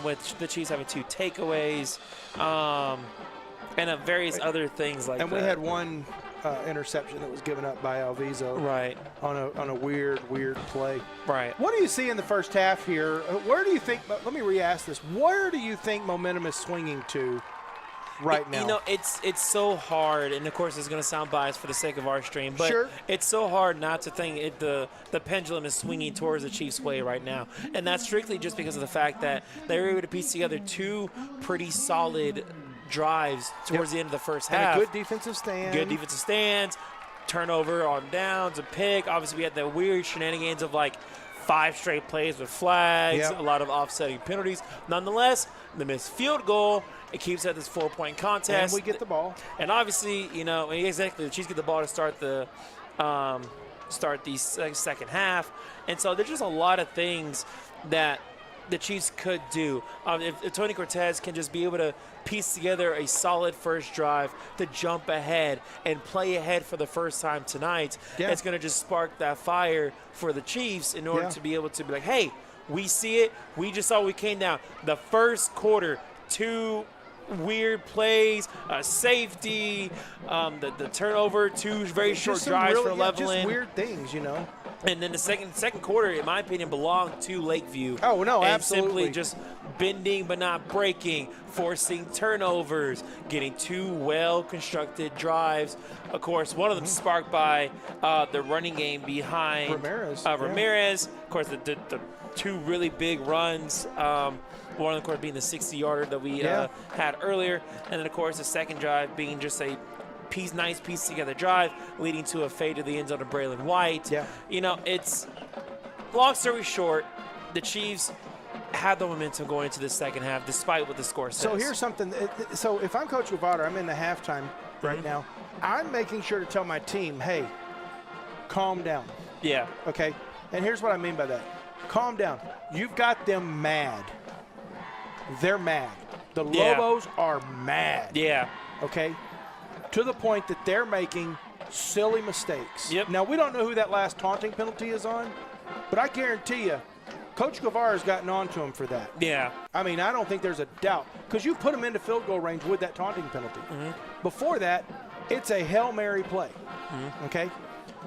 [SPEAKER 1] with the Chiefs having two takeaways, and various other things like that.
[SPEAKER 2] And we had one interception that was given up by Alviso.
[SPEAKER 1] Right.
[SPEAKER 2] On a weird play.
[SPEAKER 1] Right.
[SPEAKER 2] What do you see in the first half here? Where do you think? Let me re-ask this. Where do you think momentum is swinging to right now?
[SPEAKER 1] You know, it's so hard, and of course it's going to sound biased for the sake of our stream, but
[SPEAKER 2] sure.
[SPEAKER 1] It's so hard not to think the pendulum is swinging towards the Chiefs' way right now, and that's strictly just because of the fact that they were able to piece together two pretty solid drives towards the end of the first half.
[SPEAKER 2] And a good defensive stand.
[SPEAKER 1] Turnover on downs, a pick. Obviously, we had the weird shenanigans of like 5 straight plays with flags, a lot of offsetting penalties. Nonetheless, the missed field goal, it keeps at this 4-point contest.
[SPEAKER 2] And we get the ball.
[SPEAKER 1] And obviously, exactly, the Chiefs get the ball to start the second half. And so there's just a lot of things that the Chiefs could do. If Tony Cortez can just be able to piece together a solid first drive to jump ahead and play ahead for the first time tonight, it's going to just spark that fire for the Chiefs in order to be able to be like, hey, we see it. We just saw we came down. The first quarter, 2 weird plays, safety, the turnover, 2 very short drives for Levelland.
[SPEAKER 2] Just weird things,
[SPEAKER 1] And then the second quarter, in my opinion, belonged to Lakeview.
[SPEAKER 2] Oh, no,
[SPEAKER 1] and
[SPEAKER 2] absolutely.
[SPEAKER 1] Simply just bending but not breaking, forcing turnovers, getting 2 well-constructed drives. Of course, one of them sparked by the running game behind
[SPEAKER 2] Ramirez.
[SPEAKER 1] Ramirez. Of course, the 2 really big runs. One, of course, being the 60-yarder that we had earlier. And then, of course, the second drive being just a nice piece together drive, leading to a fade to the end zone of Braylon White.
[SPEAKER 2] Yeah.
[SPEAKER 1] You know, it's long story short, the Chiefs had the momentum going into the second half, despite what the score says.
[SPEAKER 2] So here's something. So if I'm Coach Guevara, I'm in the halftime right now. I'm making sure to tell my team, hey, calm down.
[SPEAKER 1] Yeah.
[SPEAKER 2] Okay? And here's what I mean by that. Calm down. You've got them mad. They're mad. The Lobos are mad.
[SPEAKER 1] Yeah.
[SPEAKER 2] Okay? To the point that they're making silly mistakes.
[SPEAKER 1] Yep.
[SPEAKER 2] Now, we don't know who that last taunting penalty is on, but I guarantee you, Coach Guevara's gotten on to him for that.
[SPEAKER 1] Yeah.
[SPEAKER 2] I mean, I don't think there's a doubt, because you put him into field goal range with that taunting penalty. Before that, it's a Hail Mary play. Okay?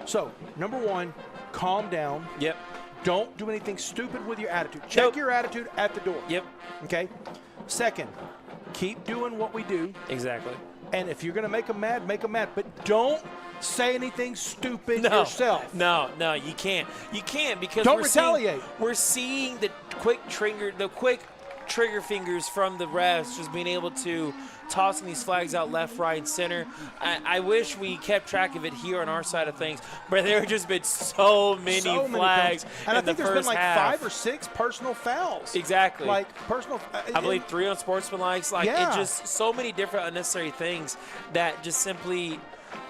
[SPEAKER 2] So, number 1, calm down.
[SPEAKER 1] Yep.
[SPEAKER 2] Don't do anything stupid with your attitude. Check your attitude at the door.
[SPEAKER 1] Yep.
[SPEAKER 2] Okay? Second, keep doing what we do.
[SPEAKER 1] Exactly.
[SPEAKER 2] And if you're going to make them mad, make them mad. But don't say anything stupid yourself.
[SPEAKER 1] No, you can't. You can't, because
[SPEAKER 2] Don't retaliate.
[SPEAKER 1] We're seeing the quick trigger fingers from the refs just being able to tossing these flags out left, right, and center. I wish we kept track of it here on our side of things, but there have just been so many flags.
[SPEAKER 2] And I think
[SPEAKER 1] the
[SPEAKER 2] there's been like
[SPEAKER 1] half.
[SPEAKER 2] 5 or 6 personal fouls.
[SPEAKER 1] Exactly.
[SPEAKER 2] Like personal.
[SPEAKER 1] I believe 3 on sportsmanlike. Like,
[SPEAKER 2] Yeah.
[SPEAKER 1] it just so many different unnecessary things that just simply,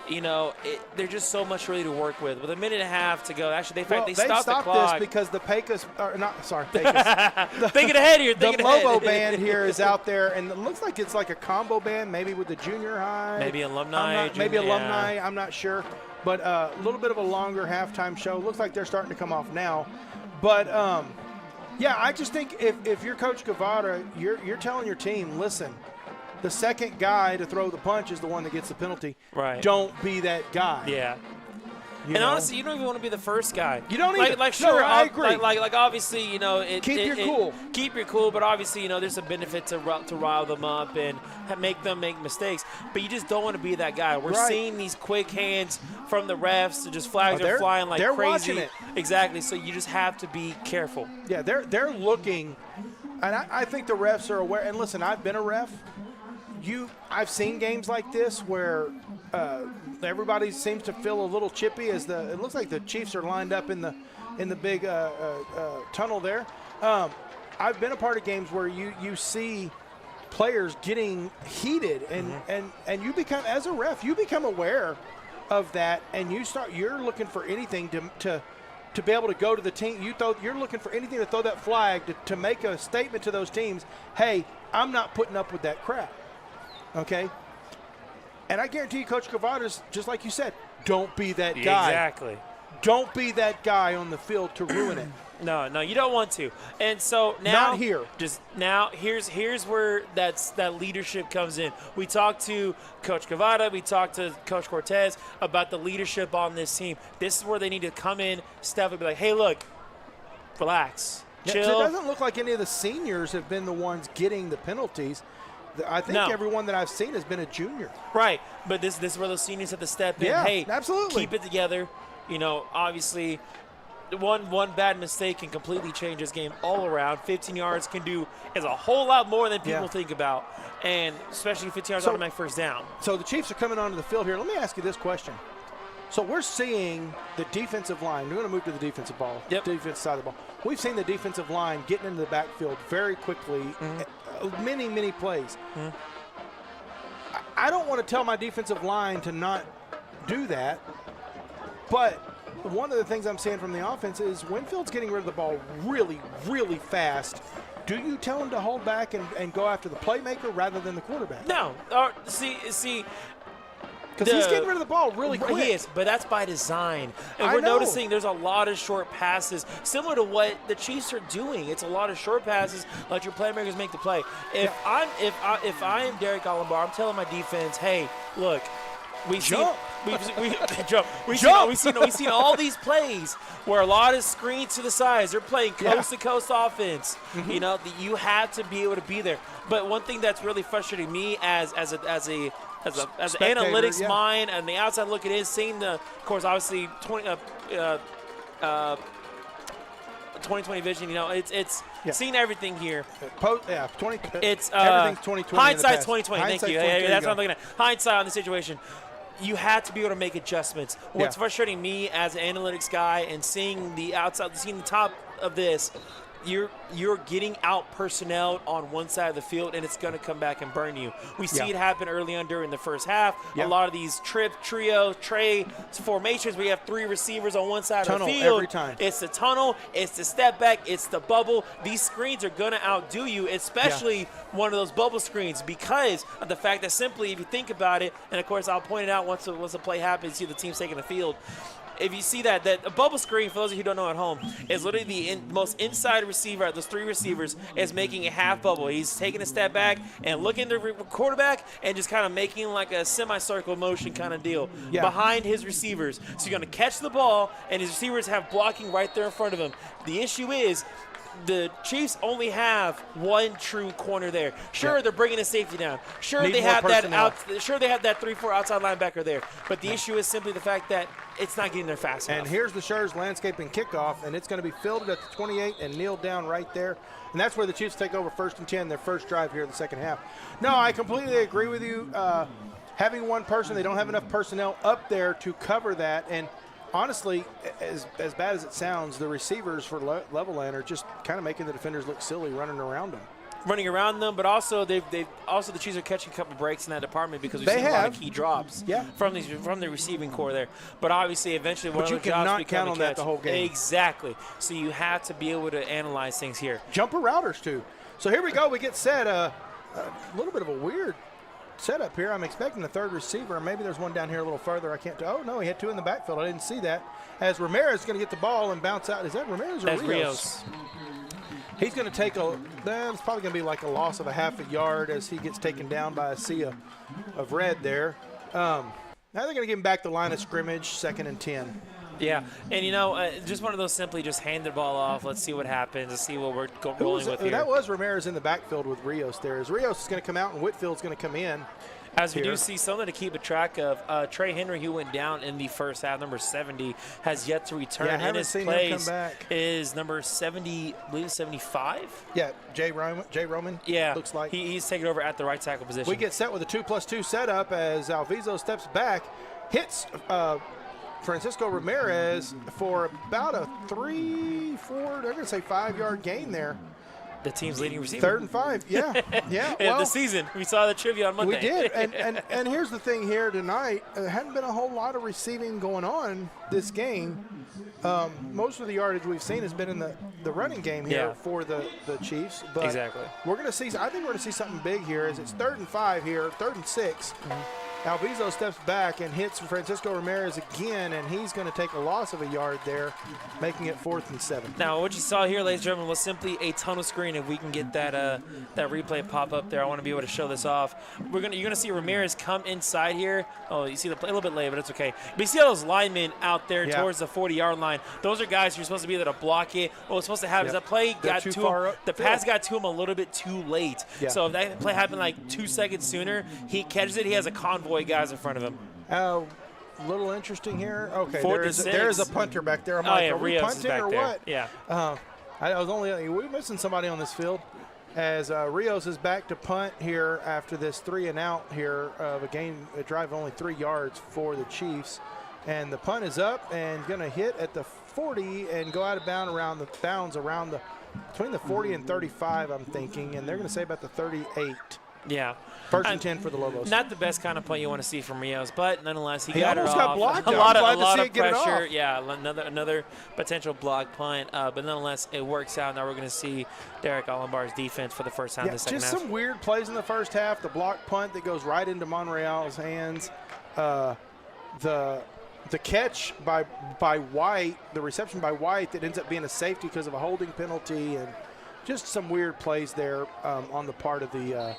[SPEAKER 1] you know, there's just so much really to work with. With a minute and a half to go, actually, they stopped the clock.
[SPEAKER 2] This because the Pecos, or not, sorry, Pecos.
[SPEAKER 1] Thinking ahead here.
[SPEAKER 2] The Lobo band here is out there, and it looks like it's like a combo band, maybe with the junior high.
[SPEAKER 1] Maybe alumni.
[SPEAKER 2] Alumni, I'm not sure. But a little bit of a longer halftime show. Looks like they're starting to come off now. But, yeah, I just think if you're Coach Guevara, you're telling your team, listen, the second guy to throw the punch is the one that gets the penalty.
[SPEAKER 1] Right.
[SPEAKER 2] Don't be that guy.
[SPEAKER 1] Yeah.
[SPEAKER 2] You know?
[SPEAKER 1] Honestly, you don't even want to be the first guy.
[SPEAKER 2] You don't either.
[SPEAKER 1] Like sure,
[SPEAKER 2] no, I agree.
[SPEAKER 1] Like obviously, you know,
[SPEAKER 2] Keep your cool.
[SPEAKER 1] Keep your cool, but obviously, you know, there's a benefit to rile them up and make them make mistakes. But you just don't want to be that guy. We're seeing these quick hands from the refs, just flags are flying like
[SPEAKER 2] they're
[SPEAKER 1] crazy.
[SPEAKER 2] Watching it.
[SPEAKER 1] Exactly. So you just have to be careful.
[SPEAKER 2] Yeah, they're looking, and I think the refs are aware. And listen, I've been a ref. I've seen games like this where everybody seems to feel a little chippy as it looks like the Chiefs are lined up in the big tunnel there. I've been a part of games where you see players getting heated, and you become, as a ref, you become aware of that, and you're looking for anything to be able to go to the team. You're looking for anything to throw that flag to make a statement to those teams. Hey, I'm not putting up with that crap. Okay? And I guarantee you, Coach Guevara's, just like you said, don't be that guy.
[SPEAKER 1] Exactly.
[SPEAKER 2] Don't be that guy on the field to ruin it.
[SPEAKER 1] No, you don't want to. And so now,
[SPEAKER 2] not here.
[SPEAKER 1] Just now, here's where that leadership comes in. We talked to Coach Guevara, we talked to Coach Cortez about the leadership on this team. This is where they need to come in, step up, and be like, hey, look, relax, chill.
[SPEAKER 2] It doesn't look like any of the seniors have been the ones getting the penalties. I think everyone that I've seen has been a junior.
[SPEAKER 1] Right, but this is where those seniors have to step in.
[SPEAKER 2] Yeah,
[SPEAKER 1] hey,
[SPEAKER 2] absolutely.
[SPEAKER 1] Keep it together. You know, obviously, one bad mistake can completely change this game all around. 15 yards is a whole lot more than people think about, and especially 15 yards automatic first down.
[SPEAKER 2] So the Chiefs are coming onto the field here. Let me ask you this question. So we're seeing the defensive line. We're going to move to the defensive ball.
[SPEAKER 1] Yep.
[SPEAKER 2] Defensive side of the ball. We've seen the defensive line getting into the backfield very quickly. Many, many plays. I don't want to tell my defensive line to not do that, but one of the things I'm seeing from the offense is Winfield's getting rid of the ball really, really fast. Do you tell him to hold back and go after the playmaker rather than the quarterback?
[SPEAKER 1] No. See.
[SPEAKER 2] Because he's getting rid of the ball really quick.
[SPEAKER 1] He is, but that's by design. And we're noticing there's a lot of short passes, similar to what the Chiefs are doing. It's a lot of short passes, let your playmakers make the play. If I am Derek Allenbar, I'm telling my defense, hey, look, We've seen all these plays where a lot of screens to the sides. They're playing coast-to-coast offense.
[SPEAKER 2] Mm-hmm.
[SPEAKER 1] You know, you have to be able to be there. But one thing that's really frustrating me as an analytics mind and the outside looking in, seeing the, of course, obviously 2020 vision. You know, it's seeing everything here.
[SPEAKER 2] Everything's 2020.
[SPEAKER 1] Hindsight's 2020. Thank you. That's what I'm looking at. Hindsight on the situation. You have to be able to make adjustments. What's frustrating me as an analytics guy and seeing the outside, seeing the top of this, you're getting out personnel on one side of the field, and it's going to come back and burn you. We see it happen early on during the first half. A lot of these trio, tray formations where you have 3 receivers on one side of the field.
[SPEAKER 2] Every time.
[SPEAKER 1] It's the tunnel, it's the step back, it's the bubble. These screens are going to outdo you, especially one of those bubble screens, because of the fact that simply, if you think about it, and of course I'll point it out once the play happens, see the team's taking the field. If you see that a bubble screen, for those of you who don't know at home, is literally the most inside receiver, those 3 receivers, is making a half bubble. He's taking a step back and looking at the quarterback and just kind of making like a semicircle motion kind of deal behind his receivers. So you're going to catch the ball, and his receivers have blocking right there in front of him. The issue is, the Chiefs only have one true corner there. Sure, they're bringing a safety down. Sure, they have that 3-4 outside linebacker there. But the issue is simply the fact that it's not getting there fast enough.
[SPEAKER 2] And here's the Schurz landscaping kickoff, and it's going to be fielded at the 28 and kneeled down right there. And that's where the Chiefs take over 1st and 10, their first drive here in the second half. No, I completely agree with you. Having one person, they don't have enough personnel up there to cover that. And honestly, as bad as it sounds, the receivers for Levelland are just kind of making the defenders look silly running around them. But also the Chiefs are catching a couple breaks in that department because we've seen a lot of key drops from the receiving core there. But obviously, eventually, one of the jobs cannot count on that the whole game.
[SPEAKER 1] Exactly. So you have to be able to analyze things here.
[SPEAKER 2] Jumper routers too. So here we go. We get set. A little bit of a weird setup here. I'm expecting a 3rd receiver. Maybe there's one down here a little further. I can't tell. Oh, no, he had 2 in the backfield. I didn't see that. As Ramirez is going to get the ball and bounce out. Is that Ramirez or
[SPEAKER 1] That's
[SPEAKER 2] Rios? He's going to take it's probably going to be like a loss of a half a yard as he gets taken down by a sea of red there. Now they're going to give him back the line of scrimmage, 2nd and 10.
[SPEAKER 1] Yeah, and just one of those simply just hand the ball off. Let's see what happens. Let's see what we're rolling with here.
[SPEAKER 2] That was Ramirez in the backfield with Rios there. As Rios is going to come out and Whitfield's going to come in.
[SPEAKER 1] As we do see something to keep a track of, Trey Henry, who went down in the first half, number 70, has yet to return.
[SPEAKER 2] Yeah, I haven't seen him come back.
[SPEAKER 1] Is number 70, I believe 75?
[SPEAKER 2] Yeah, Jay Roman.
[SPEAKER 1] Yeah,
[SPEAKER 2] looks like
[SPEAKER 1] he's taking over at the right tackle position.
[SPEAKER 2] We get set with a 2+2 setup as Alviso steps back, hits Francisco Ramirez for about a 3, 4, they're going to say 5-yard gain there.
[SPEAKER 1] The team's leading receiver.
[SPEAKER 2] 3rd and 5, yeah.
[SPEAKER 1] Well, the season. We saw the trivia on Monday.
[SPEAKER 2] We did, and here's the thing here tonight. There hadn't been a whole lot of receiving going on this game. Most of the yardage we've seen has been in the running game here for the Chiefs. But
[SPEAKER 1] exactly.
[SPEAKER 2] We're going to see. I think we're going to see something big here. As it's 3rd and 5 here, 3rd and 6. Alviso steps back and hits Francisco Ramirez again, and he's going to take a loss of a yard there, making it 4th and 7.
[SPEAKER 1] Now, what you saw here, ladies and gentlemen, was simply a tunnel screen. If we can get that replay pop up there, I want to be able to show this off. You're gonna see Ramirez come inside here. Oh, you see the play a little bit late, but it's okay. But you see all those linemen out there towards the 40-yard line. Those are guys who are supposed to be there to block it. What was supposed to happen is that play got to him. The pass got to him a little bit too late. So if that play happened like 2 seconds sooner, he catches it. He has a convoy guys in front of him.
[SPEAKER 2] A little interesting here. Okay, there is a punter back there. I'm like, are we punting or what?
[SPEAKER 1] Yeah.
[SPEAKER 2] We're missing somebody on this field. As Rios is back to punt here after this 3 and out here of a drive of only 3 yards for the Chiefs. And the punt is up and going to hit at the 40 and go out of bounds around between the 40 and 35, I'm thinking. And they're going to say about the 38.
[SPEAKER 1] Yeah.
[SPEAKER 2] 1st and 10 for the Lobos.
[SPEAKER 1] Not the best kind of play you want to see from Rios, but nonetheless, he
[SPEAKER 2] got it off.
[SPEAKER 1] Got
[SPEAKER 2] blocked.
[SPEAKER 1] A lot of pressure. Yeah, another potential block punt. But nonetheless, it works out. Now we're going to see Derek Allenbar's defense for the first time in the second half.
[SPEAKER 2] Just some weird plays in the first half. The block punt that goes right into Monreal's hands. The catch by White, the reception by White that ends up being a safety because of a holding penalty, and just some weird plays there on the part of the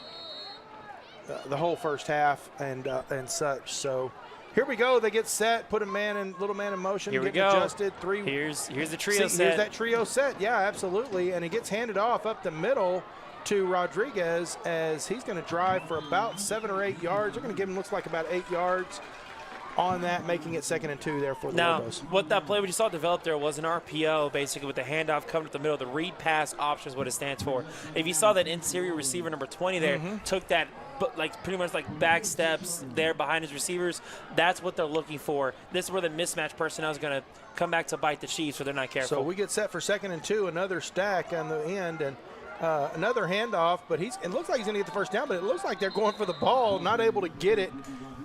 [SPEAKER 2] whole first half and such. So Here we go. They get set, put little man in motion,
[SPEAKER 1] Here we
[SPEAKER 2] get
[SPEAKER 1] go.
[SPEAKER 2] adjusted.
[SPEAKER 1] Here's the trio set.
[SPEAKER 2] Here's that trio set. Yeah, absolutely. And it gets handed off up the middle to Rodriguez as he's going to drive for about 7 or 8 yards. They're going to give him, looks like, about 8 yards on that, making it 2nd and 2 there for the Lobos.
[SPEAKER 1] What that play we just saw develop there was an RPO, basically, with the handoff coming to the middle. The read pass option is what it stands for. If you saw that interior receiver number 20 there, took that, pretty much back steps there behind his receivers, that's what they're looking for. This is where the mismatch personnel is going to come back to bite the Chiefs, so they're not careful.
[SPEAKER 2] So we get set for 2nd and 2, another stack on the end, and another handoff, but it looks like he's going to get the first down, but it looks like they're going for the ball, not able to get it.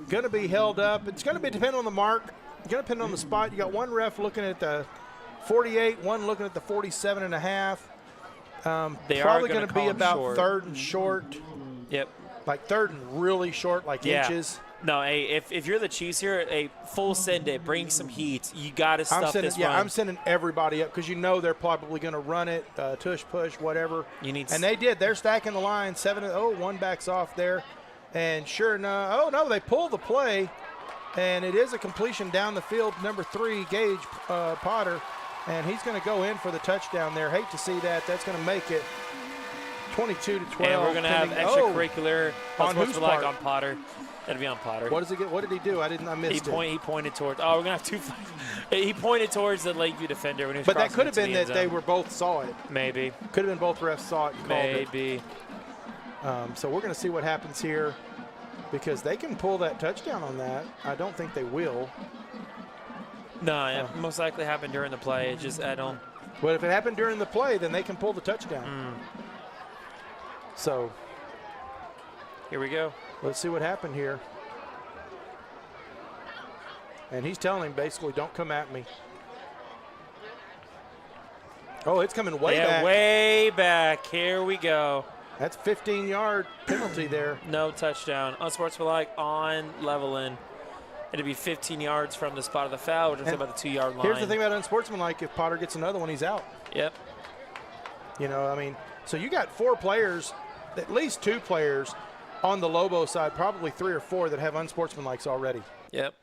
[SPEAKER 2] Going to be held up. It's going to be depend on the mark. It's going to depend on the spot. You got one ref looking at the 48, one looking at the 47 and a half. Probably going to be about
[SPEAKER 1] short.
[SPEAKER 2] 3rd and short.
[SPEAKER 1] Yep.
[SPEAKER 2] Like 3rd and really short, inches.
[SPEAKER 1] No, hey, if you're the Chiefs here, full send it, bring some heat. You got to stuff this run.
[SPEAKER 2] I'm sending everybody up because they're probably going to run it, tush, push, whatever. And they did. They're stacking the line 7-0. One backs off there. And sure enough, they pull the play, and it is a completion down the field. Number 3, Gage Potter, and he's going to go in for the touchdown there. Hate to see that. That's going to make it 22-12.
[SPEAKER 1] And we're going to have extracurricular
[SPEAKER 2] on whose part?
[SPEAKER 1] On Potter. That'll be on Potter.
[SPEAKER 2] What does he get? What did he do? I missed it.
[SPEAKER 1] He pointed towards. Oh, we're going to have 2. He pointed towards the Lakeview defender when he was
[SPEAKER 2] But that
[SPEAKER 1] crossing
[SPEAKER 2] could have been
[SPEAKER 1] into the
[SPEAKER 2] that
[SPEAKER 1] end
[SPEAKER 2] they
[SPEAKER 1] zone.
[SPEAKER 2] were both saw it.
[SPEAKER 1] Maybe.
[SPEAKER 2] Could have been both refs saw it and called it.
[SPEAKER 1] Maybe.
[SPEAKER 2] So we're going to see what happens here because they can pull that touchdown on that. I don't think they will.
[SPEAKER 1] No, it most likely happened during the play. It just, I don't.
[SPEAKER 2] But if it happened during the play, then they can pull the touchdown. So
[SPEAKER 1] here we go.
[SPEAKER 2] Let's see what happened here. And he's telling him basically, don't come at me. Oh, it's coming way back.
[SPEAKER 1] Way back. Here we go.
[SPEAKER 2] That's 15-yard penalty there.
[SPEAKER 1] No touchdown. Unsportsmanlike on Levelland. It'd be 15 yards from the spot of the foul, which is about the 2-yard line.
[SPEAKER 2] Here's the thing about unsportsmanlike. If Potter gets another one, he's out.
[SPEAKER 1] Yep.
[SPEAKER 2] So you got 4 players, at least 2 players on the Lobo side, probably 3 or 4 that have unsportsmanlikes already.
[SPEAKER 1] Yep.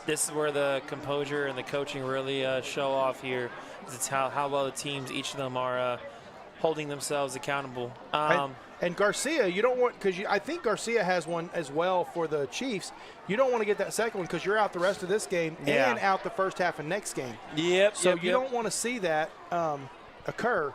[SPEAKER 1] This is where the composure and the coaching really show off here. It's how well the teams, each of them, are holding themselves accountable.
[SPEAKER 2] And Garcia, you don't want, because I think Garcia has one as well for the Chiefs. You don't want to get that second one because you're out the rest of this game and out the first half of next game.
[SPEAKER 1] Yep.
[SPEAKER 2] So you don't want to see that occur.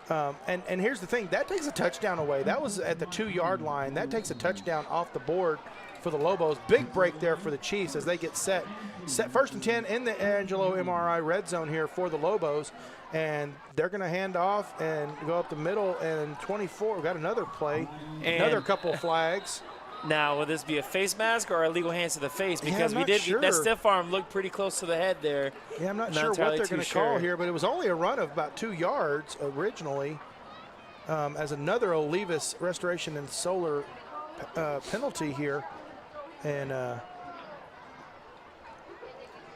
[SPEAKER 2] And here's the thing, that takes a touchdown away. That was at the 2-yard line. That takes a touchdown off the board for the Lobos. Big break there for the Chiefs as they get set 1st and 10 in the Angelo MRI red zone here for the Lobos. And they're going to hand off and go up the middle. And 24, we've got another play, another couple of flags.
[SPEAKER 1] Now, will this be a face mask or illegal hands to the face? Because
[SPEAKER 2] sure.
[SPEAKER 1] That stiff arm looked pretty close to the head there.
[SPEAKER 2] Yeah, I'm not sure what they're going to call here, but it was only a run of about 2 yards originally as another Olivas restoration and solar penalty here. And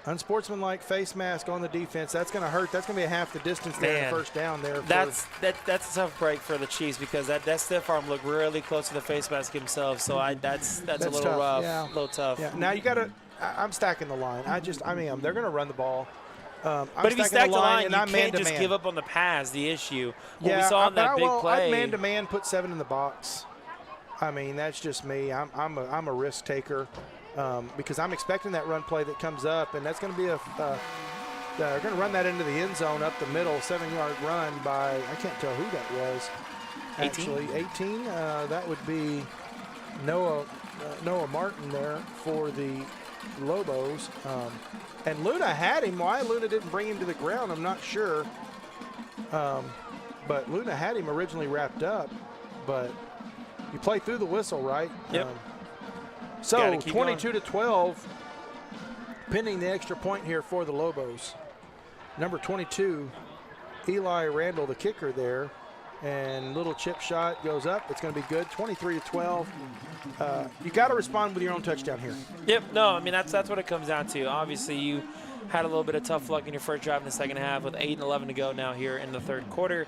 [SPEAKER 2] unsportsmanlike face mask on the defense. That's going to hurt. That's going to be a half the distance there in first down there.
[SPEAKER 1] That's a tough break for the Chiefs because that stiff arm looked really close to the face mask himself. So that's a little
[SPEAKER 2] tough.
[SPEAKER 1] rough,
[SPEAKER 2] yeah.
[SPEAKER 1] a little tough.
[SPEAKER 2] Yeah. Now you got to. I'm stacking the line. They're going to run the ball.
[SPEAKER 1] But if you stack the line, you can't just give up on the pass. The issue. What we saw on that big play.
[SPEAKER 2] I'd man-to-man put 7 in the box. That's just me. I'm a risk taker. Because I'm expecting that run play that comes up, and that's going to be they're going to run that into the end zone up the middle, 7-yard run by, I can't tell who that was.
[SPEAKER 1] 18?
[SPEAKER 2] Actually, 18. That would be Noah Martin there for the Lobos. And Luna had him. Why Luna didn't bring him to the ground, I'm not sure. But Luna had him originally wrapped up. But you play through the whistle, right?
[SPEAKER 1] Yep.
[SPEAKER 2] So 22-12, pending the extra point here for the Lobos. Number 22, Eli Randall, the kicker there, and little chip shot goes up. It's going to be good. 23-12. You got to respond with your own touchdown here.
[SPEAKER 1] Yep. No, that's what it comes down to. Obviously, you had a little bit of tough luck in your first drive in the second half with 8-11 to go now here in the third quarter.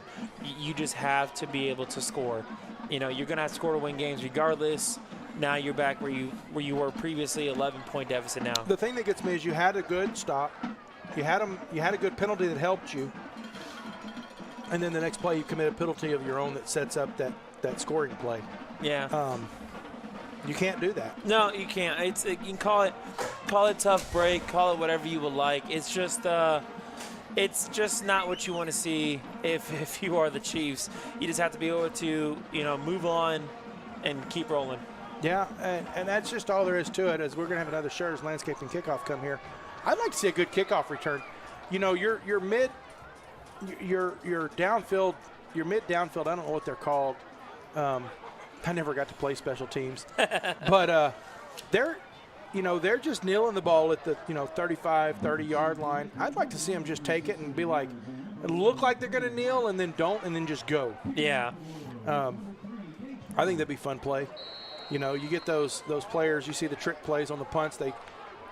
[SPEAKER 1] You just have to be able to score. You're going to have to score to win games regardless. now you're back where you were previously, 11-point deficit now.
[SPEAKER 2] The thing that gets me is you had a good stop. You had a good penalty that helped you. And then the next play you commit a penalty of your own that sets up that scoring play.
[SPEAKER 1] Yeah.
[SPEAKER 2] You can't do that.
[SPEAKER 1] No, you can't. You can call it tough break, call it whatever you would like. It's just not what you want to see if you are the Chiefs. You just have to be able to move on and keep rolling.
[SPEAKER 2] Yeah, and that's just all there is to it. As we're going to have another Scherz Landscaping kickoff come here. I'd like to see a good kickoff return. Your mid downfield. I don't know what they're called. I never got to play special teams, but they're just kneeling the ball at the 35, 30-yard line. I'd like to see them just take it and be like, look like they're going to kneel and then don't and then just go.
[SPEAKER 1] Yeah.
[SPEAKER 2] I think that'd be fun play. You get those players. You see the trick plays on the punts. They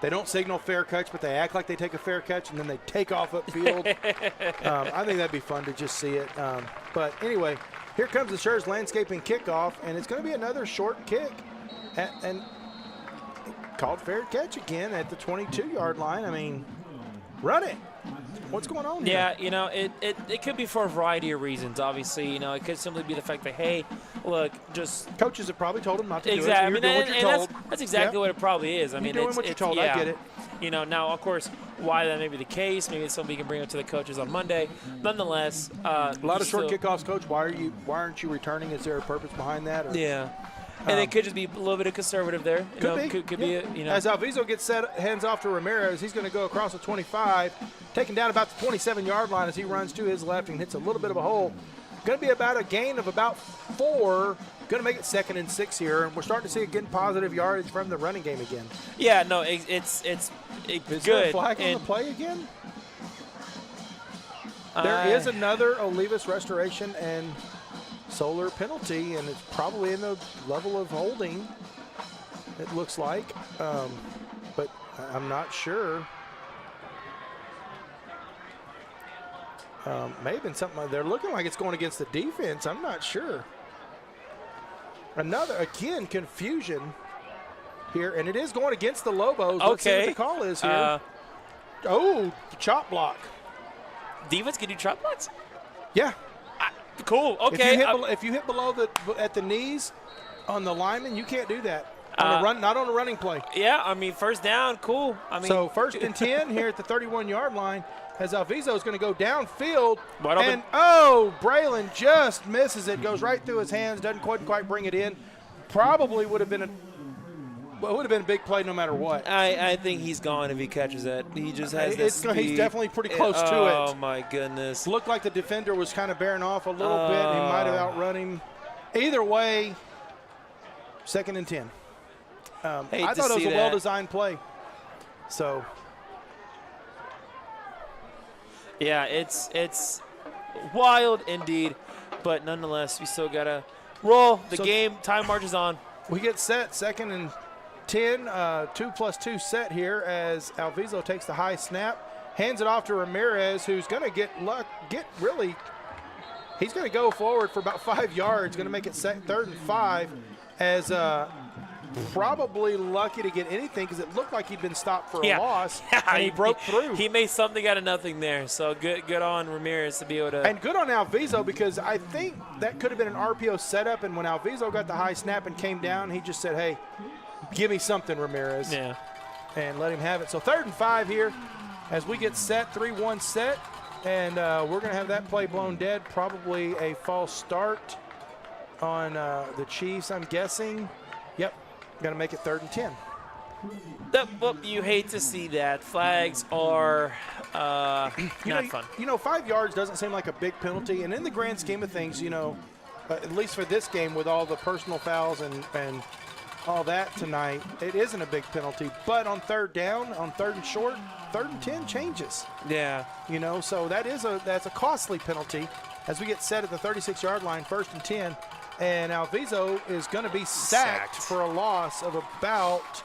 [SPEAKER 2] don't signal fair catch, but they act like they take a fair catch and then they take off upfield. I think that'd be fun to just see it. But anyway. Here comes the Scherz Landscaping kickoff, and it's going to be another short kick. And called fair catch again at the 22-yard line. I mean, run it. What's going on here?
[SPEAKER 1] Yeah, it could be for a variety of reasons, obviously. It could simply be the fact that, hey, look, just –
[SPEAKER 2] coaches have probably told him not to do it.
[SPEAKER 1] Exactly.
[SPEAKER 2] So you're doing what you're told.
[SPEAKER 1] That's exactly what it probably is.
[SPEAKER 2] You're doing what you're told.
[SPEAKER 1] Yeah.
[SPEAKER 2] I get it.
[SPEAKER 1] Now, of course, why that may be the case, maybe it's something we can bring up to the coaches on Monday. Nonetheless,
[SPEAKER 2] a lot of short kickoffs, Coach. Why aren't you returning? Is there a purpose behind that? Or?
[SPEAKER 1] Yeah. And it could just be a little bit of conservative there. Could be.
[SPEAKER 2] As Alviso gets hands off to Ramirez, he's going to go across the 25, taking down about the 27-yard line as he runs to his left and hits a little bit of a hole. Going to be about a gain of about 4. Going to make it 2nd and 6 here, and we're starting to see again positive yardage from the running game again.
[SPEAKER 1] Yeah, no, it's
[SPEAKER 2] Is
[SPEAKER 1] good.
[SPEAKER 2] there a flag on the play again? There is another Olivas Restoration and Solar penalty, and it's probably in the level of holding, it looks like. But I'm not sure. May have been something. They're looking like it's going against the defense. I'm not sure. Again, confusion here, and it is going against the Lobos. Let's see what the call is here. Chop block.
[SPEAKER 1] Defense can do chop blocks?
[SPEAKER 2] Yeah.
[SPEAKER 1] Cool. Okay.
[SPEAKER 2] If you hit below at the knees on the lineman, you can't do that. Not on a running play.
[SPEAKER 1] Yeah, first down, cool.
[SPEAKER 2] So 1st and 10 here at the 31-yard line as Alviso is going to go downfield. Braylon just misses it, goes right through his hands, doesn't quite bring it in. Probably would have been a big play no matter what.
[SPEAKER 1] I think he's gone if he catches it. He just has this speed.
[SPEAKER 2] He's definitely pretty close to it.
[SPEAKER 1] Oh, my goodness.
[SPEAKER 2] Looked like the defender was kind of bearing off a little bit. He might have outrun him. Either way, 2nd and 10. I thought it was a well-designed play. So,
[SPEAKER 1] yeah, it's wild indeed, but nonetheless, we still got to roll the game. Time marches on.
[SPEAKER 2] We get set, 2nd and 10, 2+2 set here as Alviso takes the high snap, hands it off to Ramirez, who's going to he's going to go forward for about 5 yards, going to make it 3rd and 5 as probably lucky to get anything because it looked like he'd been stopped for a loss, and he broke through.
[SPEAKER 1] He made something out of nothing there, so good on Ramirez to be able to.
[SPEAKER 2] And good on Alviso because I think that could have been an RPO setup, and when Alviso got the high snap and came down, he just said, hey, give me something, Ramirez.
[SPEAKER 1] Yeah.
[SPEAKER 2] And let him have it. So 3rd and 5 here as we get set, 3-1 set, and we're going to have that play blown dead, probably a false start on the Chiefs, I'm guessing. Yep. Going to make it 3rd and 10.
[SPEAKER 1] Well, you hate to see that. Flags are not fun.
[SPEAKER 2] 5 yards doesn't seem like a big penalty. And in the grand scheme of things, at least for this game with all the personal fouls and all that tonight, it isn't a big penalty. But on 3rd down, on 3rd and short, 3rd and 10 changes.
[SPEAKER 1] Yeah.
[SPEAKER 2] So that's a costly penalty as we get set at the 36-yard line, 1st and 10. And Alviso is going to be sacked for a loss of about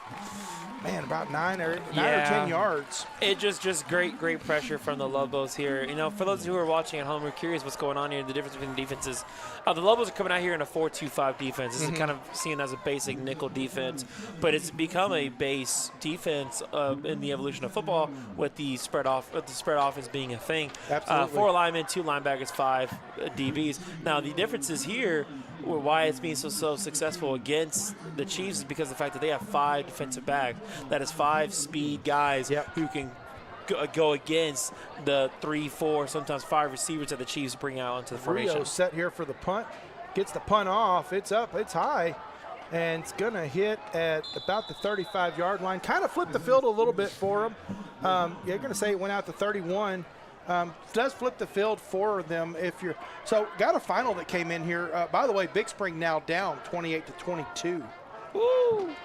[SPEAKER 2] 9 or 10 yards.
[SPEAKER 1] It just great pressure from the Lobos here. You know, for those who are watching at home, we're curious what's going on here, the difference between the defenses. The Lobos are coming out here in a 4-2-5 defense. This is kind of seen as a basic nickel defense, but it's become a base defense in the evolution of football with the spread offense being a thing.
[SPEAKER 2] Absolutely.
[SPEAKER 1] 4 linemen, 2 linebackers, 5 DBs. Now the differences here, why it's being so successful against the Chiefs, is because of the fact that they have 5 defensive backs. That is 5 speed guys who can go against the 3, 4, sometimes 5 receivers that the Chiefs bring out onto the formation.
[SPEAKER 2] Rio set here for the punt. Gets the punt off. It's up. It's high. And it's going to hit at about the 35-yard line. Kind of flipped the field a little bit for him. You're going to say it went out to 31. Does flip the field for them if you're – so got a final that came in here. By the way, Big Spring now down 28-22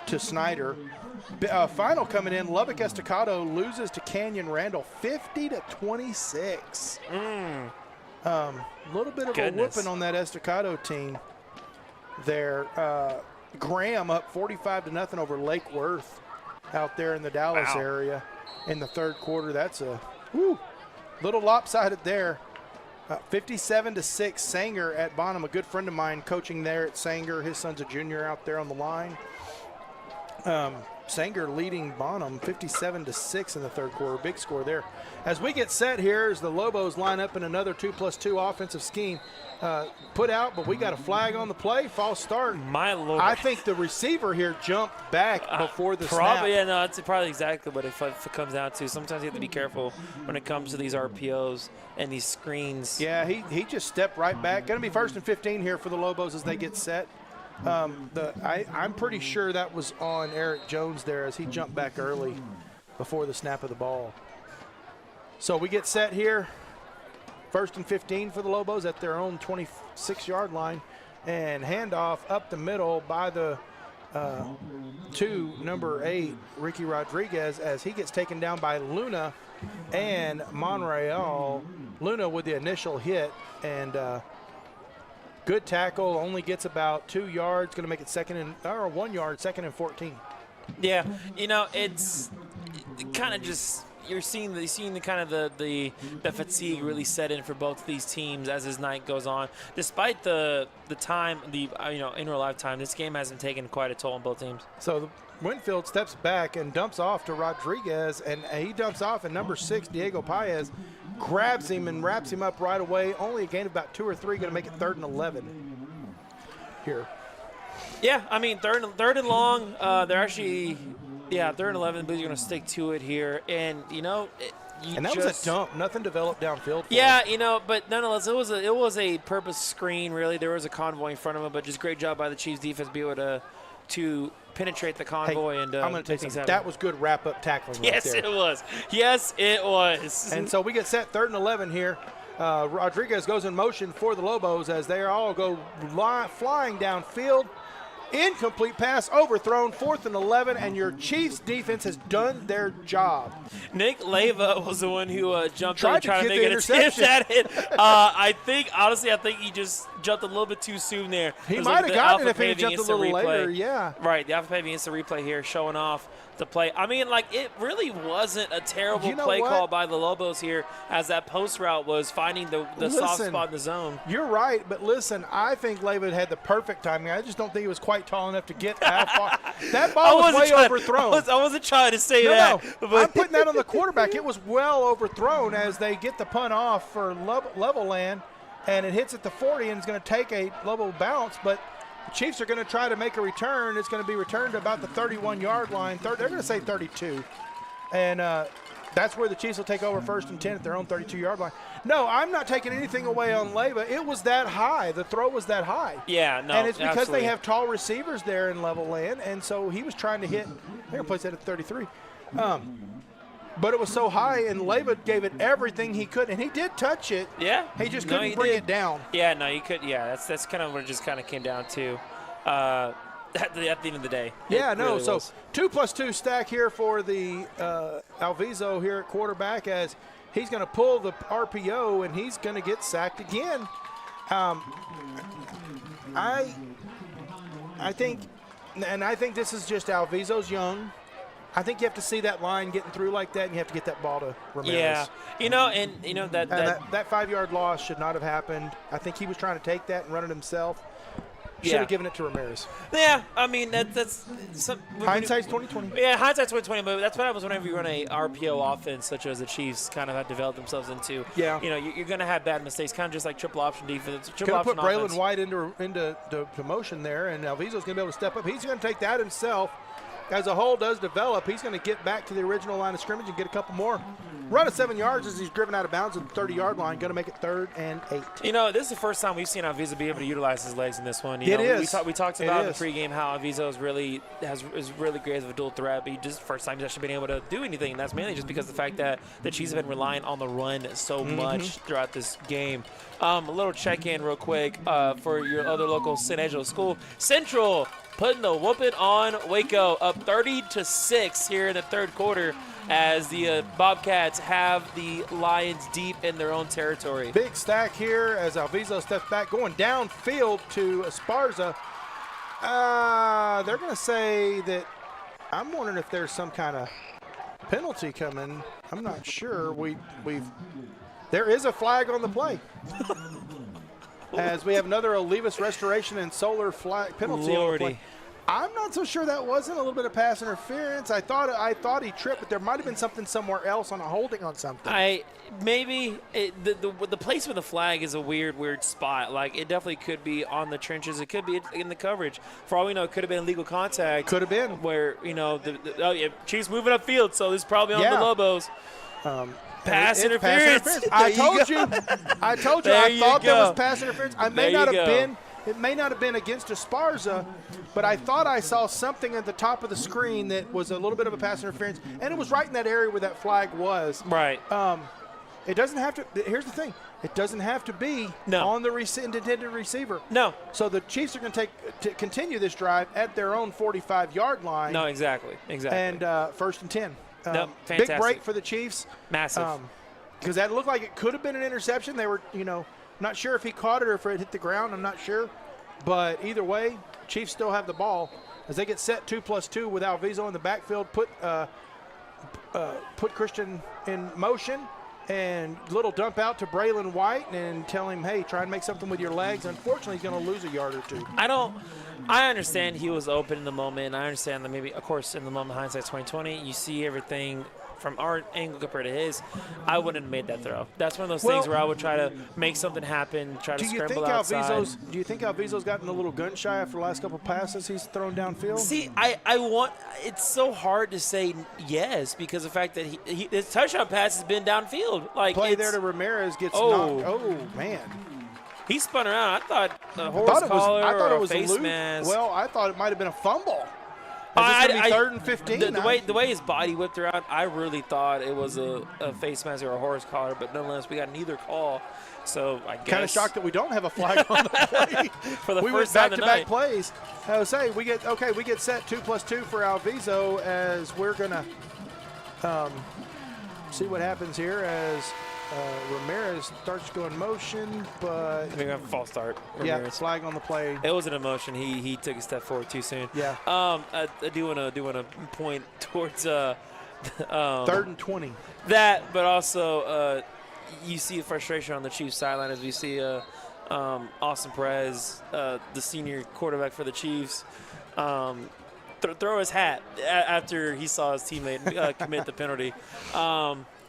[SPEAKER 2] to Snyder. Final coming in, Lubbock Estacado loses to Canyon Randall 50-26. A little bit of a whooping on that Estacado team there. Graham up 45-0 over Lake Worth out there in the Dallas area in the third quarter. That's a little lopsided there. 57-6, Sanger at Bonham, a good friend of mine coaching there at Sanger. His son's a junior out there on the line. Sanger leading Bonham 57-6 in the third quarter. Big score there. As we get set here, as the Lobos line up in another 2+2 offensive scheme, put out, but we got a flag on the play. False start.
[SPEAKER 1] My Lord.
[SPEAKER 2] I think the receiver here jumped back before the snap.
[SPEAKER 1] Yeah, no, that's probably exactly what it comes down to. Sometimes you have to be careful when it comes to these RPOs and these screens.
[SPEAKER 2] Yeah, he just stepped right back. Going to be 1st and 15 here for the Lobos as they get set. I'm pretty sure that was on Eric Jones there as he jumped back early before the snap of the ball. So we get set here. 1st and 15 for the Lobos at their own 26-yard line. And handoff up the middle by the number 8, Ricky Rodriguez, as he gets taken down by Luna and Monreal. Luna with the initial hit, and good tackle, only gets about 2 yards, going to make it 1 yard, 2nd and 14.
[SPEAKER 1] Yeah, you know, it's kind of just you're seeing the kind of the fatigue really set in for both of these teams as this night goes on. Despite the time, in real life time, this game hasn't taken quite a toll on both teams.
[SPEAKER 2] So Winfield steps back and dumps off to Rodriguez, and he dumps off, and number 6, Diego Paez, grabs him and wraps him up right away. Only a gain of about 2 or 3, going to make it 3rd and 11 here.
[SPEAKER 1] Yeah, I mean, third and long. They're actually, 3rd and 11. But you're going to stick to it here, and
[SPEAKER 2] that was a dump. Nothing developed downfield.
[SPEAKER 1] Yeah, but nonetheless, it was a purpose screen. Really, there was a convoy in front of him, but just great job by the Chiefs defense to be able to penetrate the convoy.
[SPEAKER 2] Hey,
[SPEAKER 1] and
[SPEAKER 2] I'm going to take something. That was good wrap-up tackling.
[SPEAKER 1] Yes,
[SPEAKER 2] right there.
[SPEAKER 1] it was. Yes, it was.
[SPEAKER 2] And so we get set 3rd and 11 here. Rodriguez goes in motion for the Lobos as they all go flying downfield. Incomplete pass, overthrown, 4th and 11, and your Chiefs defense has done their job.
[SPEAKER 1] Nick Leyva was the one who jumped in
[SPEAKER 2] tried
[SPEAKER 1] trying to make an attempt at it. I think he just jumped a little bit too soon there.
[SPEAKER 2] He might have gotten it if he had jumped a little later, yeah.
[SPEAKER 1] Right, the Alpha Paving instant replay here showing off the play. I mean, it really wasn't a terrible play call by the Lobos here as that post route was finding the soft spot in the zone.
[SPEAKER 2] You're right, but listen, I think Leyva had the perfect timing. I just don't think he was quite tall enough to get that far. That ball was way overthrown.
[SPEAKER 1] I wasn't trying to say that.
[SPEAKER 2] No. I'm putting that on the quarterback. It was well overthrown as they get the punt off for Levelland, and it hits at the 40 and it's going to take a Lobo bounce, but the Chiefs are going to try to make a return. It's going to be returned to about the 31-yard line. They're going to say 32. And that's where the Chiefs will take over 1st and 10 at their own 32-yard line. No, I'm not taking anything away on Leyva. It was that high. The throw was that high.
[SPEAKER 1] Yeah, no,
[SPEAKER 2] and it's because
[SPEAKER 1] absolutely.
[SPEAKER 2] they have tall receivers there in Levelland, and so he was trying to hit. They're going to place that at 33. But it was so high, and Leyva gave it everything he could, and he did touch it.
[SPEAKER 1] Yeah.
[SPEAKER 2] He just couldn't bring it down.
[SPEAKER 1] Yeah, no, you could. Yeah, that's kind of what it just kind of came down to at the end of the day.
[SPEAKER 2] Yeah, no,
[SPEAKER 1] really
[SPEAKER 2] so
[SPEAKER 1] was.
[SPEAKER 2] 2+2 stack here for the Alviso here at quarterback as he's going to pull the RPO, and he's going to get sacked again. I think this is just Alviso's young. I think you have to see that line getting through like that, and you have to get that ball to Ramirez.
[SPEAKER 1] Yeah,
[SPEAKER 2] that 5-yard loss should not have happened. I think he was trying to take that and run it himself. Should have given it to Ramirez.
[SPEAKER 1] Yeah, I mean that's
[SPEAKER 2] hindsight's 20/20.
[SPEAKER 1] Yeah, hindsight's 20/20. But that's what happens whenever you run a RPO offense, such as the Chiefs kind of have developed themselves into.
[SPEAKER 2] Yeah,
[SPEAKER 1] you're going to have bad mistakes, kind of just like triple option defense.
[SPEAKER 2] Could have put Braylon White into motion there, and Alviso's going to be able to step up. He's going to take that himself. As a whole does develop, he's going to get back to the original line of scrimmage and get a couple more. Run of 7 yards as he's driven out of bounds at the 30-yard line, going to make it 3rd and 8.
[SPEAKER 1] This is the first time we've seen Alviso be able to utilize his legs in this one.
[SPEAKER 2] It is.
[SPEAKER 1] We talked about in the pregame how Alviso is really great as a dual threat, but first time he's actually been able to do anything, and that's mainly just because of the fact that the Chiefs have been relying on the run so much throughout this game. A little check-in real quick for your other local San Angelo school. Central putting the whooping on Waco, up 30-6 here in the third quarter as the Bobcats have the Lions deep in their own territory.
[SPEAKER 2] Big stack here as Alviso steps back, going downfield to Esparza. They're going to say that I'm wondering if there's some kind of penalty coming. I'm not sure. There is a flag on the play. As we have another Olivas Restoration and Solar flag penalty on the play. I'm not so sure that wasn't a little bit of pass interference. I thought he tripped, but there might have been something somewhere else on a holding on something.
[SPEAKER 1] The placement of the flag is a weird spot. Like, it definitely could be on the trenches. It could be in the coverage. For all we know, it could have been illegal contact.
[SPEAKER 2] Could have been.
[SPEAKER 1] Where, Chiefs moving upfield, so this is probably on the Lobos. Pass interference.
[SPEAKER 2] I told you. I thought there was pass interference. It may not have been against Esparza, but I thought I saw something at the top of the screen that was a little bit of a pass interference, and it was right in that area where that flag was.
[SPEAKER 1] Right.
[SPEAKER 2] It doesn't have to. Here's the thing. It doesn't have to be on the intended receiver.
[SPEAKER 1] No.
[SPEAKER 2] So the Chiefs are going to continue this drive at their own 45-yard line.
[SPEAKER 1] No, exactly.
[SPEAKER 2] And 1st and 10.
[SPEAKER 1] Fantastic.
[SPEAKER 2] Big break for the Chiefs.
[SPEAKER 1] Massive.
[SPEAKER 2] Because that looked like it could have been an interception. They were, not sure if he caught it or if it hit the ground. I'm not sure. But either way, Chiefs still have the ball. As they get set 2+2 with Alviso in the backfield, put Christian in motion, and little dump out to Braylon White and tell him, hey, try and make something with your legs. Unfortunately, he's going to lose a yard or two.
[SPEAKER 1] I understand he was open in the moment. I understand that maybe, of course, in the moment, hindsight's 20/20. You see everything from our angle compared to his. I wouldn't have made that throw. That's one of those things where I would try to make something happen, try to scramble outside.
[SPEAKER 2] Do you think Alviso's gotten a little gun shy after the last couple passes he's thrown downfield?
[SPEAKER 1] See, it's so hard to say yes because of the fact that his touchdown pass has been downfield.
[SPEAKER 2] Play there to Ramirez gets knocked. Oh, man.
[SPEAKER 1] He spun around. I thought a horse collar or a face mask.
[SPEAKER 2] Well, I thought it might have been a fumble. It's going to be 3rd and 15.
[SPEAKER 1] The way his body whipped around, I really thought it was a face mask or a horse collar, but nonetheless, we got neither call. So I guess
[SPEAKER 2] kind of shocked that we don't have a flag on the play.
[SPEAKER 1] For the
[SPEAKER 2] we
[SPEAKER 1] first
[SPEAKER 2] went
[SPEAKER 1] time
[SPEAKER 2] back-to-back plays. I was saying we get set 2+2 for Alviso as we're going to see what happens here as Ramirez starts to go in motion, but
[SPEAKER 1] we got a false start.
[SPEAKER 2] Ramirez. Yeah, flag on the play.
[SPEAKER 1] It wasn't a motion. He took a step forward too soon.
[SPEAKER 2] Yeah.
[SPEAKER 1] I do want to point towards
[SPEAKER 2] 3rd and 20.
[SPEAKER 1] That, but also you see the frustration on the Chiefs sideline as we see Austin Perez, the senior quarterback for the Chiefs, throw his hat after he saw his teammate commit the penalty.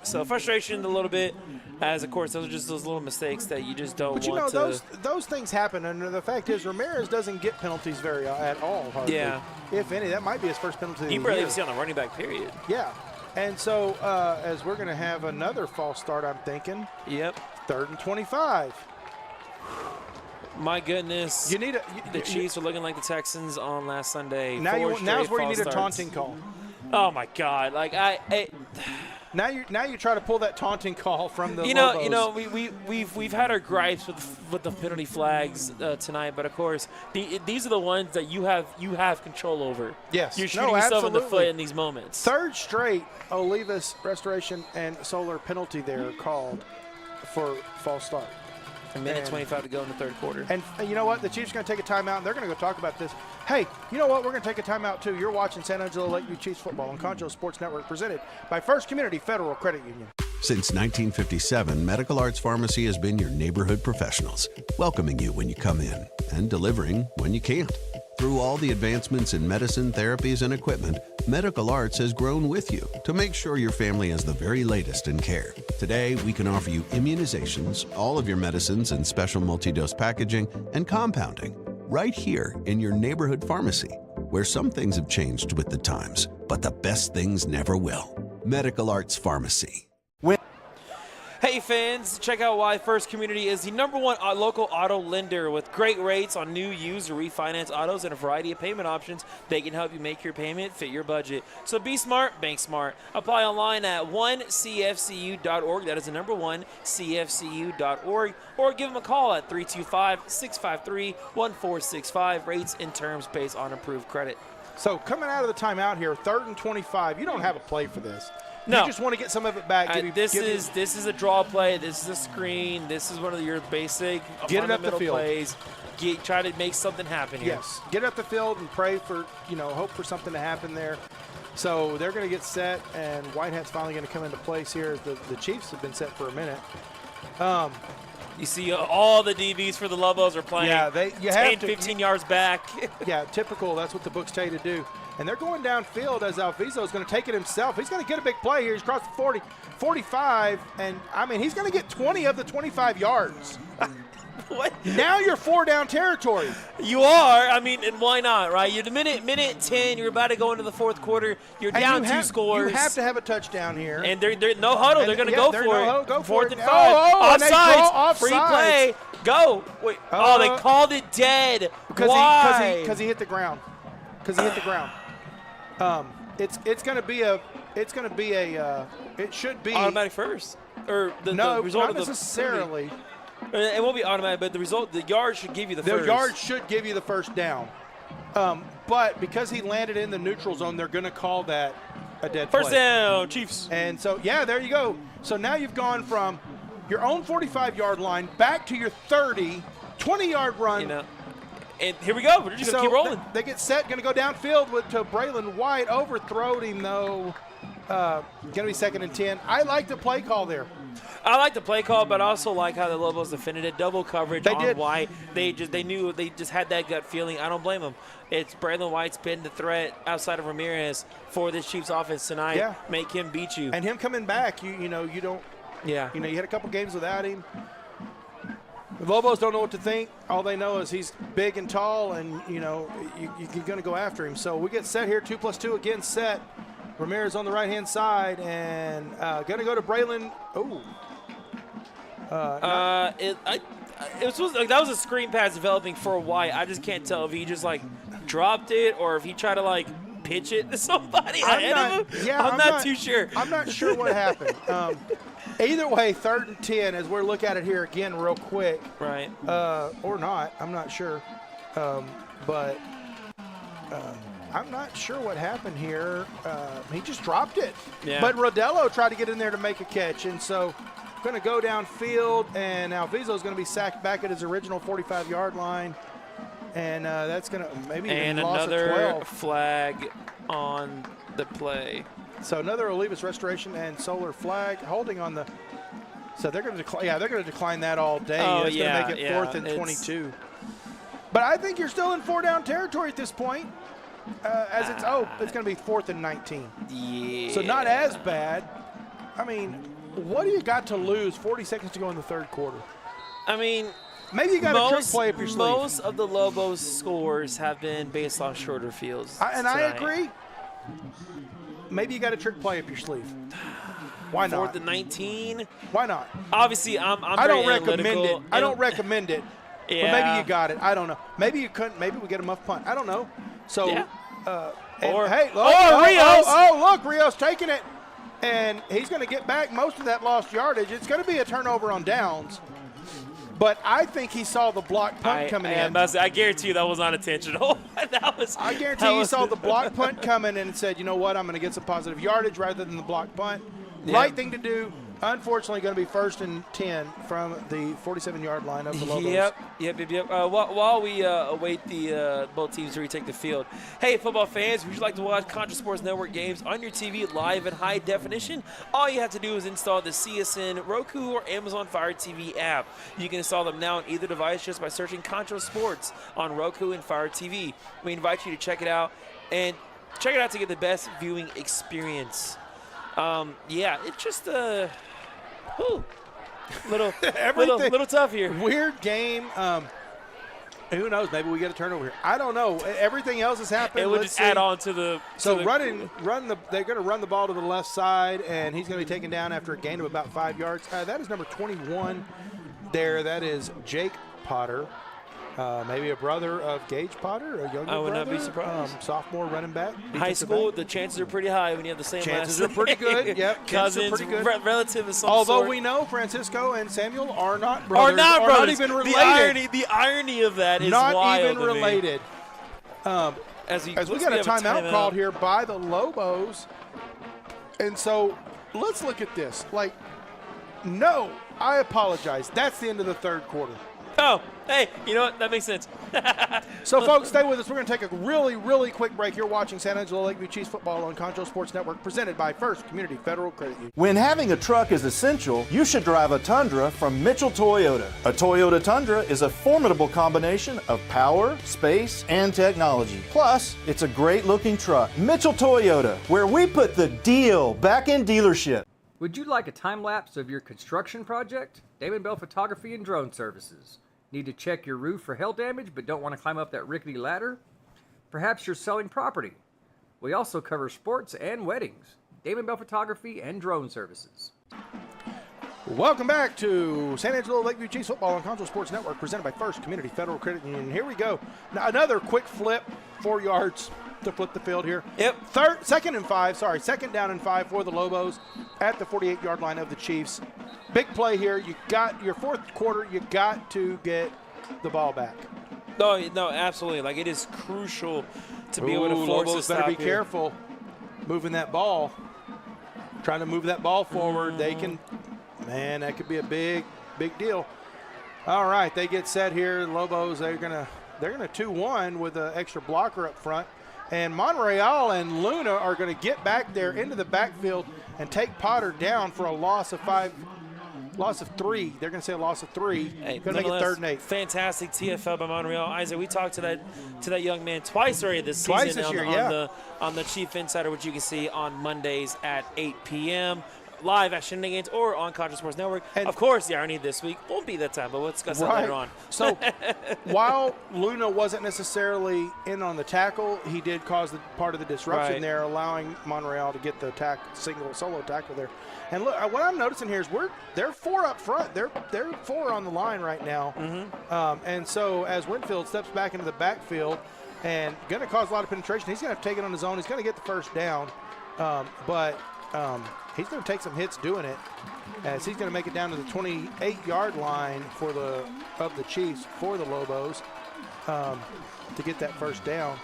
[SPEAKER 1] So frustration a little bit, as of course those are just those little mistakes that you just don't want to.
[SPEAKER 2] Those things happen, and the fact is Ramirez doesn't get penalties at all. Hardly.
[SPEAKER 1] Yeah,
[SPEAKER 2] if any, that might be his first penalty.
[SPEAKER 1] You barely even see on the running back period.
[SPEAKER 2] Yeah, and so as we're going to have another false start, I'm thinking.
[SPEAKER 1] Yep.
[SPEAKER 2] 3rd and 25.
[SPEAKER 1] My goodness. The Chiefs are looking like the Texans on last Sunday.
[SPEAKER 2] Now's where you need a taunting call.
[SPEAKER 1] Oh my God! Like
[SPEAKER 2] Now you try to pull that taunting call from the Lobos.
[SPEAKER 1] We've had our gripes with the penalty flags tonight, but of course these are the ones that you have control over.
[SPEAKER 2] Yes,
[SPEAKER 1] you're shooting yourself in the foot in these moments.
[SPEAKER 2] 3rd straight Olivas Restoration and Solar penalty there called for false start.
[SPEAKER 1] A minute 25 to go in the third quarter.
[SPEAKER 2] And you know what? The Chiefs are going to take a timeout, and they're going to go talk about this. Hey, you know what? We're going to take a timeout, too. You're watching San Angelo Lakeview Chiefs football on Concho Sports Network, presented by First Community Federal Credit Union.
[SPEAKER 7] Since 1957, Medical Arts Pharmacy has been your neighborhood professionals, welcoming you when you come in and delivering when you can't. Through all the advancements in medicine, therapies, and equipment, Medical Arts has grown with you to make sure your family has the very latest in care. Today, we can offer you immunizations, all of your medicines in special multi-dose packaging, and compounding right here in your neighborhood pharmacy, where some things have changed with the times, but the best things never will. Medical Arts Pharmacy.
[SPEAKER 1] Hey fans, check out why First Community is the #1 local auto lender with great rates on new, used, or refinance autos and a variety of payment options. They can help you make your payment fit your budget. So be smart, bank smart. Apply online at 1cfcu.org. That is the #1cfcu.org. Or give them a call at 325-653-1465. Rates and terms based on approved credit.
[SPEAKER 2] So coming out of the timeout here, 3rd and 25, you don't have a play for this.
[SPEAKER 1] No.
[SPEAKER 2] You just want to get some of it back.
[SPEAKER 1] This is a draw play. This is a screen. This is one of your basic
[SPEAKER 2] get it up the field
[SPEAKER 1] plays. Try to make something happen here.
[SPEAKER 2] Yes, get up the field and pray for, hope for something to happen there. So they're going to get set, and Whitehat's finally going to come into place here. The Chiefs have been set for a minute.
[SPEAKER 1] You see all the DBs for the Lobos are playing 15 yards back.
[SPEAKER 2] Yeah, typical. That's what the books tell you to do. And they're going downfield as Alviso is going to take it himself. He's going to get a big play here. He's crossed the 40, 45, and, he's going to get 20 of the 25 yards.
[SPEAKER 1] What?
[SPEAKER 2] Now you're 4 down territory.
[SPEAKER 1] You are. And why not, right? You're the minute 10. You're about to go into the fourth quarter. You're down 2 scores.
[SPEAKER 2] You have to have a touchdown here.
[SPEAKER 1] And they're no huddle. They're going to go for it.
[SPEAKER 2] Go for it.
[SPEAKER 1] Fourth and 5. Offsides. Free
[SPEAKER 2] Offsides.
[SPEAKER 1] play. Go. Wait. They called it dead. Why?
[SPEAKER 2] Because he hit the ground. It should be
[SPEAKER 1] automatic first. Or the result
[SPEAKER 2] not
[SPEAKER 1] of the
[SPEAKER 2] necessarily.
[SPEAKER 1] It won't be automatic, but the yard should give you the first.
[SPEAKER 2] The yard should give you the first down. But because he landed in the neutral zone, they're going to call that a dead play.
[SPEAKER 1] First down, Chiefs.
[SPEAKER 2] And so, there you go. So now you've gone from your own 45-yard line back to your 30, 20-yard run.
[SPEAKER 1] And here we go. We're just going to keep rolling.
[SPEAKER 2] They get set, going to go downfield to Braylon White. Overthrowed him, though. Going to be 2nd and 10. I like the play call there.
[SPEAKER 1] I like the play call, but I also like how the Lobos defended it. Double coverage on White. They knew they just had that gut feeling. I don't blame them. It's Braylon White's been the threat outside of Ramirez for this Chiefs offense tonight.
[SPEAKER 2] Yeah.
[SPEAKER 1] Make him beat you.
[SPEAKER 2] And him coming back, you don't.
[SPEAKER 1] Yeah.
[SPEAKER 2] You had a couple games without him. The Lobos don't know what to think. All they know is he's big and tall, and you're going to go after him. So we get set here. 2+2 again set. Ramirez on the right-hand side, and going to go to Braylon.
[SPEAKER 1] That was a screen pass developing for White. I just can't tell if he just dropped it or if he tried to pitch it to somebody ahead of him.
[SPEAKER 2] Yeah,
[SPEAKER 1] I'm not too sure.
[SPEAKER 2] I'm not sure what happened. Either way, 3rd and 10 as we look at it here again real quick.
[SPEAKER 1] Right.
[SPEAKER 2] Or not. I'm not sure. But I'm not sure what happened here. He just dropped it.
[SPEAKER 1] Yeah.
[SPEAKER 2] But Rodello tried to get in there to make a catch. And so going to go downfield, and Alviso is going to be sacked back at his original 45-yard line. And that's going to maybe
[SPEAKER 1] and
[SPEAKER 2] loss of
[SPEAKER 1] another
[SPEAKER 2] 12.
[SPEAKER 1] flag on the play.
[SPEAKER 2] So another Olivas restoration and solar flag holding on the. So they're going to decline. Yeah, they're going to decline that all day. It's going to make it 4th and 22. But I think you're still in 4 down territory at this point. It's going to be 4th and 19.
[SPEAKER 1] Yeah.
[SPEAKER 2] So not as bad. What do you got to lose? 40 seconds to go in the 3rd quarter. Maybe you got a trick play up your sleeve.
[SPEAKER 1] Most of the Lobos scores have been based off shorter fields.
[SPEAKER 2] I agree. Maybe you got a trick play up your sleeve. Why not?
[SPEAKER 1] 4th and 19.
[SPEAKER 2] Why not?
[SPEAKER 1] Obviously, I
[SPEAKER 2] don't recommend it. I don't recommend it.
[SPEAKER 1] Yeah.
[SPEAKER 2] But maybe you got it. I don't know. Maybe you couldn't. Maybe we get a muff punt. I don't know. So,
[SPEAKER 1] Rios.
[SPEAKER 2] Look, Rios taking it. And he's going to get back most of that lost yardage. It's going to be a turnover on downs. But I think he saw the block punt coming in.
[SPEAKER 1] I guarantee you that was not intentional.
[SPEAKER 2] I guarantee he saw the block punt coming and said, you know what, I'm going to get some positive yardage rather than the block punt. Yeah. Right thing to do. Unfortunately, going to be 1st and 10 from the 47-yard line of the Lobos.
[SPEAKER 1] Yep. While we await the both teams to retake the field, hey, football fans, would you like to watch Concho Sports Network games on your TV live in high definition? All you have to do is install the CSN, Roku, or Amazon Fire TV app. You can install them now on either device just by searching Concho Sports on Roku and Fire TV. We invite you to check it out to get the best viewing experience. It's just little tough here.
[SPEAKER 2] Weird game. Who knows? Maybe we get a turnover here. I don't know. Everything else has happened.
[SPEAKER 1] It would just add on to the.
[SPEAKER 2] They're going to run the ball to the left side, and he's going to be taken down after a gain of about 5 yards. That is number 21 there. That is Jake Potter. Maybe a brother of Gage Potter, a younger brother.
[SPEAKER 1] I would not be surprised.
[SPEAKER 2] Sophomore running back.
[SPEAKER 1] High school, the chances are pretty high when you have the same
[SPEAKER 2] chances
[SPEAKER 1] last
[SPEAKER 2] are pretty good. Yep,
[SPEAKER 1] cousins,
[SPEAKER 2] pretty good.
[SPEAKER 1] Relative of some
[SPEAKER 2] Although
[SPEAKER 1] sort.
[SPEAKER 2] we know Francisco and Samuel are not brothers.
[SPEAKER 1] Are
[SPEAKER 2] not even related.
[SPEAKER 1] The irony of that is
[SPEAKER 2] not
[SPEAKER 1] wild
[SPEAKER 2] even
[SPEAKER 1] to
[SPEAKER 2] related.
[SPEAKER 1] As
[SPEAKER 2] we got a timeout called here by the Lobos, and so let's look at this. No, I apologize. That's the end of the third quarter.
[SPEAKER 1] Oh, hey, you know what? That makes sense.
[SPEAKER 2] So, folks, stay with us. We're going to take a really, really quick break. You're watching San Angelo Lakeview Chiefs football on Concho Sports Network, presented by First Community Federal Credit Union.
[SPEAKER 8] When having a truck is essential, you should drive a Tundra from Mitchell Toyota. A Toyota Tundra is a formidable combination of power, space, and technology. Plus, it's a great-looking truck. Mitchell Toyota, where we put the deal back in dealership.
[SPEAKER 9] Would you like a time-lapse of your construction project? Damon Bell Photography and Drone Services. Need to check your roof for hail damage but don't want to climb up that rickety ladder? Perhaps you're selling property. We also cover sports and weddings. Damon Bell Photography and Drone Services.
[SPEAKER 2] Welcome back to San Angelo Lakeview Chiefs football on Concho Sports Network, presented by First Community Federal Credit Union. Here we go. Now another quick flip, 4 yards to flip the field here.
[SPEAKER 1] Yep.
[SPEAKER 2] Second down and 5 for the Lobos at the 48-yard line of the Chiefs. Big play here. You got your fourth quarter. You got to get the ball back.
[SPEAKER 1] No, absolutely. It is crucial to be able to force
[SPEAKER 2] Lobos
[SPEAKER 1] a stop
[SPEAKER 2] better be
[SPEAKER 1] here.
[SPEAKER 2] careful moving that ball. Trying to move that ball forward. They can. Man, that could be a big deal. All right, they get set here. The Lobos, they're gonna 2-1 with an extra blocker up front. And Monreal and Luna are going to get back there into the backfield and take Potter down for a loss of 3. They're going to say a loss of 3.
[SPEAKER 1] Hey,
[SPEAKER 2] going to make it 3rd and 8.
[SPEAKER 1] Fantastic TFL by Monreal. Isaac, we talked to that young man twice already this season.
[SPEAKER 2] Twice this year,
[SPEAKER 1] on the Chief Insider, which you can see on Mondays at 8 p.m. live at Shenanigans or on Concho Sports Network. And of course, the irony this week won't be that time, but we'll discuss that later on.
[SPEAKER 2] So while Luna wasn't necessarily in on the tackle, he did cause part of the disruption there, allowing Monreal to get the solo tackle there. And look, what I'm noticing here is they're 4 up front. They're 4 on the line right now. Mm-hmm. And so as Winfield steps back into the backfield and going to cause a lot of penetration, he's going to have to take it on his own. He's going to get the first down, but he's going to take some hits doing it, as he's going to make it down to the 28-yard line of the Chiefs for the Lobos to get that first down.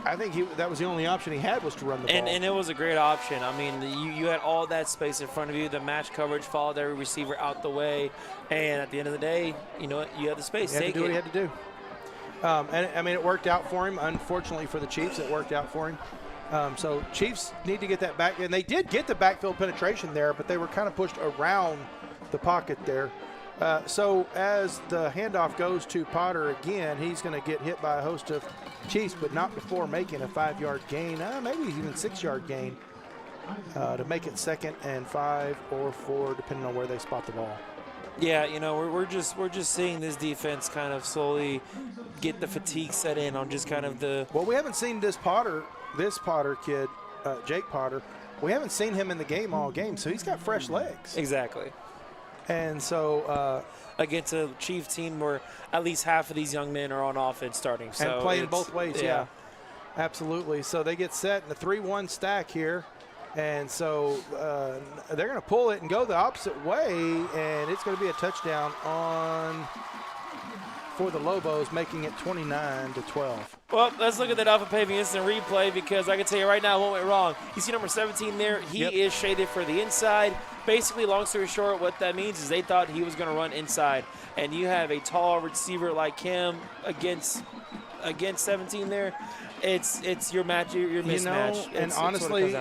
[SPEAKER 2] I think that was the only option he had, was to run the ball.
[SPEAKER 1] And it was a great option. I mean, you had all that space in front of you. The match coverage followed every receiver out the way. And at the end of the day, you know what? You had the space.
[SPEAKER 2] He had to do what he had to do. And, I mean, it worked out for him. Unfortunately for the Chiefs, it worked out for him. So Chiefs need to get that back. And they did get the backfield penetration there, but they were kind of pushed around the pocket there. So as the handoff goes to Potter again, he's going to get hit by a host of Chiefs, but not before making a 5-yard gain, maybe even 6-yard gain, to make it 2nd and 5 or 4, depending on where they spot the ball.
[SPEAKER 1] Yeah, we're just seeing this defense kind of slowly get the fatigue set in on just kind of the.
[SPEAKER 2] Well, we haven't seen this Potter kid, Jake Potter. We haven't seen him in the game all game, so he's got fresh legs.
[SPEAKER 1] Exactly.
[SPEAKER 2] And so
[SPEAKER 1] against a Chief team where at least half of these young men are on offense starting. So
[SPEAKER 2] and playing both ways, yeah. Absolutely. So they get set in a 3-1 stack here. And so they're going to pull it and go the opposite way, and it's going to be a touchdown on for the Lobos, making it 29-12.
[SPEAKER 1] Well, let's look at that Alpha Paving instant replay because I can tell you right now what went wrong. You see number 17 there? He is shaded for the inside. Basically, long story short, what that means is they thought he was going to run inside. And you have a tall receiver like him against 17 there. It's your match, your mismatch.
[SPEAKER 2] And honestly,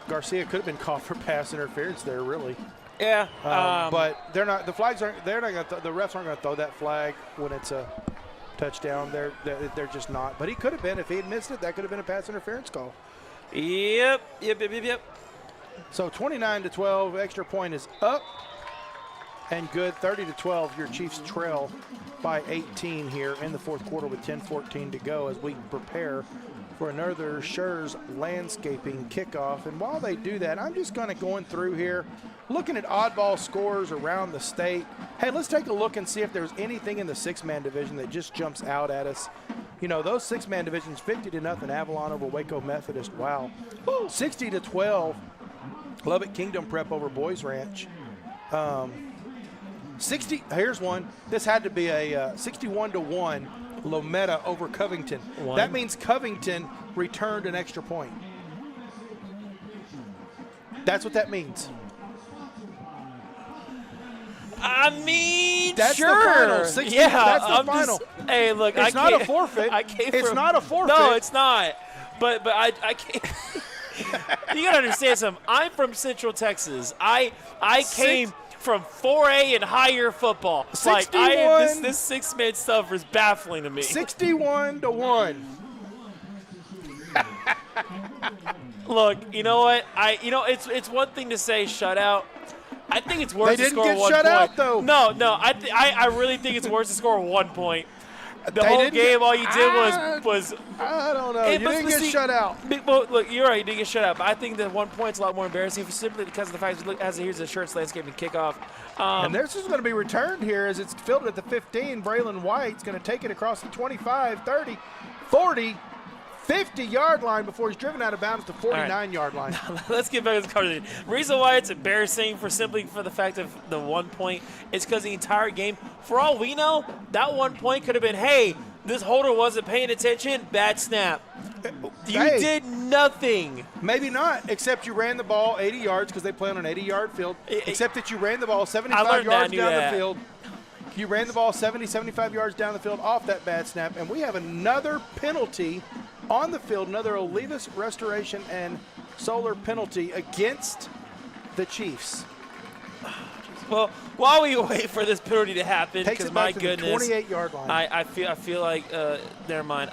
[SPEAKER 2] Garcia could have been called for pass interference there, really.
[SPEAKER 1] Yeah,
[SPEAKER 2] but they're not. The flags aren't. They're not going. The refs aren't going to throw that flag when it's a touchdown. They're just not. But he could have been if he had missed it. That could have been a pass interference call.
[SPEAKER 1] Yep.
[SPEAKER 2] So 29-12. Extra point is up and good. 30-12. Your Chiefs trail by 18 here in the fourth quarter with 10:14 to go as we prepare for another Schurz landscaping kickoff. And while they do that, I'm just going to go through here, looking at oddball scores around the state. Hey, let's take a look and see if there's anything in the six-man division that just jumps out at us. You know, those six-man divisions, 50-0 Avalon over Waco Methodist. Wow. 60-12 Lubbock Kingdom Prep over Boys Ranch. 60. Here's one. This had to be a 61-1 Lometta over Covington. That means Covington returned an extra point. That's what that means.
[SPEAKER 1] I mean,
[SPEAKER 2] that's
[SPEAKER 1] sure.
[SPEAKER 2] the final. 60, that's the final.
[SPEAKER 1] Hey, look,
[SPEAKER 2] it's not a forfeit. It's not a forfeit.
[SPEAKER 1] No, it's not. But I can't. You gotta understand something. I'm from Central Texas. I came from 4A and higher football.
[SPEAKER 2] 61.
[SPEAKER 1] This six-man stuff is baffling to me.
[SPEAKER 2] 61-1.
[SPEAKER 1] Look, you know what? It's one thing to say shutout. I think it's worse to score 1 point.
[SPEAKER 2] They didn't get shut out, though.
[SPEAKER 1] No. I really think it's worse to score 1 point. The whole game, all you did was
[SPEAKER 2] I don't know. You didn't get shut out.
[SPEAKER 1] Well, look, you're right. You didn't get shut out. But I think that 1 point's a lot more embarrassing simply because of the fact that here's the Schurz landscaping kickoff.
[SPEAKER 2] And this is going to be returned here as it's fielded at the 15. Braylon White's going to take it across the 25, 30, 40, 50-yard line before he's driven out of bounds to 49-yard line.
[SPEAKER 1] Let's get back to the conversation. Reason why it's embarrassing for the fact of the 1 point is because the entire game, for all we know, that 1 point could have been, hey, this holder wasn't paying attention, bad snap. You did nothing.
[SPEAKER 2] Maybe not, except you ran the ball 80 yards because they play on an 80-yard field, except that you ran the ball 75 yards down the field. You ran the ball 70, 75 yards down the field off that bad snap, and we have another penalty on the field, another Olivas Restoration and Solar penalty against the Chiefs.
[SPEAKER 1] Well, while we wait for this penalty to happen, because my goodness,
[SPEAKER 2] the 28-yard line.
[SPEAKER 1] I feel like never mind.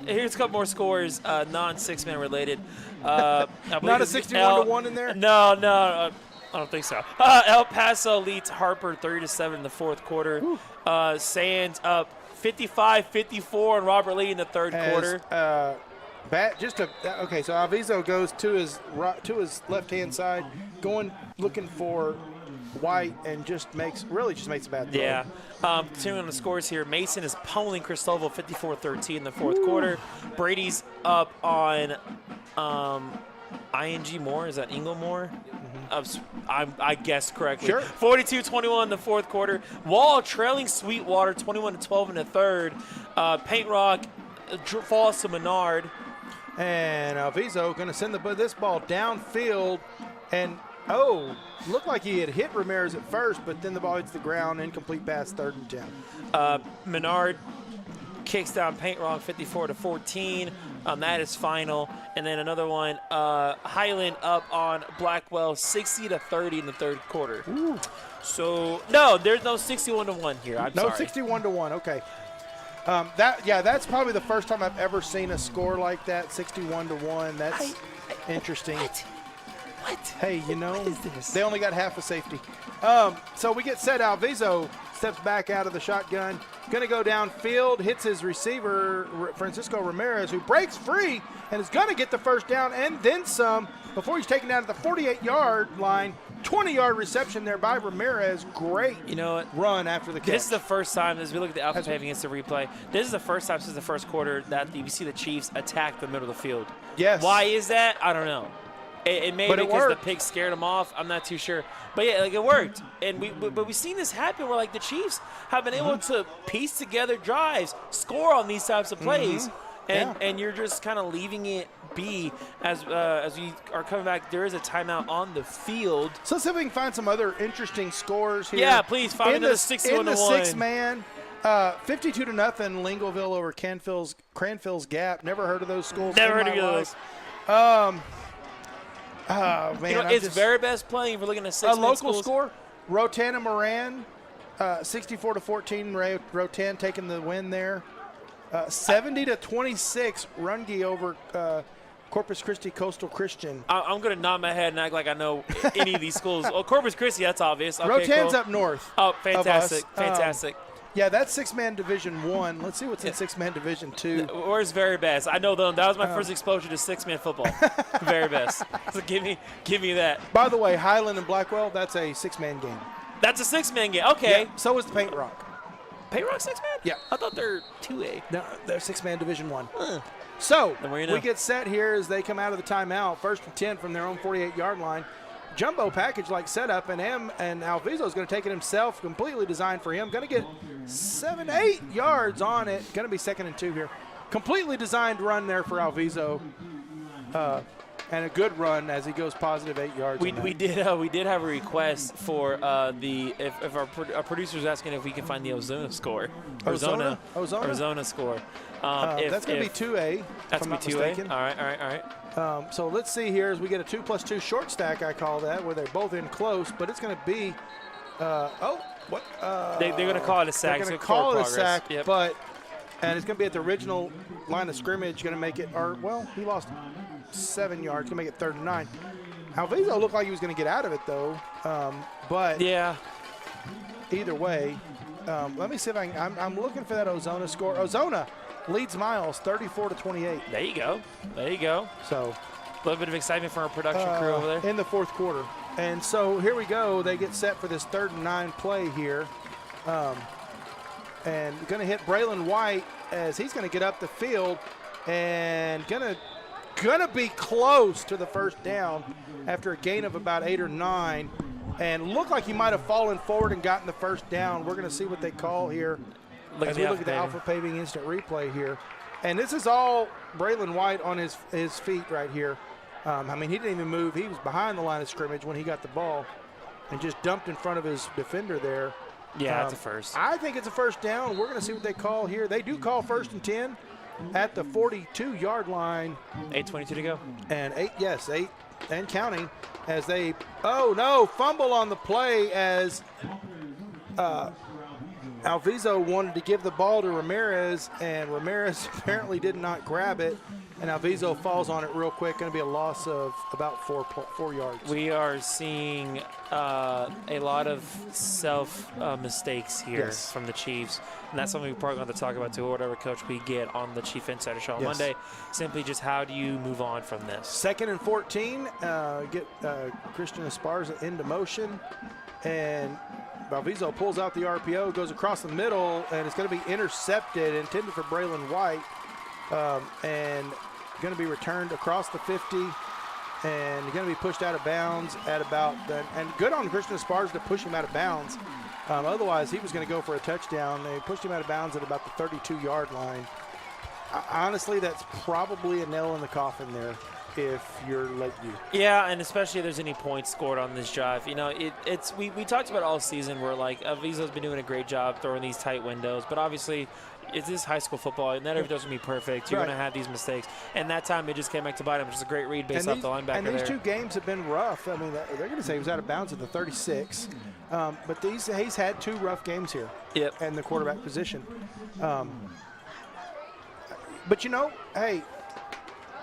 [SPEAKER 1] Here's a couple more scores, non-six-man related.
[SPEAKER 2] Not a 61-1 in there?
[SPEAKER 1] No, I don't think so. El Paso leads Harper 30-7 in the fourth quarter. Sands up 55-54 on Robert Lee in the third quarter.
[SPEAKER 2] Okay, so Alviso goes to his left-hand side, looking for White, and just makes a bad throw.
[SPEAKER 1] Yeah. Continuing on the scores here, Mason is pummeling Cristoval 54-13 in the fourth quarter. Brady's up on ING Moore. Is that Ingle Moore? I guessed correctly.
[SPEAKER 2] Sure.
[SPEAKER 1] 42-21 in the fourth quarter. Wall trailing Sweetwater 21-12 in the third. Paint Rock falls to Menard.
[SPEAKER 2] And Alviso going to send this ball downfield, and looked like he had hit Ramirez at first, but then the ball hits the ground, incomplete pass, 3rd and 10.
[SPEAKER 1] Menard kicks down Paint Rock 54-14. That is final. And then another one, Highland up on Blackwell 60-30 in the third quarter.
[SPEAKER 2] Ooh.
[SPEAKER 1] So, no, there's no 61-1 here. I'm sorry.
[SPEAKER 2] No 61-1, okay. That's probably the first time I've ever seen a score like that, 61-1. That's interesting.
[SPEAKER 1] What?
[SPEAKER 2] Hey,
[SPEAKER 1] what is this?
[SPEAKER 2] They only got half a safety. So we get set. Alviso steps back out of the shotgun. Going to go downfield, hits his receiver, Francisco Ramirez, who breaks free and is going to get the first down and then some before he's taken down at the 48-yard line. 20-yard reception there by Ramirez. Great run after the catch.
[SPEAKER 1] This is the first time, as we look at the Alpha Paving instant replay, this is the first time since the first quarter that you see the Chiefs attack the middle of the field.
[SPEAKER 2] Yes.
[SPEAKER 1] Why is that? I don't know. It may
[SPEAKER 2] But
[SPEAKER 1] be
[SPEAKER 2] it
[SPEAKER 1] because the
[SPEAKER 2] worked.
[SPEAKER 1] pick scared him off. I'm not too sure. But, yeah, like, it worked. And we've seen this happen where, like, the Chiefs have been able to piece together drives, score on these types of plays, and you're just kind of leaving it be as we are coming back. There is a timeout on the field.
[SPEAKER 2] So let's see if we can find some other interesting scores here.
[SPEAKER 1] Yeah, please, find another 61-1.
[SPEAKER 2] In the six-man, 52-0, Lingleville over Cranfill's Gap. Never heard of those schools.
[SPEAKER 1] Never
[SPEAKER 2] in
[SPEAKER 1] heard
[SPEAKER 2] my
[SPEAKER 1] of
[SPEAKER 2] life.
[SPEAKER 1] those.
[SPEAKER 2] Oh, man.
[SPEAKER 1] It's very best playing if we're looking at six-man
[SPEAKER 2] a local
[SPEAKER 1] schools.
[SPEAKER 2] score. Rotana Moran, 64-14. Rotan taking the win there. 70-26, Runge over Corpus Christi Coastal Christian.
[SPEAKER 1] I'm going to nod my head and act like I know any of these schools. Well, Corpus Christi, that's obvious. Okay,
[SPEAKER 2] Rotan's
[SPEAKER 1] cool.
[SPEAKER 2] up north.
[SPEAKER 1] Oh, fantastic.
[SPEAKER 2] of us.
[SPEAKER 1] Fantastic.
[SPEAKER 2] Yeah, that's six-man Division 1. Let's see what's in six-man Division 2.
[SPEAKER 1] Where's very best? I know them. That was my first exposure to six-man football. Very best. So give me that.
[SPEAKER 2] By the way, Highland and Blackwell, that's a six-man game.
[SPEAKER 1] That's a six-man game. Okay.
[SPEAKER 2] Yeah, so is the Paint Rock.
[SPEAKER 1] Paint Rock six-man?
[SPEAKER 2] Yeah.
[SPEAKER 1] I thought they're 2A.
[SPEAKER 2] No, they're six-man Division 1. So
[SPEAKER 1] Then where you know.
[SPEAKER 2] we get set here as they come out of the timeout. 1st and 10 from their own 48-yard line. Jumbo package like setup, and Alviso is going to take it himself, completely designed for him. Going to get 7-8 yards on it. Going to be 2nd and 2 here. Completely designed run there for Alviso, and a good run as he goes positive 8 yards.
[SPEAKER 1] We did have a request for if our producer's asking if we can find the Ozona score. Ozona score.
[SPEAKER 2] That's going to be 2A.
[SPEAKER 1] That's
[SPEAKER 2] if I'm
[SPEAKER 1] going to be
[SPEAKER 2] not
[SPEAKER 1] 2A.
[SPEAKER 2] mistaken.
[SPEAKER 1] All right.
[SPEAKER 2] So let's see here as we get a 2+2 short stack, I call that, where they're both in close, but it's going to be they're
[SPEAKER 1] going to call it a sack.
[SPEAKER 2] They're going to
[SPEAKER 1] It's
[SPEAKER 2] call it a
[SPEAKER 1] progress.
[SPEAKER 2] sack,
[SPEAKER 1] Yep.
[SPEAKER 2] and it's going to be at the original line of scrimmage, going to make it, he lost 7 yards, going to make it 3rd and 9. Alviso looked like he was going to get out of it, though, but
[SPEAKER 1] yeah.
[SPEAKER 2] either way, let me see if I'm looking for that Ozona score. Ozona leads Miles 34-28.
[SPEAKER 1] There you go.
[SPEAKER 2] So
[SPEAKER 1] a little bit of excitement for our production crew over there.
[SPEAKER 2] in the 4th quarter. And so here we go. They get set for this 3rd and 9 play here. And going to hit Braylon White as he's going to get up the field and going to be close to the first down after a gain of about 8 or 9. And looked like he might have fallen forward and gotten the first down. We're going to see what they call here as we look at the Alpha Paving instant replay here. And this is all Braylon White on his feet right here. He didn't even move. He was behind the line of scrimmage when he got the ball and just dumped in front of his defender there.
[SPEAKER 1] Yeah, that's a first.
[SPEAKER 2] I think it's a first down. We're going to see what they call here. They do call 1st and 10 at the 42-yard line.
[SPEAKER 1] 8:22 to go.
[SPEAKER 2] And 8 and counting as they, fumble on the play as Alviso wanted to give the ball to Ramirez, and Ramirez apparently did not grab it, and Alviso falls on it real quick. Going to be a loss of about 4 yards.
[SPEAKER 1] We are seeing a lot of mistakes here from the Chiefs, and that's something we're probably going to talk about too, whatever coach we get on the Chief Insider Show on Monday. Simply just how do you move on from this?
[SPEAKER 2] 2nd and 14, get Christian Esparza into motion, and Alviso pulls out the RPO, goes across the middle, and it's going to be intercepted, intended for Braylon White, and going to be returned across the 50, and going to be pushed out of bounds at about and good on Christian Esparza to push him out of bounds. Otherwise, he was going to go for a touchdown. They pushed him out of bounds at about the 32-yard line. Honestly, that's probably a nail in the coffin there if you're Lakeview.
[SPEAKER 1] Yeah, and especially if there's any points scored on this drive. You know, we talked about all season where, like, Alviso's been doing a great job throwing these tight windows, but obviously it's this high school football, and not everything's going to be perfect. You're going to have these mistakes. And that time it just came back to bite him, which is a great read based off the linebacker
[SPEAKER 2] And these
[SPEAKER 1] there.
[SPEAKER 2] 2 games have been rough. I mean, they're going to say he was out of bounds at the 36. But he's had 2 rough games here in the quarterback position. But, hey,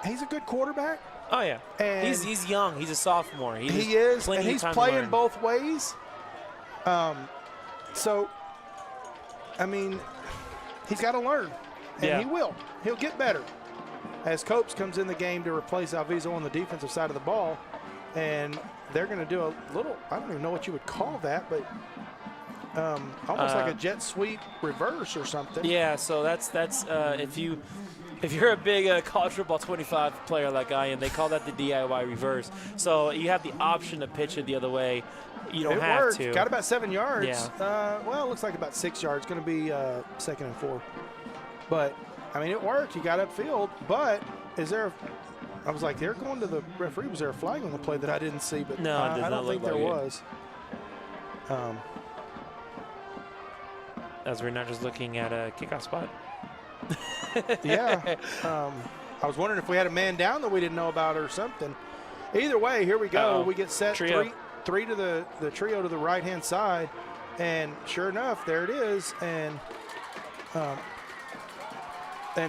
[SPEAKER 2] he's a good quarterback.
[SPEAKER 1] Oh, yeah.
[SPEAKER 2] And
[SPEAKER 1] he's young. He's a sophomore.
[SPEAKER 2] He is, and he's playing both ways. So, he's got to learn, and he will. He'll get better. As Copes comes in the game to replace Alviso on the defensive side of the ball, and they're going to do a little, I don't even know what you would call that, but almost like a jet sweep reverse or something.
[SPEAKER 1] Yeah, so that's if If you're a big college football 25 player like I am, they call that the DIY reverse. So you have the option to pitch it the other way. You don't have
[SPEAKER 2] worked.
[SPEAKER 1] to.
[SPEAKER 2] Got about 7 yards.
[SPEAKER 1] Yeah.
[SPEAKER 2] Well, it looks like about 6 yards. Going to be 2nd and 4. But, I mean, it worked. You got upfield. But is there I was like, they're going to the referee. Was there a flag on the play that I didn't see? But
[SPEAKER 1] no, it does
[SPEAKER 2] I don't think there was.
[SPEAKER 1] As we're not just looking at a kickoff spot.
[SPEAKER 2] Yeah. I was wondering if we had a man down that we didn't know about or something. Either way, here we go.
[SPEAKER 1] Uh-oh.
[SPEAKER 2] We get set
[SPEAKER 1] Trio.
[SPEAKER 2] three to the trio to the right-hand side. And sure enough, there it is. And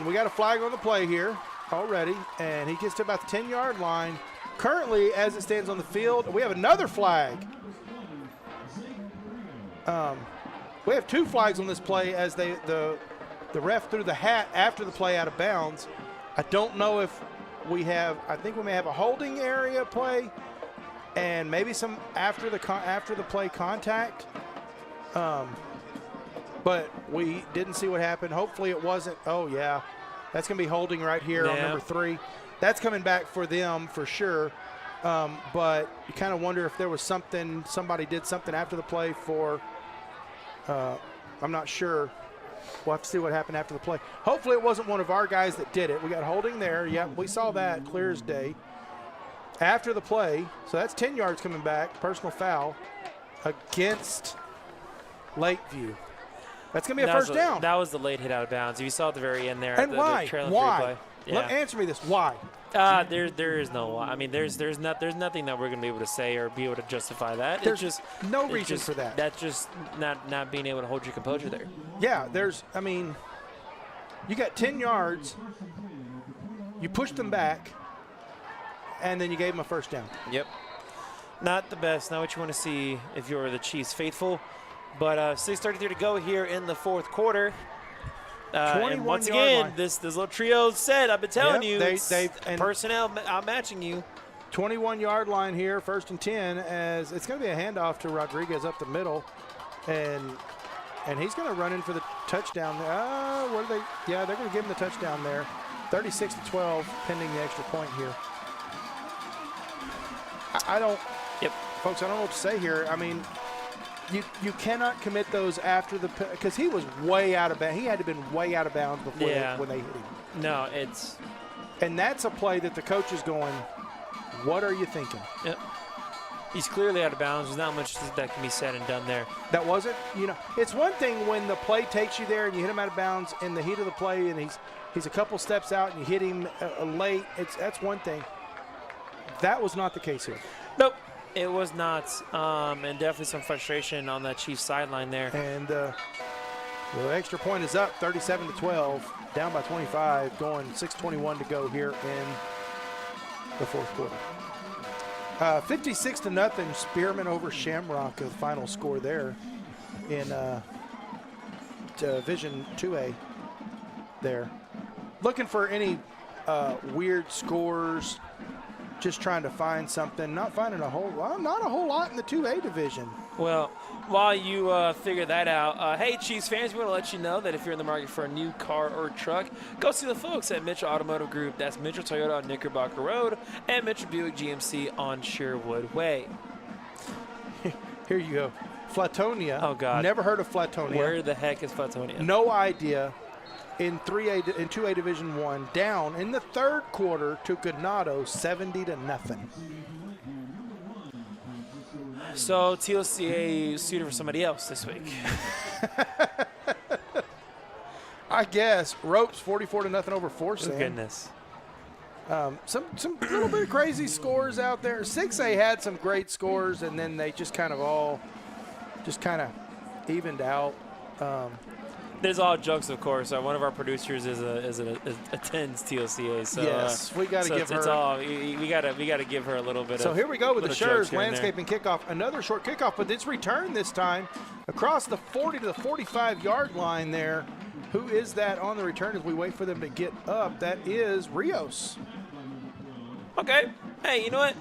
[SPEAKER 2] we got a flag on the play here already. And he gets to about the 10-yard line. Currently, as it stands on the field, we have another flag. We have 2 flags on this play as the ref threw the hat after the play out of bounds. I don't know if we have. I think we may have a holding area play, and maybe some after the play contact. But we didn't see what happened. Hopefully it wasn't. Oh yeah, that's gonna be holding right here on number 3. That's coming back for them for sure. But you kind of wonder if there was something. Somebody did something after the play for. I'm not sure. We'll have to see what happened after the play. Hopefully it wasn't one of our guys that did it. We got holding there. Yep, we saw that clear as day. After the play, so that's 10 yards coming back, personal foul against Lakeview. That's going to be a first down.
[SPEAKER 1] That was the late hit out of bounds. You saw at the very end there.
[SPEAKER 2] And why?
[SPEAKER 1] Play. Yeah.
[SPEAKER 2] Answer me this. Why?
[SPEAKER 1] There is no why. I mean, there's nothing that we're going to be able to say or be able to justify that.
[SPEAKER 2] There's
[SPEAKER 1] just
[SPEAKER 2] no reason for that.
[SPEAKER 1] That's just not being able to hold your composure there.
[SPEAKER 2] Yeah, I mean, you got 10 yards, you pushed them back, and then you gave them a first down.
[SPEAKER 1] Yep. Not the best. Not what you want to see if you're the Chiefs faithful. But 6:33 to go here in the fourth quarter. And once again,
[SPEAKER 2] line.
[SPEAKER 1] this little trio said, I've been telling you,
[SPEAKER 2] they've
[SPEAKER 1] personnel outmatching you.
[SPEAKER 2] 21-yard line here, 1st and 10, as it's going to be a handoff to Rodriguez up the middle, and he's going to run in for the touchdown. What are they? Yeah, they're going to give him the touchdown there. 36-12, pending the extra point here. I don't.
[SPEAKER 1] Yep.
[SPEAKER 2] Folks, I don't know what to say here. I mean, you cannot commit those after because he was way out of bounds. He had to have been way out of bounds before when they hit him.
[SPEAKER 1] No,
[SPEAKER 2] and that's a play that the coach is going, what are you thinking?
[SPEAKER 1] Yep. He's clearly out of bounds. There's not much that can be said and done there.
[SPEAKER 2] That wasn't, it's one thing when the play takes you there and you hit him out of bounds in the heat of the play and he's a couple steps out and you hit him late. That's one thing. That was not the case here.
[SPEAKER 1] Nope. It was not, and definitely some frustration on that Chiefs sideline there.
[SPEAKER 2] And the extra point is up, 37-12, down by 25, going 6:21 to go here in the fourth quarter. 56-0, Spearman over Shamrock, the final score there in Division 2A there. Looking for any weird scores. Just trying to find something, not a whole lot in the 2A division.
[SPEAKER 1] Well, while you figure that out, hey, Chiefs fans, we want to let you know that if you're in the market for a new car or truck, go see the folks at Mitchell Automotive Group. That's Mitchell Toyota on Knickerbocker Road and Mitchell Buick GMC on Sherwood Way.
[SPEAKER 2] Here you go. Flatonia.
[SPEAKER 1] Oh, God.
[SPEAKER 2] Never heard of Flatonia.
[SPEAKER 1] Where the heck is Flatonia?
[SPEAKER 2] No idea. In 2A Division 1, down in the third quarter to Ganado, 70-0.
[SPEAKER 1] So TLCA suited for somebody else this week.
[SPEAKER 2] I guess. Ropes 44-0 over Forsyth.
[SPEAKER 1] Oh, goodness.
[SPEAKER 2] Some little bit crazy scores out there. 6A had some great scores, and then they just kind of evened out.
[SPEAKER 1] There's all jokes, of course. One of our producers attends TLCA, so
[SPEAKER 2] yes, we got to give her.
[SPEAKER 1] It's all we got to give her a little bit.
[SPEAKER 2] So here we go with the Shurs
[SPEAKER 1] landscaping
[SPEAKER 2] kickoff. Another short kickoff, but it's returned this time across the 40 to the 45-yard line there. Who is that on the return as we wait for them to get up? That is Rios.
[SPEAKER 1] Okay. Hey, you know what?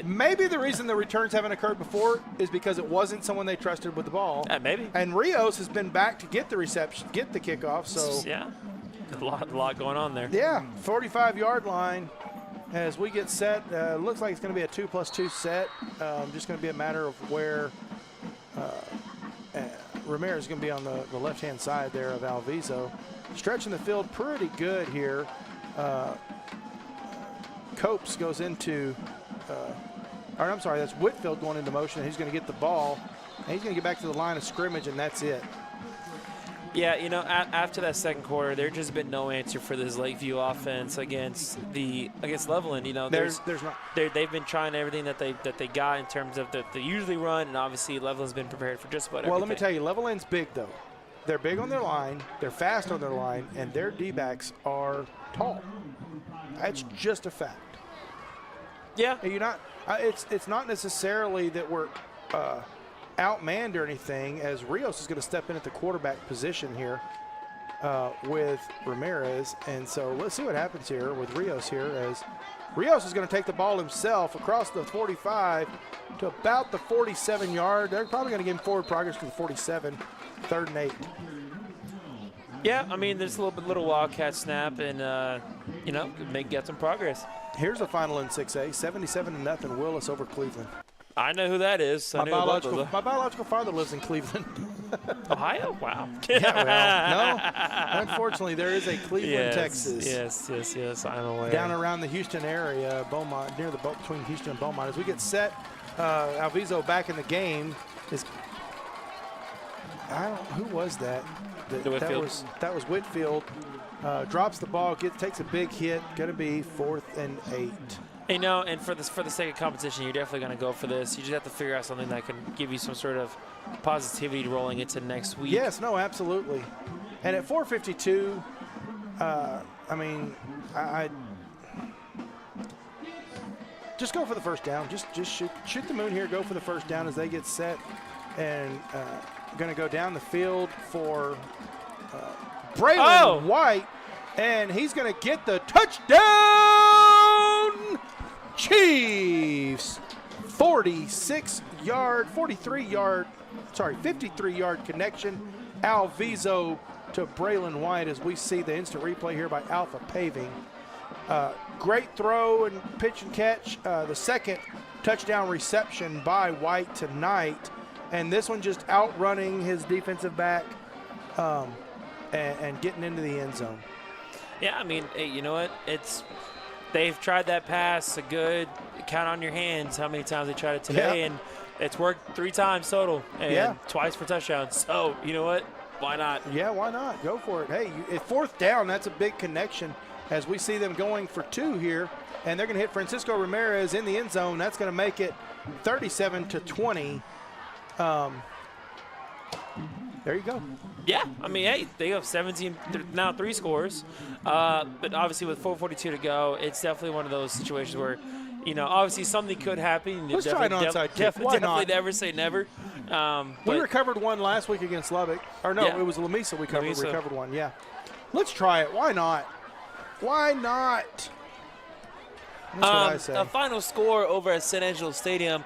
[SPEAKER 2] Maybe the reason the returns haven't occurred before is because it wasn't someone they trusted with the ball.
[SPEAKER 1] Maybe.
[SPEAKER 2] And Rios has been back to get the reception, get the kickoff. So
[SPEAKER 1] yeah. A lot going on there.
[SPEAKER 2] Yeah, 45-yard line as we get set. Looks like it's going to be a 2+2 set. Just going to be a matter of where Ramirez is going to be on the left-hand side there of Alviso. Stretching the field pretty good here. Copes goes into, or I'm sorry, that's Whitfield going into motion. He's going to get the ball. And he's going to get back to the line of scrimmage, and that's it.
[SPEAKER 1] Yeah, after that second quarter, there's just been no answer for this Lakeview offense against Levelland.
[SPEAKER 2] There's not.
[SPEAKER 1] They've been trying everything that they got in terms of that they usually run, and obviously Levelland's been prepared for just about everything.
[SPEAKER 2] Well, let me tell you, Levelland's big though. They're big on their line, they're fast on their line, and their D-backs are tall. That's just a fact.
[SPEAKER 1] Yeah,
[SPEAKER 2] And you're not. It's not necessarily that we're outmanned or anything, as Rios is going to step in at the quarterback position here with Ramirez. And so let's see what happens here with Rios here, as Rios is going to take the ball himself across the 45 to about the 47-yard. They're probably going to give him forward progress to the 47, 3rd and 8.
[SPEAKER 1] Yeah, I mean, there's a little Wildcat snap, and get some progress.
[SPEAKER 2] Here's the final in 6A, 77-0 Willis over Cleveland.
[SPEAKER 1] I know who that is.
[SPEAKER 2] My biological father lives in Cleveland.
[SPEAKER 1] Ohio? Wow.
[SPEAKER 2] Yeah, well, no. Unfortunately, there is a Cleveland, Texas.
[SPEAKER 1] Yes, I'm aware.
[SPEAKER 2] Down around the Houston area, Beaumont, near the between Houston and Beaumont. As we get set, Alviso back in the game. Who was that? That was Whitfield. Drops the ball, takes a big hit. Going to be 4th and 8.
[SPEAKER 1] And for the sake of competition, you're definitely going to go for this. You just have to figure out something that can give you some sort of positivity rolling into next week.
[SPEAKER 2] Yes, no, absolutely. And at 4:52, I just go for the first down. Just shoot the moon here. Go for the first down as they get set, and going to go down the field for Braylon White, and he's going to get the touchdown. Chiefs, 53-yard connection. Alviso to Braylon White as we see the instant replay here by Alpha Paving. Great throw and pitch and catch. The second touchdown reception by White tonight. And this one just outrunning his defensive back and getting into the end zone.
[SPEAKER 1] Yeah, I mean, hey, you know what? They've tried that pass a good count on your hands how many times they tried it today, and it's worked 3 times total and twice for touchdowns. So, you know what? Why not?
[SPEAKER 2] Yeah, why not? Go for it. Hey, at 4th down, that's a big connection as we see them going for 2 here, and they're going to hit Francisco Ramirez in the end zone. That's going to make it 37-20. There you go.
[SPEAKER 1] Yeah, I mean, hey, they have 17, now 3 scores. But obviously with 4:42 to go, it's definitely one of those situations where, obviously something could happen.
[SPEAKER 2] Let's try an onside kick. Why
[SPEAKER 1] definitely
[SPEAKER 2] not?
[SPEAKER 1] never say never.
[SPEAKER 2] We recovered one last week against Lubbock. Or no, it was Lamesa we recovered one, yeah. Let's try it. Why not? Why not? That's what I say.
[SPEAKER 1] A final score over at San Angelo Stadium.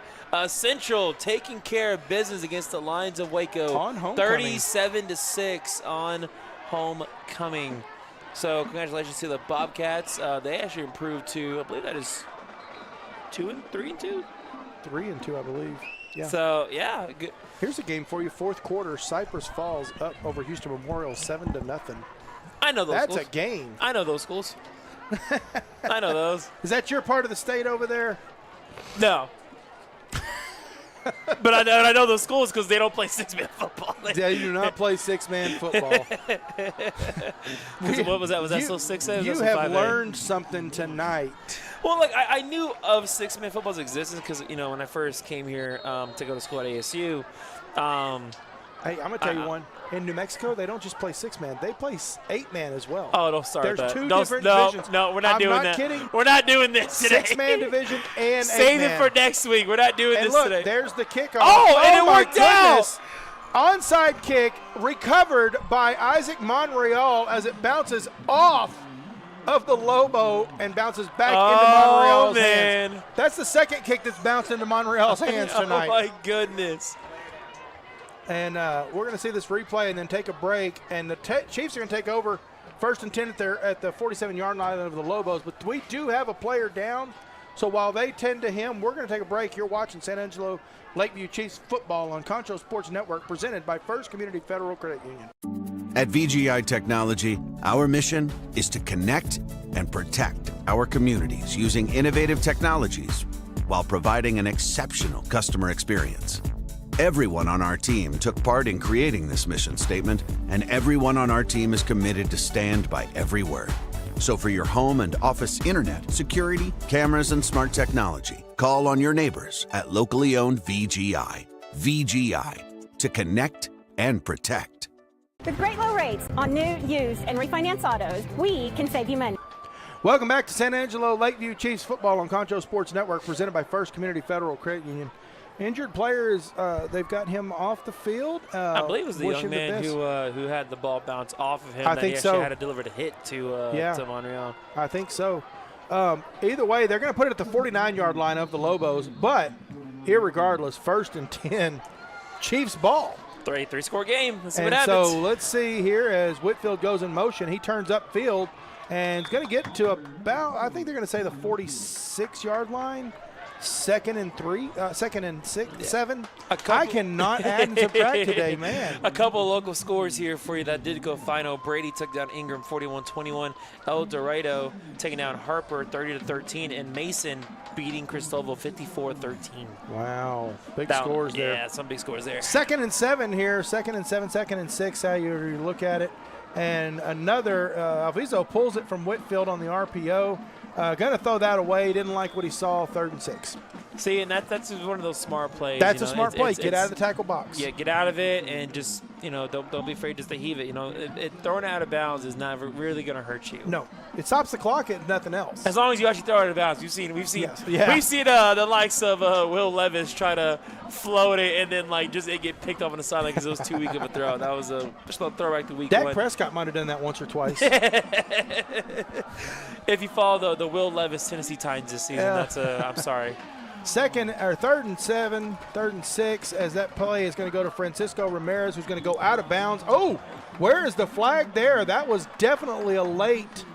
[SPEAKER 1] Central taking care of business against the Lions of Waco.
[SPEAKER 2] On homecoming.
[SPEAKER 1] 37-6 on homecoming. So congratulations to the Bobcats. They actually improved to, I believe that is 3-2.
[SPEAKER 2] 3-2, I believe. Yeah.
[SPEAKER 1] So yeah. Good.
[SPEAKER 2] Here's a game for you. 4th quarter. Cypress Falls up over Houston Memorial 7-0.
[SPEAKER 1] I know those.
[SPEAKER 2] That's
[SPEAKER 1] schools.
[SPEAKER 2] a game.
[SPEAKER 1] I know those schools. I know those.
[SPEAKER 2] Is that your part of the state over there?
[SPEAKER 1] No. But I know those schools because they don't play 6-man football.
[SPEAKER 2] They do not play 6-man football.
[SPEAKER 1] What was that? Was that still 6A?
[SPEAKER 2] You have learned something tonight.
[SPEAKER 1] Well, I knew of 6-man football's existence because, when I first came here to go to school at ASU.
[SPEAKER 2] Hey, I'm going to tell you one. In New Mexico, they don't just play 6-man. They play 8-man as well.
[SPEAKER 1] Oh, don't start
[SPEAKER 2] There's
[SPEAKER 1] that.
[SPEAKER 2] two different divisions.
[SPEAKER 1] No, we're not doing that.
[SPEAKER 2] I'm not kidding.
[SPEAKER 1] We're not doing this today.
[SPEAKER 2] 6-man division and 8-man.
[SPEAKER 1] Save it for next week. We're not doing this today.
[SPEAKER 2] There's the kickoff.
[SPEAKER 1] Oh, and it
[SPEAKER 2] my
[SPEAKER 1] worked out.
[SPEAKER 2] Onside kick recovered by Isaac Monreal as it bounces off of the Lobo and bounces back into Monreal's hands. That's the second kick that's bounced into Monreal's hands tonight.
[SPEAKER 1] Oh, my goodness.
[SPEAKER 2] And we're going to see this replay and then take a break. And the Chiefs are going to take over First and 10 at the 47-yard line of the Lobos, but we do have a player down. So while they tend to him, we're going to take a break. You're watching San Angelo Lakeview Chiefs football on Concho Sports Network, presented by First Community Federal Credit Union.
[SPEAKER 7] At VGI Technology, our mission is to connect and protect our communities using innovative technologies while providing an exceptional customer experience. Everyone on our team took part in creating this mission statement, and everyone on our team is committed to stand by every word. So for your home and office internet, security, cameras, and smart technology, call on your neighbors at locally owned VGI. VGI, to connect and protect.
[SPEAKER 3] With great low rates on new, used, and refinance autos, we can save you money.
[SPEAKER 2] Welcome back to San Angelo Lakeview Chiefs football on Concho Sports Network, presented by First Community Federal Credit Union. Injured players, they've got him off the field.
[SPEAKER 1] I believe it was the young man who had the ball bounce off of him.
[SPEAKER 2] I think so.
[SPEAKER 1] He had to deliver the hit to Monreal.
[SPEAKER 2] I think so. Either way, they're going to put it at the 49-yard line of the Lobos, but irregardless, first and 10, Chiefs ball.
[SPEAKER 1] Three-score game. Let's see
[SPEAKER 2] and
[SPEAKER 1] what happens.
[SPEAKER 2] So let's see here as Whitfield goes in motion. He turns upfield and is going to get to about, I think they're going to say the 46-yard line. Second and 7. I cannot add and subtract today, man.
[SPEAKER 1] A couple of local scores here for you that did go final. Brady took down Ingram 41-21. El Dorado taking down Harper 30-13, and Mason beating Cristobal 54-13.
[SPEAKER 2] Wow, big scores there.
[SPEAKER 1] Yeah, some big scores there.
[SPEAKER 2] Second and 7 here. Second and 7, second and 6. How you look at it, and another Alviso pulls it from Whitfield on the RPO. Going to throw that away. Didn't like what he saw. 3rd and 6.
[SPEAKER 1] See, and that's one of those smart plays.
[SPEAKER 2] That's a smart play. Get out of the tackle box.
[SPEAKER 1] Yeah, get out of it and just, don't be afraid just to heave it. Throwing it out of bounds is not really going to hurt you.
[SPEAKER 2] No, it stops the clock and nothing else.
[SPEAKER 1] As long as you actually throw it out of bounds. We've seen the likes of Will Levis try to float it and then it get picked off on the sideline because it was too weak of a throw. That was just a throwback to week 1.
[SPEAKER 2] Dak Prescott might have done that once or twice.
[SPEAKER 1] If you follow the Will Levis Tennessee Titans this season, I'm sorry.
[SPEAKER 2] 3rd and 7, 3rd and 6, as that play is going to go to Francisco Ramirez, who's going to go out of bounds. Oh, where is the flag there? That was definitely a late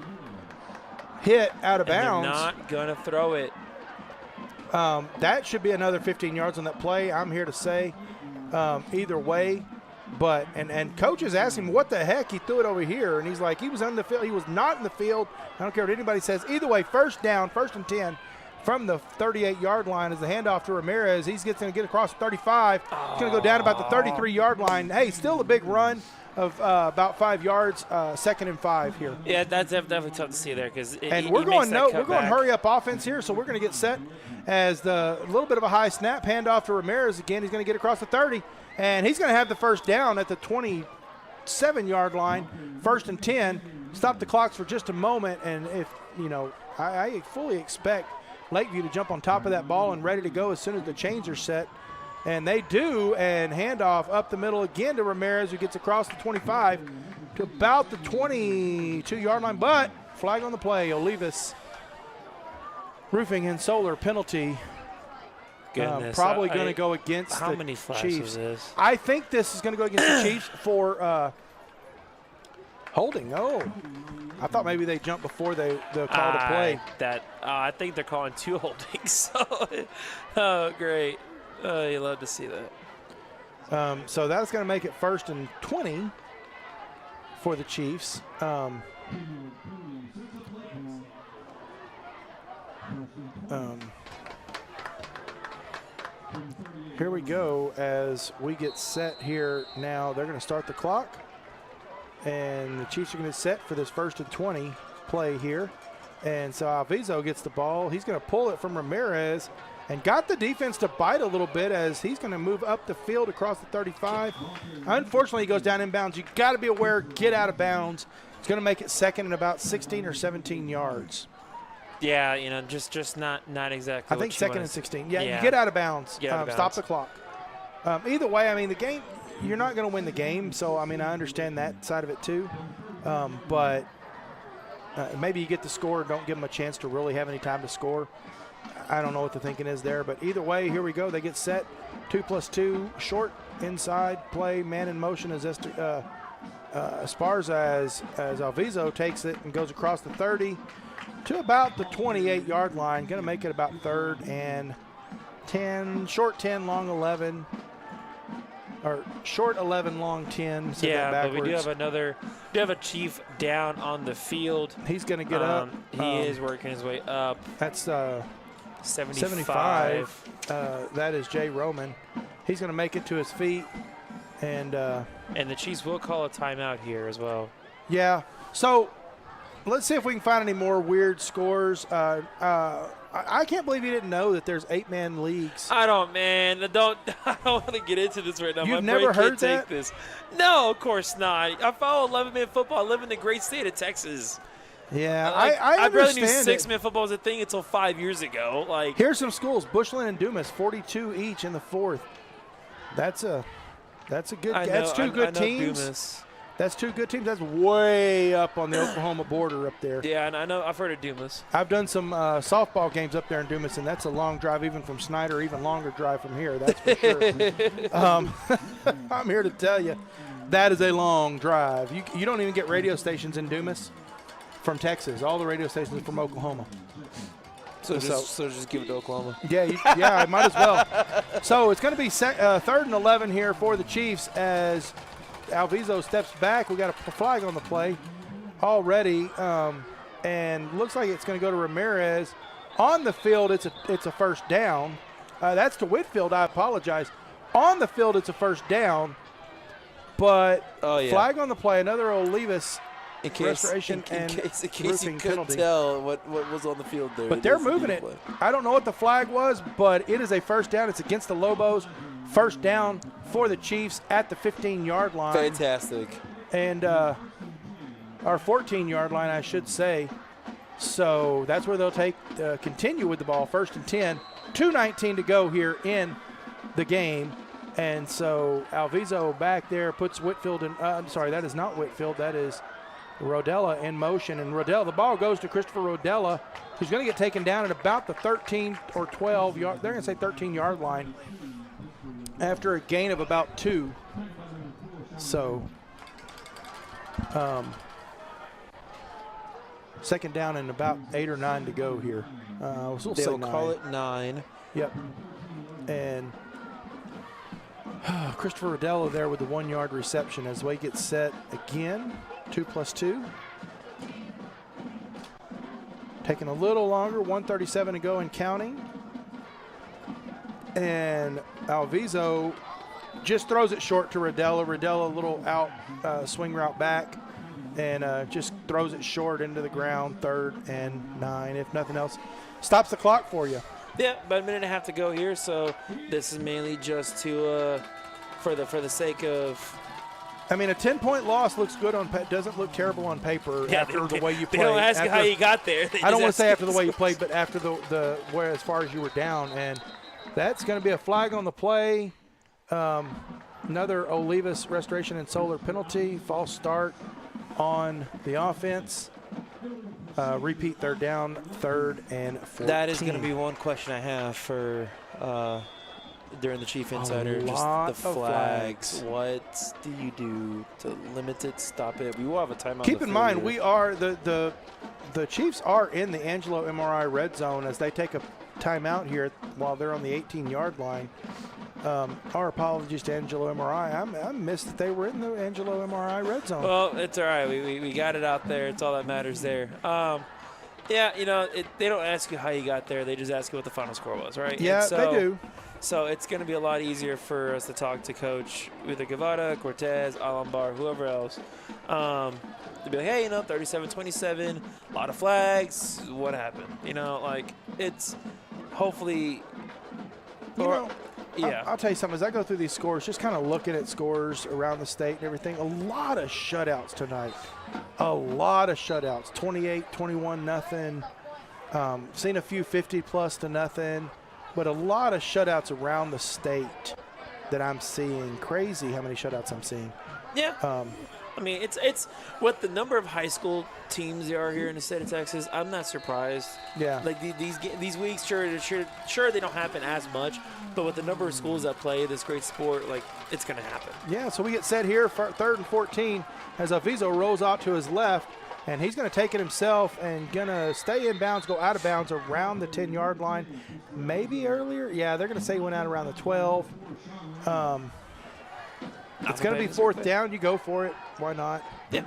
[SPEAKER 2] hit out of bounds.
[SPEAKER 1] They're not going to throw it.
[SPEAKER 2] That should be another 15 yards on that play. I'm here to say either way. But and coach is asking him what the heck he threw it over here, and he's like, he was on the field. He was not in the field. I don't care what anybody says. Either way, first down, 1st and 10 from the 38-yard line is the handoff to Ramirez. He's going to get across 35. He's going to go down about the 33-yard line. Hey, still a big run of about 5 yards. 2nd and 5 here.
[SPEAKER 1] Yeah, that's definitely tough to see there because
[SPEAKER 2] we're going hurry up offense here, so we're going to get set as the little bit of a high snap handoff to Ramirez again. He's going to get across the 30. And he's going to have the first down at the 27-yard line, 1st and 10. Stop the clocks for just a moment, and I fully expect Lakeview to jump on top of that ball and ready to go as soon as the chains are set. And they do, and handoff up the middle again to Ramirez, who gets across the 25 to about the 22-yard line. But flag on the play, Olivas Roofing and Solar penalty. Probably going to go against
[SPEAKER 1] how
[SPEAKER 2] the
[SPEAKER 1] many flags
[SPEAKER 2] Chiefs.
[SPEAKER 1] Was this?
[SPEAKER 2] I think this is going to go against the Chiefs for holding. Oh, I thought maybe they jumped before the call to play.
[SPEAKER 1] I think they're calling 2 holdings. So, great. You love to see that.
[SPEAKER 2] So that's going to make it 1st and 20 for the Chiefs. Here we go as we get set here now. They're going to start the clock, and the Chiefs are going to set for this 1st and 20 play here. And so Alviso gets the ball. He's going to pull it from Ramirez and got the defense to bite a little bit as he's going to move up the field across the 35. Unfortunately, he goes down inbounds. You got to be aware, get out of bounds. It's going to make it 2nd and about 16 or 17 yards.
[SPEAKER 1] Yeah, just not exactly.
[SPEAKER 2] I think 2nd and 16. Yeah, you get out of bounds. Stop the clock. Either way, the game, you're not going to win the game. So, I understand that side of it too. But maybe you get the score, don't give them a chance to really have any time to score. I don't know what the thinking is there. But either way, here we go. They get set. 2+2, short inside play, man in motion as as Alviso takes it and goes across the 30 to about the 28-yard line. Going to make it about 3rd and 10, short 10, long 11. Or short 11, long 10.
[SPEAKER 1] Yeah, but we do have a Chief down on the field.
[SPEAKER 2] He's going to get up.
[SPEAKER 1] He is working his way up.
[SPEAKER 2] That's
[SPEAKER 1] 75.
[SPEAKER 2] That is Jay Roman. He's going to make it to his feet. And
[SPEAKER 1] the Chiefs will call a timeout here as well.
[SPEAKER 2] Yeah. So let's see if we can find any more weird scores. I can't believe you didn't know that there's 8-man leagues.
[SPEAKER 1] I don't want to get into this right now.
[SPEAKER 2] You've
[SPEAKER 1] My
[SPEAKER 2] never
[SPEAKER 1] brain
[SPEAKER 2] heard
[SPEAKER 1] can't
[SPEAKER 2] that?
[SPEAKER 1] take this. No, of course not. I follow 11-man football. I live in the great state of Texas.
[SPEAKER 2] Yeah,
[SPEAKER 1] I barely knew
[SPEAKER 2] understand
[SPEAKER 1] 6-man football was a thing until 5 years ago. Like,
[SPEAKER 2] here's some schools: Bushland and Dumas, 42 each in the 4th. That's two good teams.
[SPEAKER 1] Dumas.
[SPEAKER 2] That's 2 good teams. That's way up on the Oklahoma border up there.
[SPEAKER 1] Yeah, and I know I've heard of Dumas.
[SPEAKER 2] I've done some softball games up there in Dumas, and that's a long drive, even from Snyder, even longer drive from here. That's for sure. I'm here to tell you, that is a long drive. You don't even get radio stations in Dumas from Texas. All the radio stations are from Oklahoma.
[SPEAKER 1] So just give it to Oklahoma.
[SPEAKER 2] Yeah, I might as well. So it's going to be 3rd and 11 here for the Chiefs as Alviso steps back. We got a flag on the play already, and looks like it's going to go to Ramirez. On the field, it's a first down. That's to Whitfield. I apologize. On the field, it's a first down, but flag on the play. Another Olivas restoration and roofing
[SPEAKER 1] you couldn't
[SPEAKER 2] penalty.
[SPEAKER 1] tell what was on the field there.
[SPEAKER 2] But they're moving it. I don't know what the flag was, but it is a first down. It's against the Lobos. First down for the Chiefs at the 15-yard line.
[SPEAKER 1] Fantastic.
[SPEAKER 2] And our 14-yard line, I should say. So that's where they'll continue with the ball. 1st and 10. 2:19 to go here in the game. And so Alviso back there puts Whitfield in. I'm sorry, that is not Whitfield. That is Rodella in motion. And the ball goes to Christopher Rodella, who's going to get taken down at about the 13 or 12 yard. They're going to say 13-yard line after a gain of about 2. So, second down and about 8 or 9 to go here.
[SPEAKER 1] They'll call it 9.
[SPEAKER 2] Yep. And Christopher Rodella there with the 1-yard reception as Wade gets set again. 2+2. Taking a little longer, 1:37 to go and counting. And Alviso just throws it short to Rodella. Rodella a little out swing route back and just throws it short into the ground. 3rd and 9, if nothing else. Stops the clock for you.
[SPEAKER 1] Yeah, about a minute and a half to go here, so this is mainly just to for the sake of.
[SPEAKER 2] I mean, a 10-point loss looks good doesn't look terrible on paper after the way you played.
[SPEAKER 1] They don't ask you how you got there.
[SPEAKER 2] I don't want to say after the way you played, but after the where as far as you were down, and that's going to be a flag on the play. Another Olivas restoration and solar penalty. False start on the offense. Repeat 3rd down, 3rd and 14.
[SPEAKER 1] That is going to be one question I have for during the Chief Insider. Just the flags. What do you do to limit it, stop it? We will have a timeout.
[SPEAKER 2] Keep in mind, we are the Chiefs are in the Angelo MRI red zone as they take a timeout here while they're on the 18-yard line. Our apologies to Angelo MRI. I missed that they were in the Angelo MRI red zone.
[SPEAKER 1] Well, it's all right. We got it out there. It's all that matters there. Yeah, they don't ask you how you got there. They just ask you what the final score was, right?
[SPEAKER 2] Yeah, they do.
[SPEAKER 1] So it's going to be a lot easier for us to talk to Coach, either Guevara, Cortez, Alambar, whoever else. To be like, hey, 37-27, a lot of flags. What happened? It's hopefully. Yeah.
[SPEAKER 2] I'll tell you something. As I go through these scores, just kind of looking at scores around the state and everything, a lot of shutouts tonight. A lot of shutouts. 28, 21, nothing. Seen a few 50+ to nothing. But a lot of shutouts around the state that I'm seeing. Crazy how many shutouts I'm seeing.
[SPEAKER 1] Yeah. I mean, it's with the number of high school teams there are here in the state of Texas. I'm not surprised.
[SPEAKER 2] Yeah.
[SPEAKER 1] Like these weeks, sure they don't happen as much, but with the number of schools that play this great sport, like it's gonna happen.
[SPEAKER 2] Yeah. So we get set here for 3rd and 14 as Alviso rolls out to his left, and he's going to take it himself and going to stay in bounds, go out of bounds around the 10-yard line, maybe earlier. Yeah, they're going to say he went out around the 12. It's going to be 4th down. You go for it. Why not?
[SPEAKER 1] Yeah.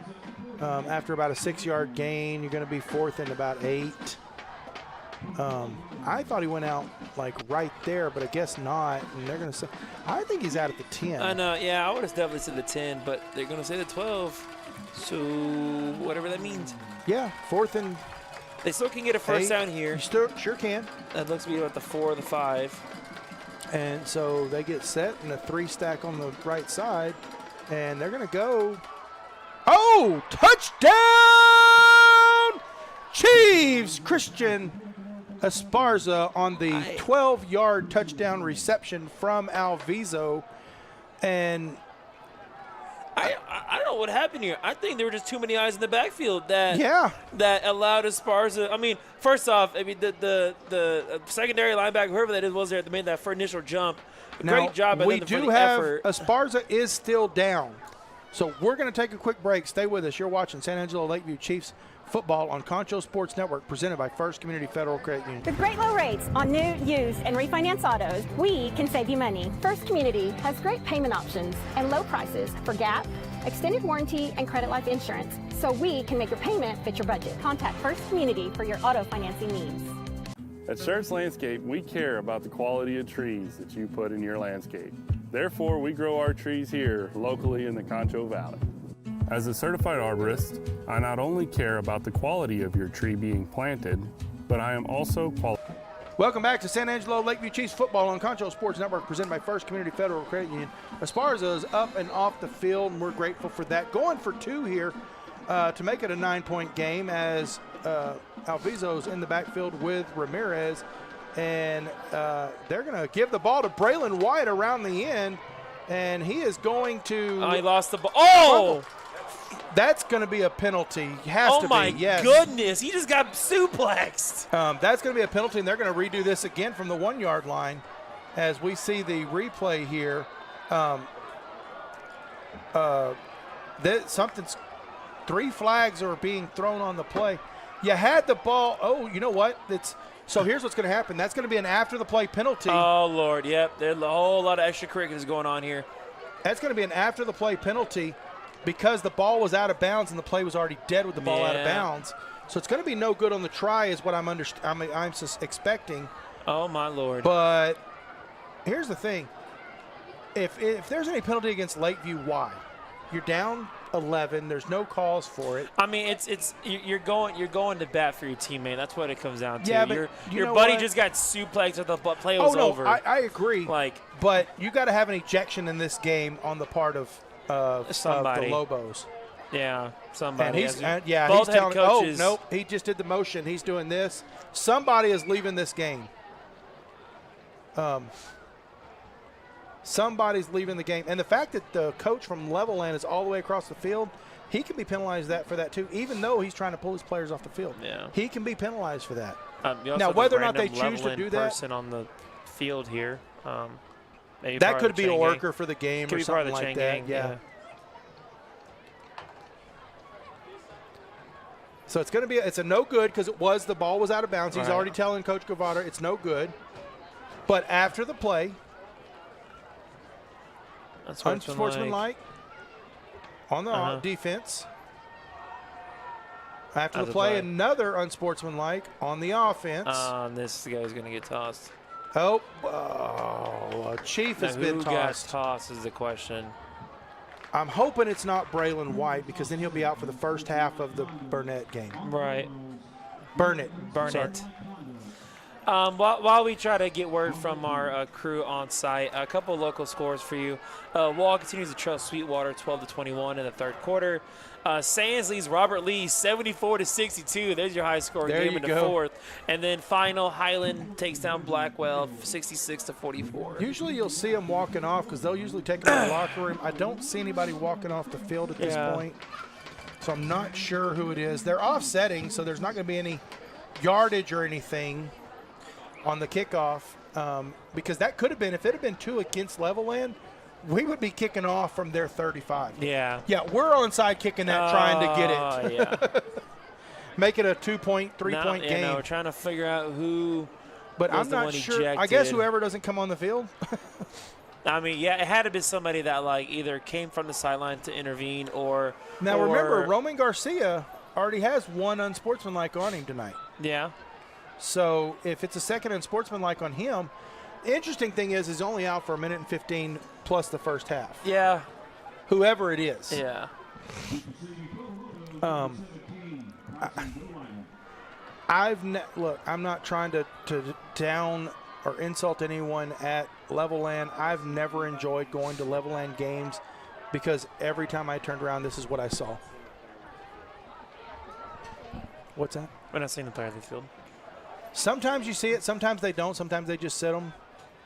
[SPEAKER 2] After about a 6-yard gain, you're going to be 4th and about 8. I thought he went out like right there, but I guess not. And they're going to say, I think he's out at the 10.
[SPEAKER 1] I know. Yeah, I would have definitely said the 10, but they're going to say the 12. So whatever that means.
[SPEAKER 2] Yeah, 4th and
[SPEAKER 1] they still can get a first down here.
[SPEAKER 2] You sure can.
[SPEAKER 1] That looks to be about the 4 or the 5.
[SPEAKER 2] And so they get set in a 3 stack on the right side, and they're going to go. Oh, touchdown! Chiefs! Christian Esparza on the 12-yard touchdown reception from Alviso. And
[SPEAKER 1] I don't know what happened here. I think there were just too many eyes in the backfield that allowed Esparza. I mean, first off, I mean the secondary linebacker, whoever that is, was there that made that initial jump. Great job.
[SPEAKER 2] We do have Esparza is still down, so we're going to take a quick break. Stay with us. You're watching San Angelo Lakeview Chiefs football on Concho Sports Network, presented by First Community Federal Credit Union.
[SPEAKER 3] With great low rates on new, used, and refinance autos, we can save you money. First Community has great payment options and low prices for GAP, extended warranty, and credit life insurance, so we can make your payment fit your budget. Contact First Community for your auto financing needs.
[SPEAKER 4] At Schertz Landscape, we care about the quality of trees that you put in your landscape. Therefore, we grow our trees here locally in the Concho Valley. As a certified arborist, I not only care about the quality of your tree being planted, but I am also qualified.
[SPEAKER 2] Welcome back to San Angelo Lakeview Chiefs football on Concho Sports Network, presented by First Community Federal Credit Union. Esparza is up and off the field, and we're grateful for that. Going for 2 here to make it a 9-point game as Alviso's in the backfield with Ramirez, and they're going to give the ball to Braylon White around the end, and he is going to.
[SPEAKER 1] Oh, he lost the ball. Oh!
[SPEAKER 2] That's going to be a penalty. Has to be.
[SPEAKER 1] Oh, my goodness. He just got suplexed.
[SPEAKER 2] That's going to be a penalty, and they're going to redo this again from the 1-yard line as we see the replay here. Something's 3 flags are being thrown on the play. You had the ball. Oh, you know what? So here's what's going to happen. That's going to be an after-the-play penalty.
[SPEAKER 1] Oh, Lord, yep. There's a whole lot of extracurriculars going on here.
[SPEAKER 2] That's going to be an after-the-play penalty because the ball was out of bounds and the play was already dead with the ball out of bounds. So it's going to be no good on the try is what I'm expecting.
[SPEAKER 1] Oh, my Lord.
[SPEAKER 2] But here's the thing. If there's any penalty against Lakeview, why? You're down 11. There's no cause for it.
[SPEAKER 1] I mean, you're going to bat for your teammate. That's what it comes down to.
[SPEAKER 2] Yeah, but
[SPEAKER 1] your buddy just got suplexed or the play was over.
[SPEAKER 2] I agree. But you got to have an ejection in this game on the part of the Lobos.
[SPEAKER 1] Yeah, somebody.
[SPEAKER 2] And he's telling.
[SPEAKER 1] Coaches.
[SPEAKER 2] Oh nope, he just did the motion. He's doing this. Somebody is leaving this game. Somebody's leaving the game. And the fact that the coach from Levelland is all the way across the field, he can be penalized for that too, even though he's trying to pull his players off the field.
[SPEAKER 1] Yeah.
[SPEAKER 2] He can be penalized for that.
[SPEAKER 1] Now,
[SPEAKER 2] whether or not they choose to do that.
[SPEAKER 1] Person on the field here. Maybe
[SPEAKER 2] that could be a worker for the game or something like that.
[SPEAKER 1] Yeah.
[SPEAKER 2] So it's going to be it's a no good because the ball was out of bounds. He's already telling Coach Guevara it's no good. But after the play, unsportsmanlike on the defense. After the play, another unsportsmanlike on the offense.
[SPEAKER 1] This guy's going to get tossed.
[SPEAKER 2] A Chief has been tossed. Who got
[SPEAKER 1] tossed is the question.
[SPEAKER 2] I'm hoping it's not Braylon White because then he'll be out for the first half of the Burnett game.
[SPEAKER 1] Right.
[SPEAKER 2] Burnett.
[SPEAKER 1] Sorry. While we try to get word from our crew on site, a couple of local scores for you. Wall continues to trail Sweetwater 12-21 in the third quarter. Sands leads Robert Lee 74-62. There's your high score game in the fourth. And then final, Highland takes down Blackwell 66-44.
[SPEAKER 2] Usually you'll see them walking off because they'll usually take them to the locker room. I don't see anybody walking off the field at this point, so I'm not sure who it is. They're offsetting, so there's not going to be any yardage or anything on the kickoff, because that could have been, if it had been 2 against Levelland, we would be kicking off from their 35.
[SPEAKER 1] Yeah.
[SPEAKER 2] Yeah, we're onside kicking that, trying to get it.
[SPEAKER 1] Yeah.
[SPEAKER 2] Make it a 2-point, 3-point game.
[SPEAKER 1] No, we're trying to figure out who.
[SPEAKER 2] But I'm not sure.
[SPEAKER 1] Ejected.
[SPEAKER 2] I guess whoever doesn't come on the field.
[SPEAKER 1] I mean, yeah, it had to be somebody that like either came from the sideline to intervene or.
[SPEAKER 2] Now remember, Roman Garcia already has 1 unsportsmanlike on him tonight.
[SPEAKER 1] Yeah.
[SPEAKER 2] So if it's a second unsportsmanlike on him, the interesting thing is he's only out for 1 minute and 15 plus the first half.
[SPEAKER 1] Yeah.
[SPEAKER 2] Whoever it is.
[SPEAKER 1] Yeah.
[SPEAKER 2] Look, I'm not trying to down or insult anyone at Levelland. I've never enjoyed going to Levelland games because every time I turned around, this is what I saw. What's that?
[SPEAKER 1] We're not seeing the player on the field.
[SPEAKER 2] Sometimes you see it. Sometimes they don't. Sometimes they just sit them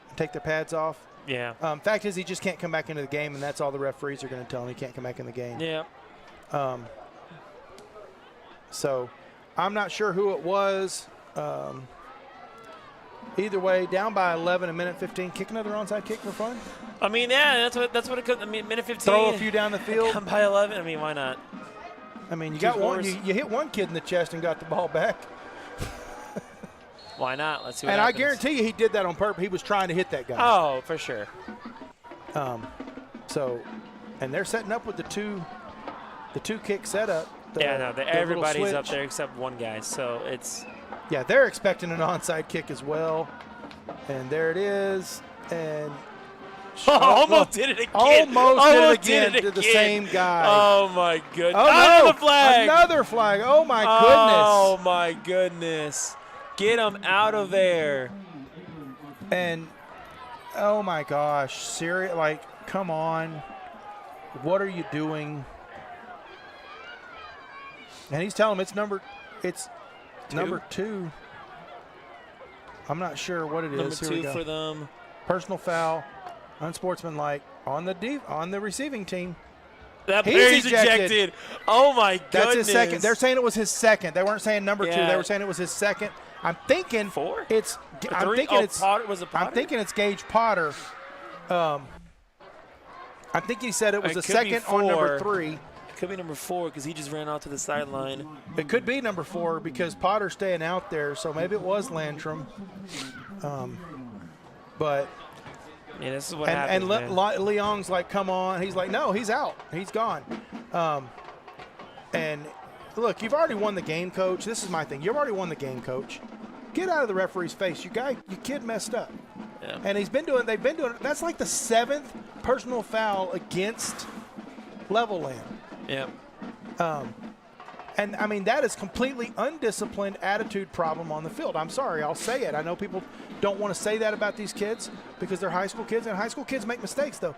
[SPEAKER 2] and take their pads off.
[SPEAKER 1] Yeah.
[SPEAKER 2] Fact is, he just can't come back into the game, and that's all the referees are going to tell him. He can't come back in the game.
[SPEAKER 1] Yeah.
[SPEAKER 2] So I'm not sure who it was. Either way, down by 11, 1 minute 15. Kick another onside kick for fun.
[SPEAKER 1] I mean, yeah, that's what it could. I mean, minute 15.
[SPEAKER 2] Throw a few down the field.
[SPEAKER 1] Come by 11. I mean, why not?
[SPEAKER 2] I mean, you got one. You hit one kid in the chest and got the ball back.
[SPEAKER 1] Why not? Let's see what
[SPEAKER 2] and
[SPEAKER 1] happens.
[SPEAKER 2] I guarantee you he did that on purpose. He was trying to hit that guy.
[SPEAKER 1] Oh, for sure.
[SPEAKER 2] So, and they're setting up with the two kick setup.
[SPEAKER 1] Everybody's up there except one guy. So it's.
[SPEAKER 2] Yeah, they're expecting an onside kick as well. And there it is. And
[SPEAKER 1] almost did it again.
[SPEAKER 2] Almost did it again to the same guy.
[SPEAKER 1] Oh, my goodness.
[SPEAKER 2] Oh,
[SPEAKER 1] no. Flag.
[SPEAKER 2] Another flag. Oh, my goodness.
[SPEAKER 1] Oh, my goodness. Get him out of there.
[SPEAKER 2] And, oh, my gosh. Serious, like, come on. What are you doing? And he's telling him it's number two. I'm not sure what it is.
[SPEAKER 1] Number 2 for them.
[SPEAKER 2] Personal foul, unsportsmanlike on the receiving team.
[SPEAKER 1] That player's ejected. Oh my goodness.
[SPEAKER 2] That's his second. They're saying it was his second. They weren't saying number 2. They were saying it was his second. I'm thinking
[SPEAKER 1] 4.
[SPEAKER 2] I'm thinking
[SPEAKER 1] Potter was a Potter.
[SPEAKER 2] I'm thinking it's Gage Potter. I think he said it was the second on number 3.
[SPEAKER 1] Could be number 4 because he just ran out to the sideline.
[SPEAKER 2] It could be number 4 because Potter's staying out there, so maybe it was Landrum. But
[SPEAKER 1] yeah, this is what happens.
[SPEAKER 2] And Leong's like, "Come on!" He's like, "No, he's out. He's gone." And look, you've already won the game, coach. This is my thing. You've already won the game, coach. Get out of the referee's face. Your kid messed up.
[SPEAKER 1] Yeah.
[SPEAKER 2] And they've been doing it. That's like the 7th personal foul against Levelland.
[SPEAKER 1] Yeah.
[SPEAKER 2] And, I mean, that is completely undisciplined attitude problem on the field. I'm sorry. I'll say it. I know people don't want to say that about these kids because they're high school kids, and high school kids make mistakes, though.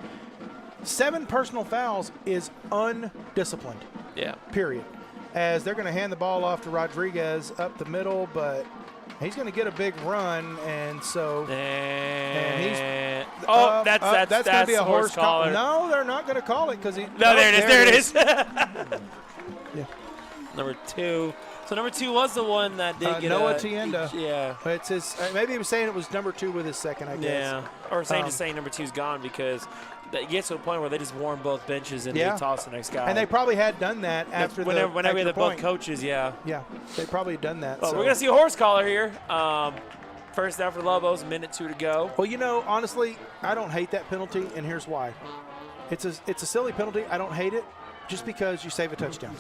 [SPEAKER 2] 7 personal fouls is undisciplined.
[SPEAKER 1] Yeah.
[SPEAKER 2] Period. As they're going to hand the ball off to Rodriguez up the middle, but he's going to get a big run, and so that's going to be a horse collar. No, they're not going to call it because
[SPEAKER 1] there it is.
[SPEAKER 2] Yeah.
[SPEAKER 1] Number 2. So number 2 was the one that did get
[SPEAKER 2] Noah Tienda.
[SPEAKER 1] Yeah.
[SPEAKER 2] It's his. Maybe he was saying it was number 2 with his second, I guess.
[SPEAKER 1] Yeah. Or just saying number 2's gone because it gets to a point where they just warm both benches and they toss the next guy.
[SPEAKER 2] And they probably had done that after
[SPEAKER 1] whenever
[SPEAKER 2] the
[SPEAKER 1] we had both coaches, yeah.
[SPEAKER 2] Yeah, they probably had done that.
[SPEAKER 1] But we're going to see a horse collar here. First down for Lobos, 1:02 to go.
[SPEAKER 2] Well, honestly, I don't hate that penalty, and here's why. It's a silly penalty. I don't hate it just because you save a touchdown.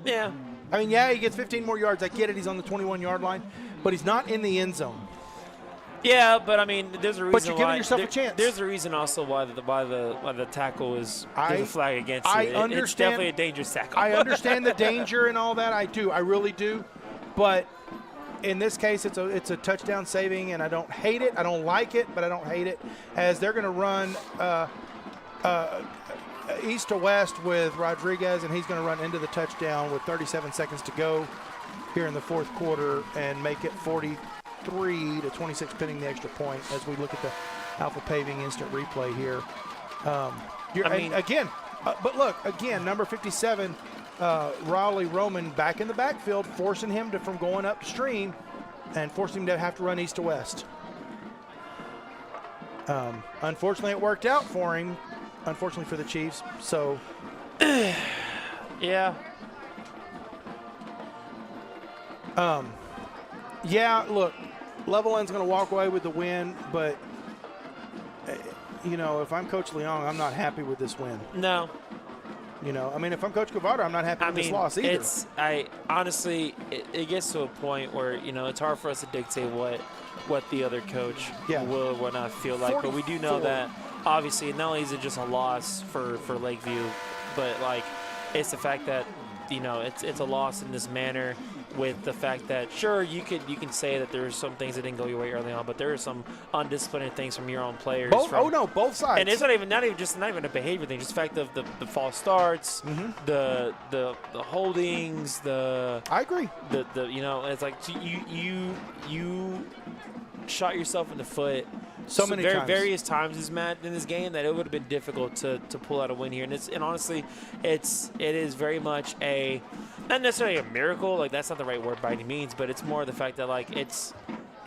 [SPEAKER 1] Yeah.
[SPEAKER 2] I mean, he gets 15 more yards. I get it. He's on the 21-yard line, but he's not in the end zone.
[SPEAKER 1] Yeah, but I mean, there's a reason.
[SPEAKER 2] But you're giving yourself a chance.
[SPEAKER 1] There's a reason also why the tackle is there's a flag against it. It's definitely a dangerous tackle.
[SPEAKER 2] I understand the danger and all that. I do. I really do. But in this case, it's a touchdown saving, and I don't hate it. I don't like it, but I don't hate it, as they're going to run east to west with Rodriguez, and he's going to run into the touchdown with 37 seconds to go here in the fourth quarter and make it 43-26, pinning the extra point as we look at the Alpha Paving instant replay here. But look, again, number 57, Raleigh Roman back in the backfield, forcing him from going upstream and forcing him to have to run east to west. Unfortunately, it worked out for him. Unfortunately for the Chiefs. So,
[SPEAKER 1] yeah.
[SPEAKER 2] Look, Levelland's going to walk away with the win, but if I'm Coach Leong, I'm not happy with this win.
[SPEAKER 1] No.
[SPEAKER 2] If I'm Coach Guevara, I'm not happy with this loss either.
[SPEAKER 1] Honestly, it gets to a point where, it's hard for us to dictate what the other coach will or will not feel like. But we do know that, obviously, not only is it just a loss for Lakeview, but, it's the fact that, it's a loss in this manner, with the fact that, sure, you can say that there's some things that didn't go your way early on, but there are some undisciplined things from your own players.
[SPEAKER 2] Both sides.
[SPEAKER 1] And it's not even a behavior thing, just the fact of the false starts, the holdings,
[SPEAKER 2] I agree.
[SPEAKER 1] It's like you shot yourself in the foot
[SPEAKER 2] so many times.
[SPEAKER 1] Various times in this game that it would have been difficult to pull out a win here. And honestly, it is very much not necessarily a miracle, that's not the right word by any means, but it's more the fact that it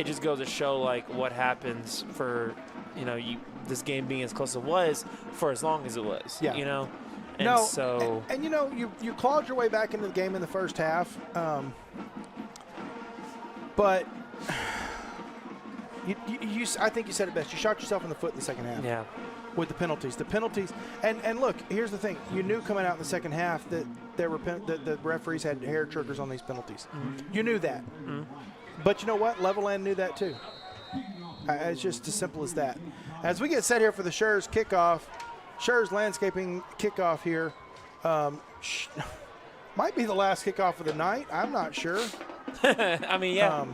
[SPEAKER 1] just goes to show what happens for this game being as close as it was for as long as it was.
[SPEAKER 2] Yeah.
[SPEAKER 1] And
[SPEAKER 2] you clawed your way back into the game in the first half, but I think you said it best. You shot yourself in the foot in the second half.
[SPEAKER 1] Yeah.
[SPEAKER 2] With the penalties, and look, here's the thing: you knew coming out in the second half that the referees had hair triggers on these penalties. Mm-hmm. You knew that, but you know what? Levelland knew that too. It's just as simple as that. As we get set here for the Schurz kickoff, Schurz Landscaping kickoff here, might be the last kickoff of the night. I'm not sure.
[SPEAKER 1] I mean, yeah.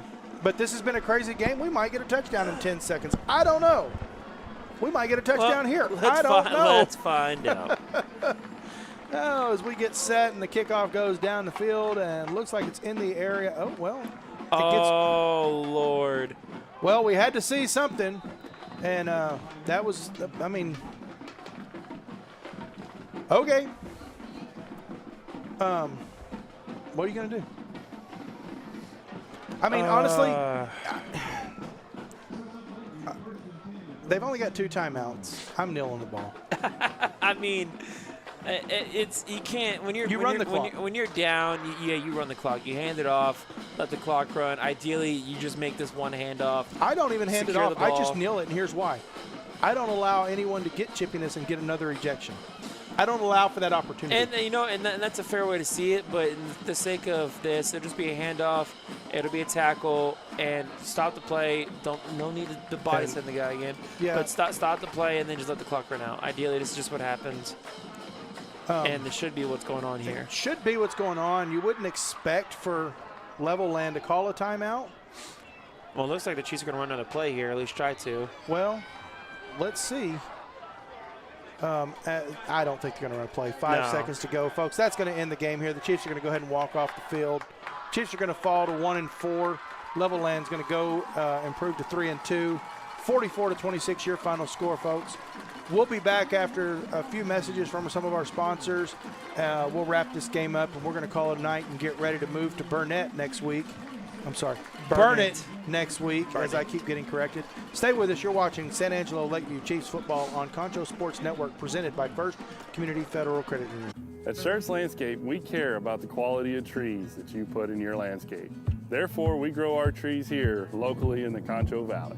[SPEAKER 2] But this has been a crazy game. We might get a touchdown in 10 seconds. I don't know. We might get a touchdown here. I don't know.
[SPEAKER 1] Let's find out.
[SPEAKER 2] As we get set and the kickoff goes down the field and looks like it's in the area. Oh, well.
[SPEAKER 1] Lord.
[SPEAKER 2] Well, we had to see something. And that was, okay. What are you going to do? Honestly, they've only got 2 timeouts. I'm kneeling the ball.
[SPEAKER 1] It's you can't when you're when you're down. You run the clock. You hand it off. Let the clock run. Ideally, you just make this one handoff.
[SPEAKER 2] I don't even hand it off. I just kneel it, and here's why. I don't allow anyone to get chippiness and get another ejection. I don't allow for that opportunity.
[SPEAKER 1] And that's a fair way to see it, but in the sake of this, it'll just be a handoff, it'll be a tackle, and stop the play. No need to body send the guy again.
[SPEAKER 2] Yeah.
[SPEAKER 1] But stop the play and then just let the clock run out. Ideally, this is just what happens. And this should be what's going on here.
[SPEAKER 2] It should be what's going on. You wouldn't expect for Levelland to call a timeout.
[SPEAKER 1] Well, it looks like the Chiefs are going to run another play here, at least try to.
[SPEAKER 2] Well, let's see. I don't think they're going to run a play. 5 seconds to go, folks. That's going to end the game here. The Chiefs are going to go ahead and walk off the field. Chiefs are going to fall to 1-4. Levelland's going to go improve to 3-2. 44-26, your final score, folks. We'll be back after a few messages from some of our sponsors. We'll wrap this game up, and we're going to call it a night and get ready to move to Burnett next week. I'm sorry, Burnett next week, as I keep getting corrected. Stay with us. You're watching San Angelo Lakeview Chiefs football on Concho Sports Network, presented by First Community Federal Credit Union.
[SPEAKER 4] At Schurz Landscape, we care about the quality of trees that you put in your landscape. Therefore, we grow our trees here locally in the Concho Valley.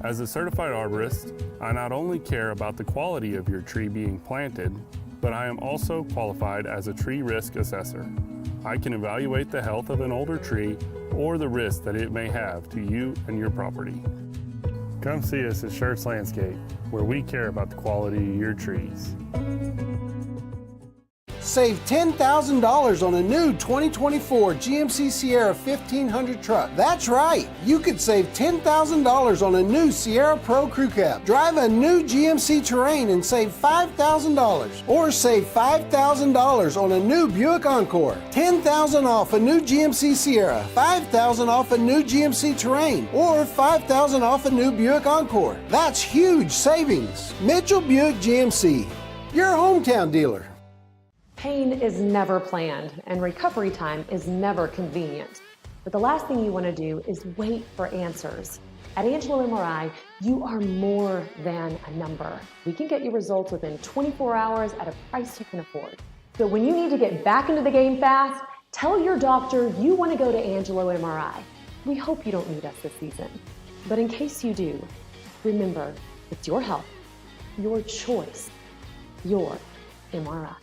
[SPEAKER 4] As a certified arborist, I not only care about the quality of your tree being planted, but I am also qualified as a tree risk assessor. I can evaluate the health of an older tree or the risk that it may have to you and your property. Come see us at Schurz Landscape, where we care about the quality of your trees.
[SPEAKER 5] Save $10,000 on a new 2024 GMC Sierra 1500 truck. That's right, you could save $10,000 on a new Sierra Pro Crew Cab. Drive a new GMC Terrain and save $5,000. Or save $5,000 on a new Buick Encore. $10,000 off a new GMC Sierra, $5,000 off a new GMC Terrain, or $5,000 off a new Buick Encore. That's huge savings. Mitchell Buick GMC, your hometown dealer.
[SPEAKER 6] Pain is never planned, and recovery time is never convenient. But the last thing you want to do is wait for answers. At Angelo MRI, you are more than a number. We can get you results within 24 hours at a price you can afford. So when you need to get back into the game fast, tell your doctor you want to go to Angelo MRI. We hope you don't need us this season. But in case you do, remember, it's your health, your choice, your MRI.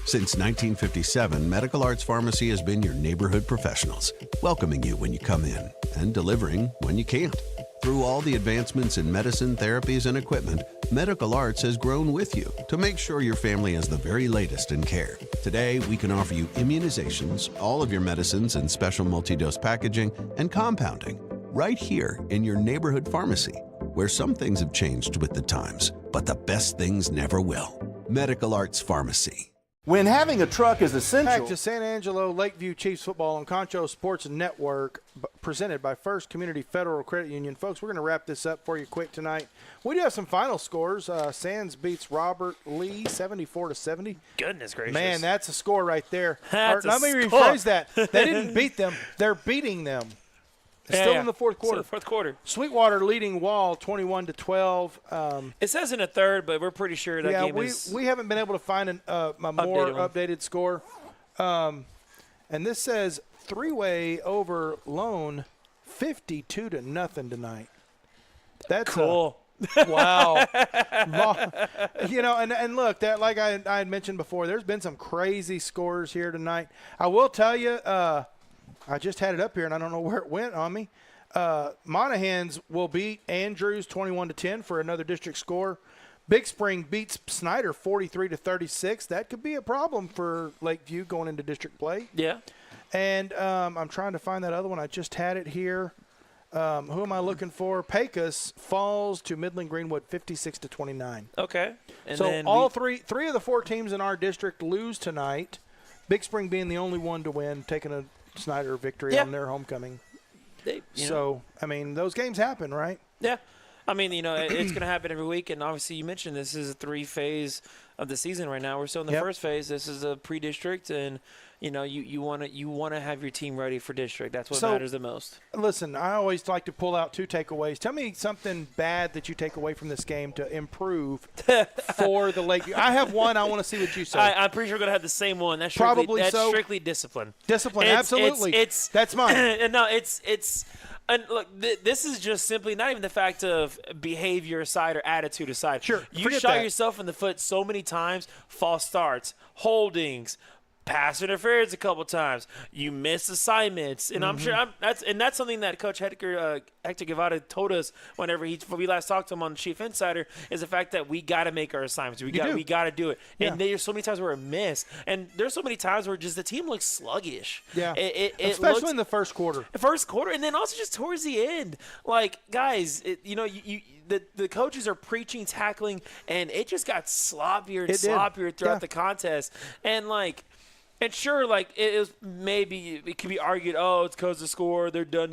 [SPEAKER 7] Since 1957, Medical Arts Pharmacy has been your neighborhood professionals, welcoming you when you come in and delivering when you can't. Through all the advancements in medicine, therapies, and equipment, Medical Arts has grown with you to make sure your family has the very latest in care. Today, we can offer you immunizations, all of your medicines in special multi-dose packaging, and compounding right here in your neighborhood pharmacy, where some things have changed with the times, but the best things never will. Medical Arts Pharmacy.
[SPEAKER 8] When having a truck is
[SPEAKER 2] Back
[SPEAKER 8] essential,
[SPEAKER 2] to San Angelo Lakeview Chiefs football on Concho Sports Network, presented by First Community Federal Credit Union. Folks, we're going to wrap this up for you quick tonight. We do have some final scores. Sands beats Robert Lee 74-70.
[SPEAKER 1] Goodness gracious.
[SPEAKER 2] Man, that's a score right there.
[SPEAKER 1] That's
[SPEAKER 2] Let me
[SPEAKER 1] a
[SPEAKER 2] rephrase
[SPEAKER 1] score.
[SPEAKER 2] that. They didn't beat them. They're beating them. It's still in the fourth quarter.
[SPEAKER 1] Fourth quarter.
[SPEAKER 2] Sweetwater leading Wall 21-12.
[SPEAKER 1] It says in a third, but we're pretty sure that game is.
[SPEAKER 2] We haven't been able to find a more updated score. And this says three-way over Lone 52-0 tonight. That's
[SPEAKER 1] cool.
[SPEAKER 2] Wow. You know, and look, that like I had mentioned before, there's been some crazy scores here tonight. I will tell you, I just had it up here, and I don't know where it went on me. Monahans will beat Andrews 21-10 for another district score. Big Spring beats Snyder 43-36. That could be a problem for Lakeview going into district play.
[SPEAKER 1] Yeah.
[SPEAKER 2] And I'm trying to find that other one. I just had it here. Who am I looking for? Pecos falls to Midland Greenwood 56-29.
[SPEAKER 1] Okay. And
[SPEAKER 2] so
[SPEAKER 1] then
[SPEAKER 2] all three of the four teams in our district lose tonight. Big Spring being the only one to win, taking a Snyder victory on their homecoming. I mean, those games happen, right?
[SPEAKER 1] Yeah. I mean, you know, it's going to happen every week. And obviously you mentioned this is a three-phase of the season right now. We're still in the first phase. This is a pre-district. And, you know, you want to have your team ready for district. That's what matters the most.
[SPEAKER 2] Listen, I always like to pull out two takeaways. Tell me something bad that you take away from this game to improve for the Lakeview. I have one. I want to see what you say.
[SPEAKER 1] I'm pretty sure we're going to have the same one. That's strictly discipline.
[SPEAKER 2] Discipline, absolutely. That's mine.
[SPEAKER 1] No, and look, this is just simply not even the fact of behavior aside or attitude aside.
[SPEAKER 2] Sure,
[SPEAKER 1] you shot yourself in the foot so many times, false starts, holdings, pass interference a couple times. You miss assignments, and I'm sure that's something that Coach Hector Guevara told us whenever we last talked to him on the Chief Insider is the fact that we got to make our assignments. We got to do it.
[SPEAKER 2] Yeah.
[SPEAKER 1] And there's so many times where it missed, and there's so many times where just the team looks sluggish.
[SPEAKER 2] Yeah, especially in the first quarter.
[SPEAKER 1] And then also just towards the end, like guys, the coaches are preaching tackling, and it just got sloppier and sloppier throughout the contest, and like. And sure, like it could be argued, oh, it's because the score, they're done.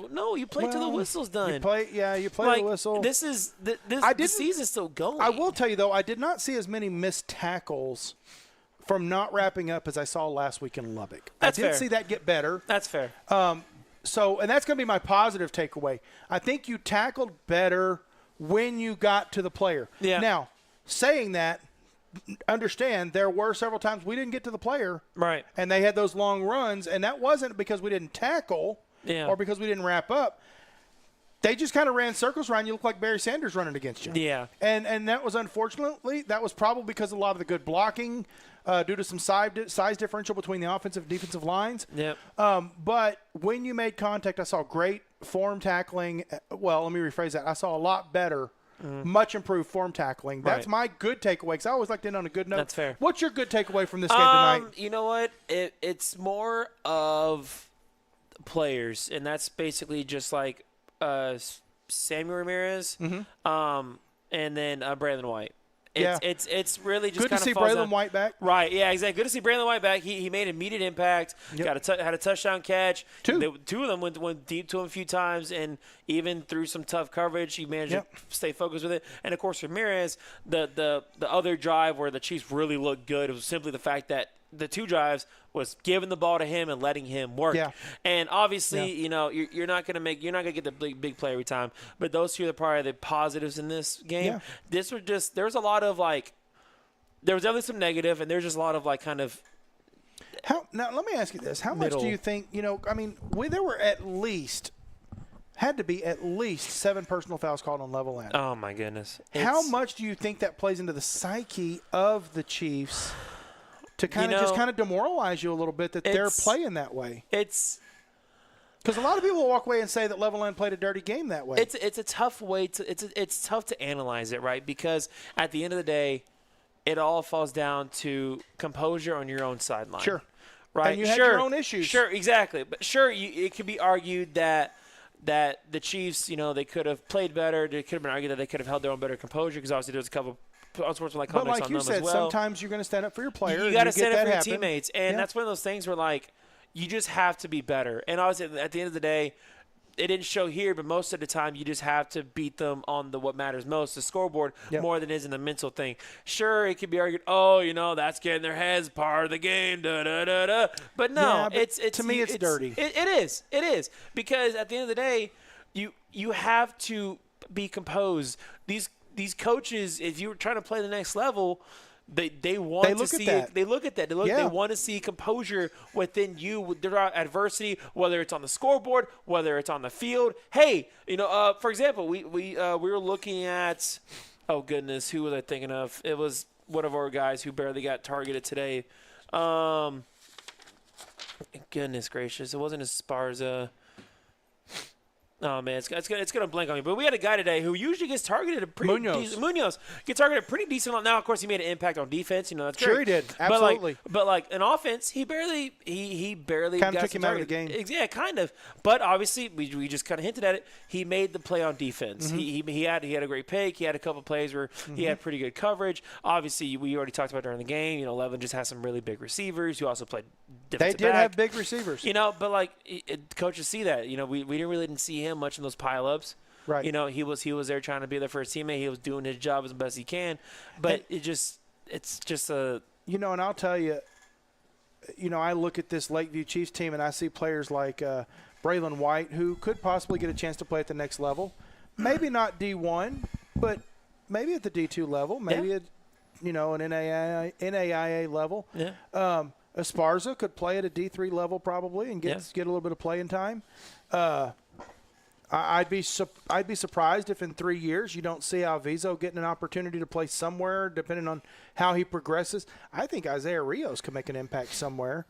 [SPEAKER 1] No, you play till the whistle's done.
[SPEAKER 2] You play the whistle.
[SPEAKER 1] The season's still going.
[SPEAKER 2] I will tell you though, I did not see as many missed tackles from not wrapping up as I saw last week in Lubbock. I did see that get better.
[SPEAKER 1] That's fair.
[SPEAKER 2] And that's going to be my positive takeaway. I think you tackled better when you got to the player.
[SPEAKER 1] Yeah.
[SPEAKER 2] Now, saying that. Understand there were several times we didn't get to the player,
[SPEAKER 1] right?
[SPEAKER 2] And they had those long runs, and that wasn't because we didn't tackle or because we didn't wrap up. They just kind of ran circles around you. Look like Barry Sanders running against you.
[SPEAKER 1] Yeah.
[SPEAKER 2] And that was unfortunately that was probably because of a lot of the good blocking due to some size differential between the offensive and defensive lines.
[SPEAKER 1] Yep.
[SPEAKER 2] But when you made contact, I saw great form tackling. Well, let me rephrase that. I saw a lot better much improved form tackling. That's my good takeaway, because I always like to end on a good note.
[SPEAKER 1] That's fair.
[SPEAKER 2] What's your good takeaway from this game tonight?
[SPEAKER 1] You know what? It's more of players, and that's basically just like Samuel Ramirez, and then Braylon White. It's really just
[SPEAKER 2] good to
[SPEAKER 1] kind
[SPEAKER 2] see
[SPEAKER 1] of falls
[SPEAKER 2] Braylon
[SPEAKER 1] down.
[SPEAKER 2] White back.
[SPEAKER 1] Right, yeah, exactly. Good to see Braylon White back. He made immediate impact.
[SPEAKER 2] Yep.
[SPEAKER 1] Had a touchdown catch.
[SPEAKER 2] Two
[SPEAKER 1] of them went deep to him a few times, and even through some tough coverage, he managed to stay focused with it. And of course, Ramirez, the other drive where the Chiefs really looked good, it was simply the fact that the two drives was giving the ball to him and letting him work.
[SPEAKER 2] Yeah.
[SPEAKER 1] And obviously, you're not gonna get the big play every time. But those two are probably the positives in this game. Yeah. There's a lot of there was definitely some negative, and there's just a lot of
[SPEAKER 2] Now let me ask you this: how much do you think? There were had to be at least 7 personal fouls called on Levelland.
[SPEAKER 1] Oh my goodness!
[SPEAKER 2] How much do you think that plays into the psyche of the Chiefs to kind of demoralize you a little bit that they're playing that way?
[SPEAKER 1] It's
[SPEAKER 2] because a lot of people will walk away and say that Levelland played a dirty game that way.
[SPEAKER 1] It's a tough way to it's tough to analyze it, right? Because at the end of the day, it all falls down to composure on your own sideline.
[SPEAKER 2] Sure.
[SPEAKER 1] Right.
[SPEAKER 2] And you had your own issues.
[SPEAKER 1] Sure, exactly. But it could be argued that the Chiefs, they could have played better. It could have been argued that they could have held their own better composure, because obviously there's a couple unsportsmanlike conduct on them as well.
[SPEAKER 2] But like you said, sometimes you're going to stand up for your player.
[SPEAKER 1] You got to stand up for your
[SPEAKER 2] happen.
[SPEAKER 1] teammates, and that's one of those things where you just have to be better. And obviously, at the end of the day, it didn't show here, but most of the time you just have to beat them on what matters most, the scoreboard, more than it is in the mental thing. Sure, it could be argued, that's getting their heads, part of the game, da-da-da-da. But no, it's
[SPEAKER 2] to me, it's dirty.
[SPEAKER 1] It is. Because at the end of the day, you have to be composed. These coaches, if you're trying to play the next level, they want to see it. They look at that. They want to see composure within you with their adversity, whether it's on the scoreboard, whether it's on the field. Hey, for example, we were looking at, oh goodness, who was I thinking of? It was one of our guys who barely got targeted today. Goodness gracious, it wasn't Esparza. Oh, man, it's going to blank on me. But we had a guy today who usually gets targeted Munoz gets targeted pretty decent. Now, of course, he made an impact on defense. That's great.
[SPEAKER 2] Sure he did. Absolutely.
[SPEAKER 1] But in offense, he barely
[SPEAKER 2] kind of took him out of the game.
[SPEAKER 1] Yeah, kind of. But obviously, we just kind of hinted at it. He made the play on defense. Mm-hmm. He had a great pick. He had a couple plays where he had pretty good coverage. Obviously, we already talked about during the game. Levelland just has some really big receivers who also played defensive back.
[SPEAKER 2] They did have big receivers.
[SPEAKER 1] But coaches see that. We didn't see him much in those pileups.
[SPEAKER 2] Right.
[SPEAKER 1] He was there trying to be there for his teammate. He was doing his job as best he can. But it's just a
[SPEAKER 2] and I'll tell you, I look at this Lakeview Chiefs team and I see players like Braylon White, who could possibly get a chance to play at the next level. Maybe not D1, but maybe at the D2 level. Maybe at an NAIA level.
[SPEAKER 1] Yeah.
[SPEAKER 2] Esparza could play at a D3 level probably and get a little bit of playing time. I'd be surprised if in 3 years you don't see Alviso getting an opportunity to play somewhere, depending on how he progresses. I think Isaiah Rios could make an impact somewhere.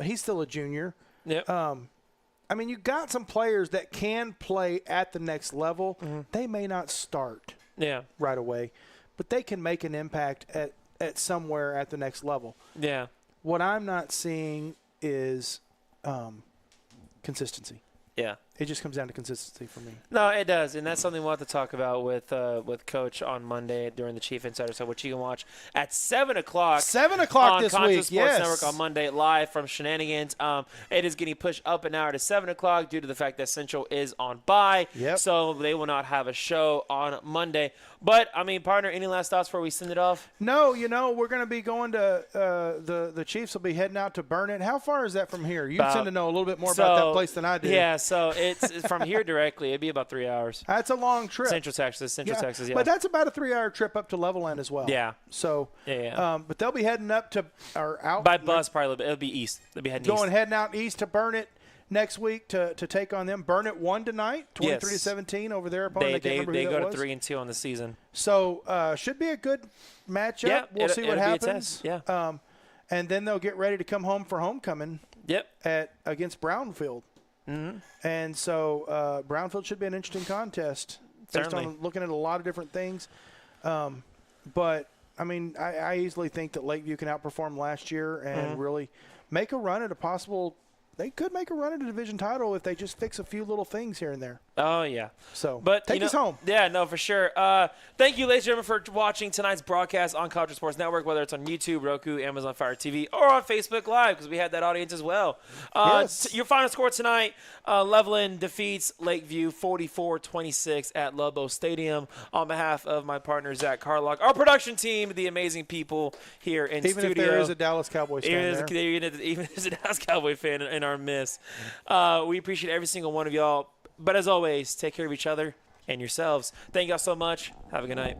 [SPEAKER 2] He's still a junior.
[SPEAKER 1] Yep.
[SPEAKER 2] You got some players that can play at the next level. Mm-hmm. They may not start right away, but they can make an impact at somewhere at the next level.
[SPEAKER 1] Yeah.
[SPEAKER 2] What I'm not seeing is consistency.
[SPEAKER 1] Yeah.
[SPEAKER 2] It just comes down to consistency for me.
[SPEAKER 1] No, it does, and that's something we'll have to talk about with Coach on Monday during the Chief Insider Show, which you can watch at 7 o'clock.
[SPEAKER 2] 7 o'clock
[SPEAKER 1] on
[SPEAKER 2] this
[SPEAKER 1] Concho
[SPEAKER 2] week,
[SPEAKER 1] Sports Network on Monday, live from Shenanigans. It is getting pushed up an hour to 7 o'clock due to the fact that Central is on bye.
[SPEAKER 2] Yep.
[SPEAKER 1] So they will not have a show on Monday. But, partner, any last thoughts before we send it off?
[SPEAKER 2] No, we're going to be going to the Chiefs will be heading out to Burnett. How far is that from here? You tend to know a little bit more about that place than I do.
[SPEAKER 1] Yeah, so it's from here directly. It'd be about 3 hours.
[SPEAKER 2] That's a long trip.
[SPEAKER 1] Central Texas, yeah.
[SPEAKER 2] But that's about a 3-hour trip up to Levelland as well.
[SPEAKER 1] Yeah.
[SPEAKER 2] So,
[SPEAKER 1] yeah.
[SPEAKER 2] But they'll be heading up to or out
[SPEAKER 1] by bus probably a little bit. It'll be east. They'll be
[SPEAKER 2] heading out east to Burnett next week to take on them. Burnett won tonight, 23-17 over their opponent.
[SPEAKER 1] They go to 3-2 on the season.
[SPEAKER 2] So should be a good matchup.
[SPEAKER 1] Yeah,
[SPEAKER 2] we'll see what happens.
[SPEAKER 1] Yeah.
[SPEAKER 2] And then they'll get ready to come home for homecoming.
[SPEAKER 1] Yep.
[SPEAKER 2] Against Brownfield.
[SPEAKER 1] Mm-hmm.
[SPEAKER 2] And so Brownfield should be an interesting contest. based
[SPEAKER 1] Certainly.
[SPEAKER 2] on looking at a lot of different things. But I mean, I easily think that Lakeview can outperform last year and really make a run at a possible. They could make a run at a division title if they just fix a few little things here and there.
[SPEAKER 1] Oh, yeah.
[SPEAKER 2] So,
[SPEAKER 1] but
[SPEAKER 2] take us home.
[SPEAKER 1] Yeah, no, for sure. Thank you, ladies and gentlemen, for watching tonight's broadcast on Concho Sports Network, whether it's on YouTube, Roku, Amazon Fire TV, or on Facebook Live, because we had that audience as well.
[SPEAKER 2] Yes.
[SPEAKER 1] Your final score tonight, Levelland defeats Lakeview 44-26 at Lobos Stadium. On behalf of my partner, Zach Carlock, our production team, the amazing people here in
[SPEAKER 2] Even
[SPEAKER 1] studio.
[SPEAKER 2] if there is a Dallas Cowboys fan there.
[SPEAKER 1] Even if there's a Dallas Cowboy fan in our midst. We appreciate every single one of y'all. But as always, take care of each other and yourselves. Thank y'all so much. Have a good night.